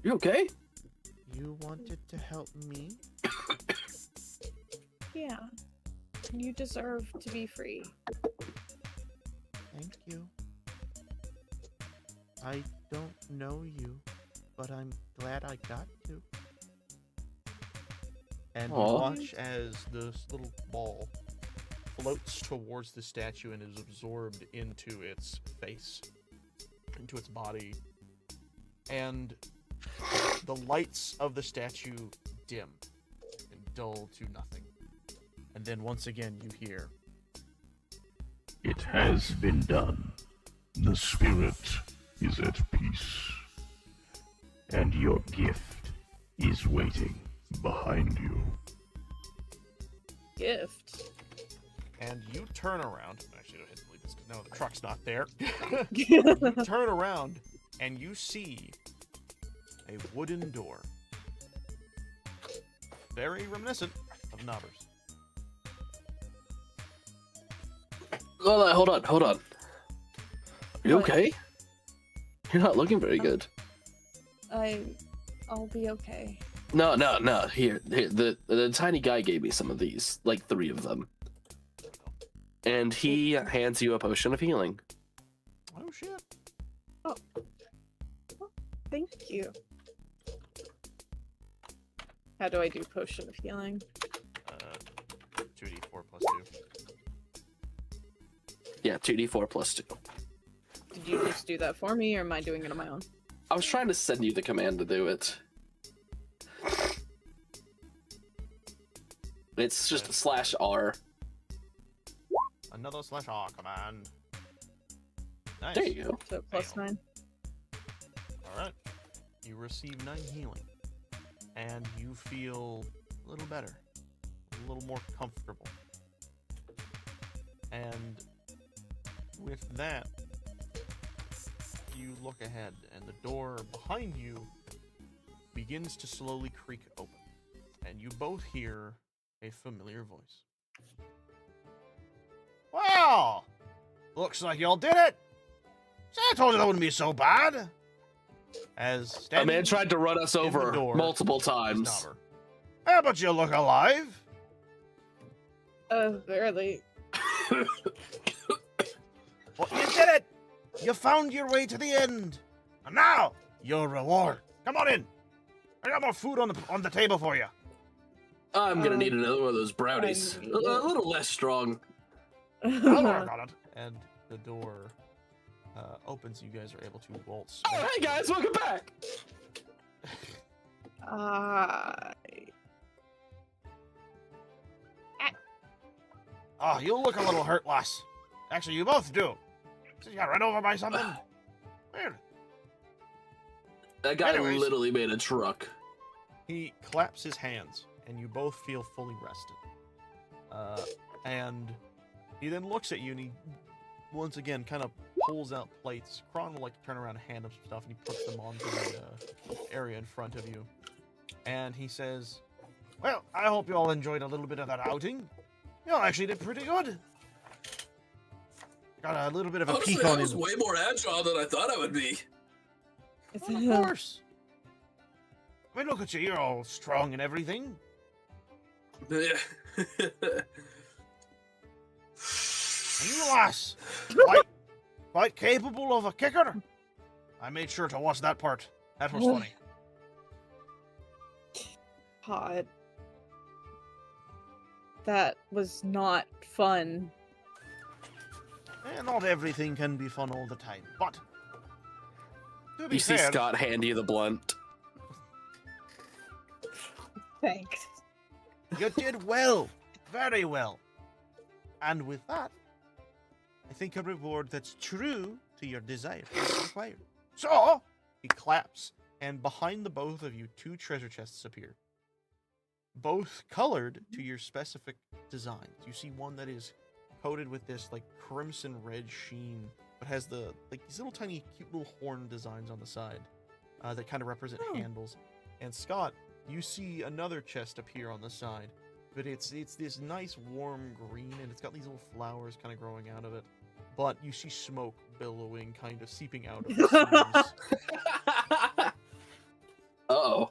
You okay? You wanted to help me? Yeah. You deserve to be free. Thank you. I don't know you, but I'm glad I got to. And you Aw. watch as this little ball floats towards the statue and is absorbed into its face, into its body. And the lights of the statue dim and dull to nothing. And then once again you hear, It has been done. The spirit is at peace. And your gift is waiting behind you. Gift. and you turn around. Actually, I don't believe this. No, the truck's not there. You turn around and you see a wooden door. Very reminiscent of Knobbers. Lorelei, hold on. Are you What? okay? You're not looking very good. I'll be okay. No. Here. The tiny guy gave me some of these, like 3 of them. And he hands you a potion of healing. Oh shit. Thank you. How do I do potion of healing? 2d4 plus 2. Yeah, 2d4 plus 2. Did you just do that for me, or am I doing it on my own? I was trying to send you the command to do it. It's just /R. Another /R command. Nice. There you go. So plus 9. Alright. You receive 9 healing. And you feel a little better. A little more comfortable. And with that, you look ahead, and the door behind you begins to slowly creak open, and you both hear a familiar voice. Well, looks like y'all did it. See, I told you that wouldn't be so bad. As A man tried to run us in the over door multiple is times. Dauber. Yeah, but you look alive. Barely. Well, you did it. You found your way to the end. And now, your reward. Come on in. I got more food on the table for you. I'm gonna need another one of those brownies. A little less strong. I'll work on it. And the door opens. You guys are able to waltz. Oh, hey guys, welcome back. Oh, you look a little hurt, lass. Actually, you both do. So you got run over by something? Weird. That guy Anyways. literally made a truck. He claps his hands, and you both feel fully rested. And he then looks at you, and he once again kind of pulls out plates. Kron will like turn around and hand him some stuff, and he puts them onto the area in front of you. And he says, "Well, I hope you all enjoyed a little bit of that outing. You all actually did pretty good. Got a little bit of a Honestly, peek I on was him. way more agile than I thought I would be. Well, of course. I mean, look at you. You're all strong and everything. Yeah. And you, lass, quite capable of a kicker. I made sure to watch that part. That was funny. God. That was not fun. And not everything can be fun all the time, but to be You see fair, Scott hand you the blunt. Thanks. you did well, very well. And with that, I think a reward that's true to your desire is required. So, he claps, and behind the both of you, 2 treasure chests appear. Both colored to your specific designs. You see one that is coated with this like crimson red sheen, but has the like these little tiny cute little horn designs on the side that kind of represent handles. And Scott, you see another chest appear on the side, but it's this nice warm green, and it's got these little flowers kind of growing out of it. But you see smoke billowing, kind of seeping out of the seams. Uh-oh.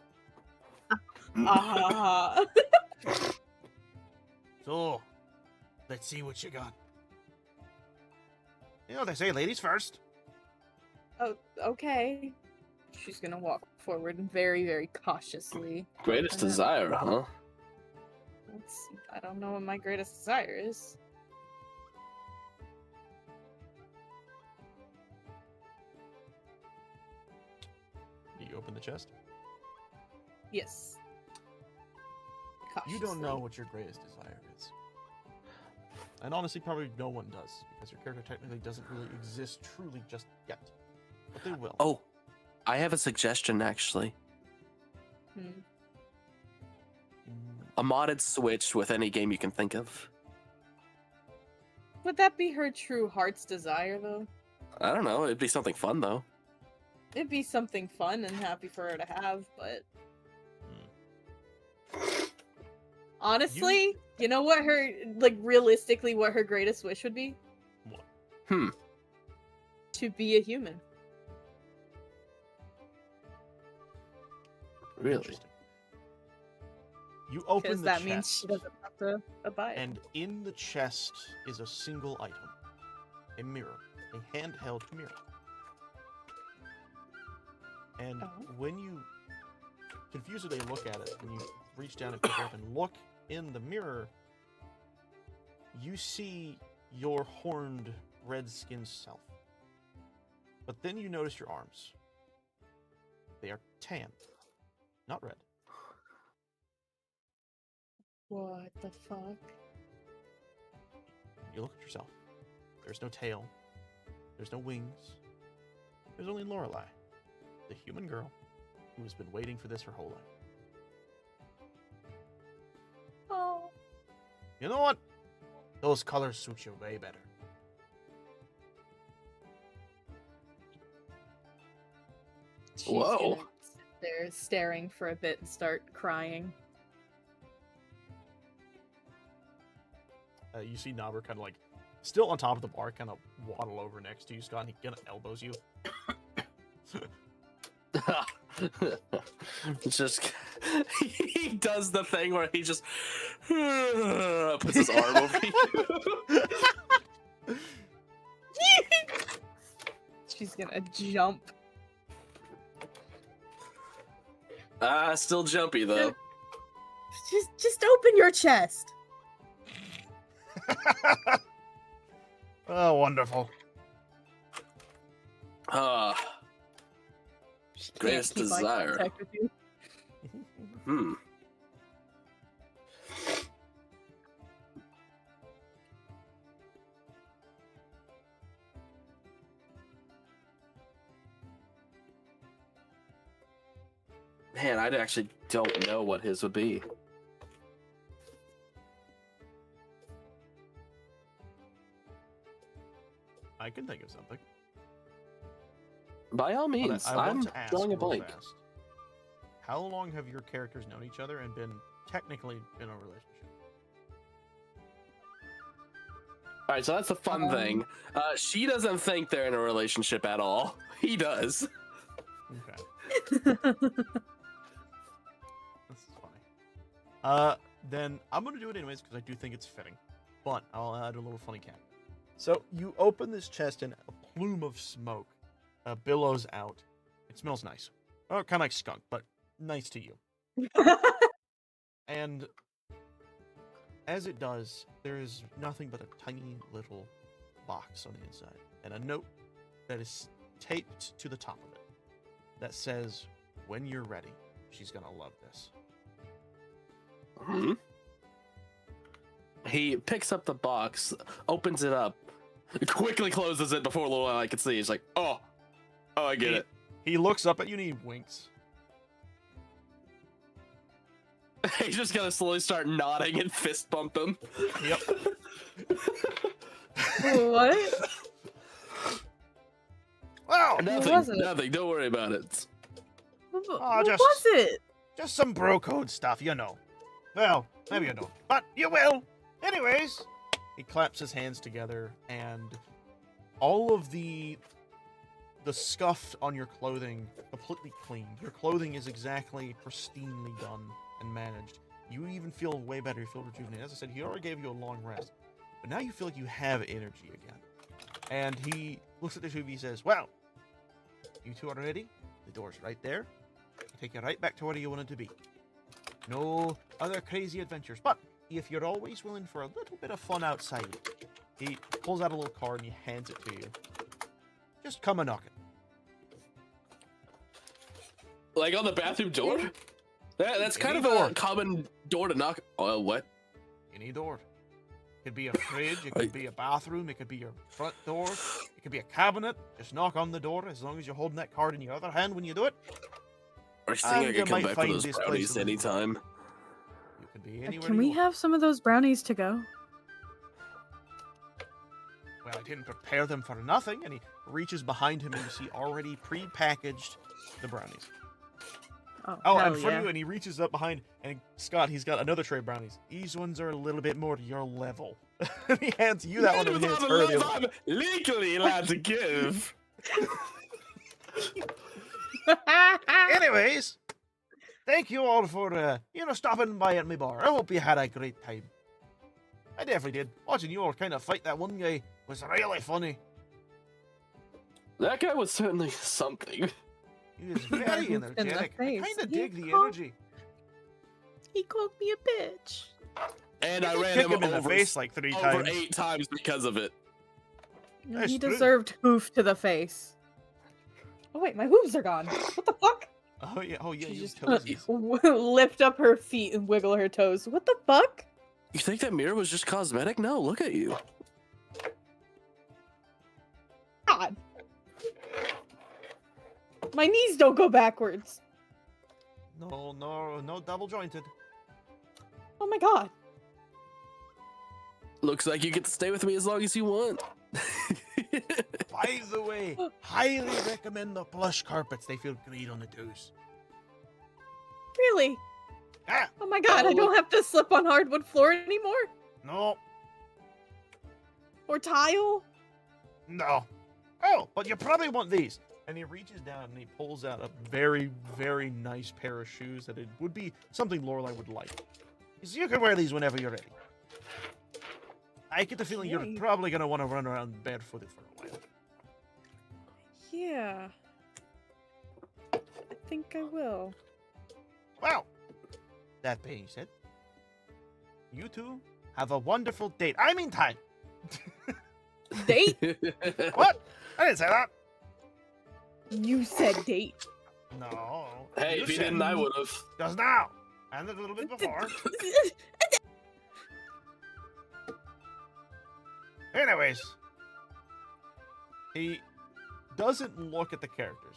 So, let's see what you got. You know, they say ladies first. Oh, okay. She's gonna walk forward very, very cautiously. Greatest desire, huh? I don't know what my greatest desire is. You open the chest. Yes. You don't know what your greatest desire is. And honestly, probably no one does, because your character technically doesn't really exist truly just yet. But they will. Oh, I have a suggestion actually. Hmm. A modded Switch with any game you can think of. Would that be her true heart's desire, though? I don't know. It'd be something fun though. It'd be something fun and happy for her to have, but honestly, you know what her, like, realistically what her greatest wish would be? What? To be a human. Really? Interesting. You open Because the that chest, means she doesn't have to abide. and in the chest is a single item. A mirror. A handheld mirror. And Oh. when you confusedly look at it, when you reach down and pick it up and look in the mirror, you see your horned, red-skinned self. But then you notice your arms. They are tan, not red. What the fuck? You look at yourself. There's no tail. There's no wings. There's only Lorelei, the human girl who has been waiting for this her whole life. Oh. You know what? Those colors suit you way better. she's Whoa. gonna sit there staring for a bit and start crying. You see Nobber kind of like still on top of the bar, kind of waddle over next to you, Scott, and he kind of elbows you. It's just he does the thing where he just puts his arm over you. She's gonna jump. Still jumpy though. Just open your chest. Oh, wonderful. She can't Greatest keep eye desire. contact with you. Hmm. Man, I actually don't know what his would be. I can think of something. By all But means, I want I'm to ask drawing a real blank. fast, how long have your characters known each other and been technically in a relationship? All right, so that's the fun thing. She doesn't think they're in a relationship at all. He does. Okay. This is funny. Then I'm gonna do it anyways because I do think it's fitting. But I'll add a little funny cap. So you open this chest and a plume of smoke billows out. It smells nice. Oh, kind of like skunk, but nice to you. And as it does, there is nothing but a tiny little box on the inside and a note that is taped to the top of it that says, "When you're ready, she's gonna love this." Hmm? He picks up the box, opens it up, quickly closes it before little I can see. He's like, "Oh, I get it." He looks up at you and he winks. He's just gonna slowly start nodding and fist bump him. Yep. What? Well, Nothing, was it? nothing. Don't worry about it. What just- was it? just some bro code stuff, you know. Well, maybe you don't, but you will. Anyways, he claps his hands together, and all of the scuff on your clothing completely cleaned. Your clothing is exactly pristinely done and managed. You even feel way better. You feel rejuvenated. As I said, he already gave you a long rest, but now you feel like you have energy again. And he looks at the two of you and says, "Well, you two are ready. The door's right there. I'll take you right back to where you wanted to be. No other crazy adventures, but if you're always willing for a little bit of fun outside," he pulls out a little card and he hands it to you. "Just come a knocking." Like on the bathroom door? That's kind Any of door. a common door to knock. Oh, what? Any door. It could be a fridge, it could be a bathroom, it could be your front door, it could be a cabinet. Just knock on the door as long as you're holding that card in your other hand when you do it. I think I And can you come might back for find those this place brownies a little- anytime. You can be anywhere Can you we want. have some of those brownies to go? Well, I didn't prepare them for nothing. And he reaches behind him and you see already pre-packaged the brownies. Oh, hell and for yeah. you, and he reaches up behind, and Scott, he's got another tray of brownies. These ones are a little bit more to your level. And he hands you that one and hands her the other. I'm legally allowed to give. Anyways, thank you all for, stopping by at my bar. I hope you had a great time. I definitely did. Watching you all kind of fight that one guy was really funny. That guy was certainly something. He was very In the energetic. I face. kind of He dig the called- energy. He called me a bitch. And I You ran kick him him in the over, face like 3 over times. 8 times because of it. That's He true. deserved hoof to the face. Oh wait, my hooves are gone. What the fuck? Oh yeah, She you just toesies. lift up her feet and wiggle her toes. What the fuck? You think that mirror was just cosmetic? No, look at you. God. My knees don't go backwards. No double jointed. Oh my god. Looks like you get to stay with me as long as you want. By the way, highly recommend the plush carpets. They feel great on the toes. Really? Ah, Oh my god, I don't have to slip on hardwood floor anymore? no, Or tile? no. Oh, but you probably want these. And he reaches down and he pulls out a very, very nice pair of shoes that it would be something Lorelai would like. So you can wear these whenever you're ready. I get the feeling Okay. you're probably going to want to run around barefooted for a while. Yeah. I think I will. Well, that being said, you two have a wonderful date. I mean time. Date? What? I didn't say that. You said date. No. Hey, if you said didn't, I would have. just now. And a little bit before. Anyways, he doesn't look at the characters.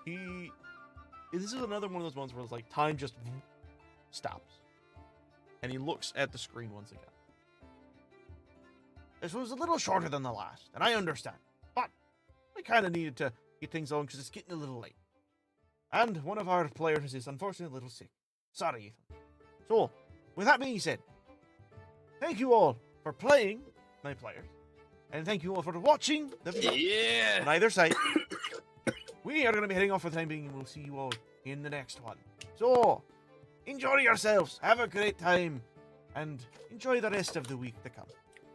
This is another one of those ones where it's like time just stops. And he looks at the screen once again. This was a little shorter than the last, and I understand. But I kind of needed to get things on because it's getting a little late. And one of our players is unfortunately a little sick. Sorry, Ethan. So, with that being said, thank you all for playing my players. And thank you all for watching the video Yeah. on either side. We are going to be heading off for the time being, and we'll see you all in the next one. So, enjoy yourselves, have a great time, and enjoy the rest of the week to come.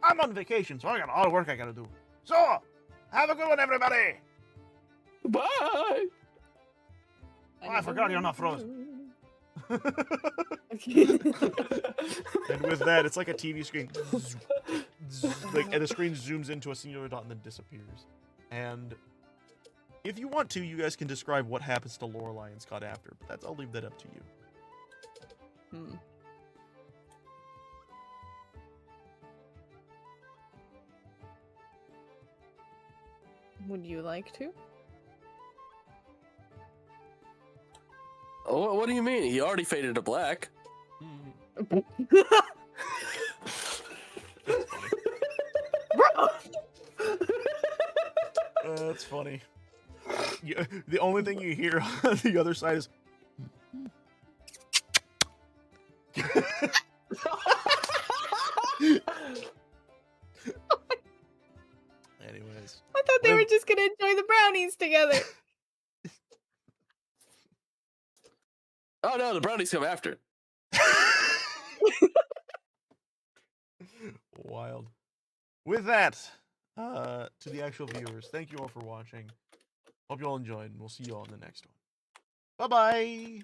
I'm on vacation, so I got all the work I gotta do. So, have a good one, everybody! Bye. Oh, I forgot you're not frozen. And with that, it's like a TV screen. And the screen zooms into a singular dot and then disappears. And if you want to, you guys can describe what happens to Lorelai and Scott after. But I'll leave that up to you. Would you like to? Oh, what do you mean? He already faded to black. Bro! That's funny. The only thing you hear on the other side is. Anyways. I thought they were just gonna enjoy the brownies together. Oh no, the brownies come after. Wild. With that, to the actual viewers, thank you all for watching. Hope you all enjoyed, and we'll see you all in the next one. Bye-bye!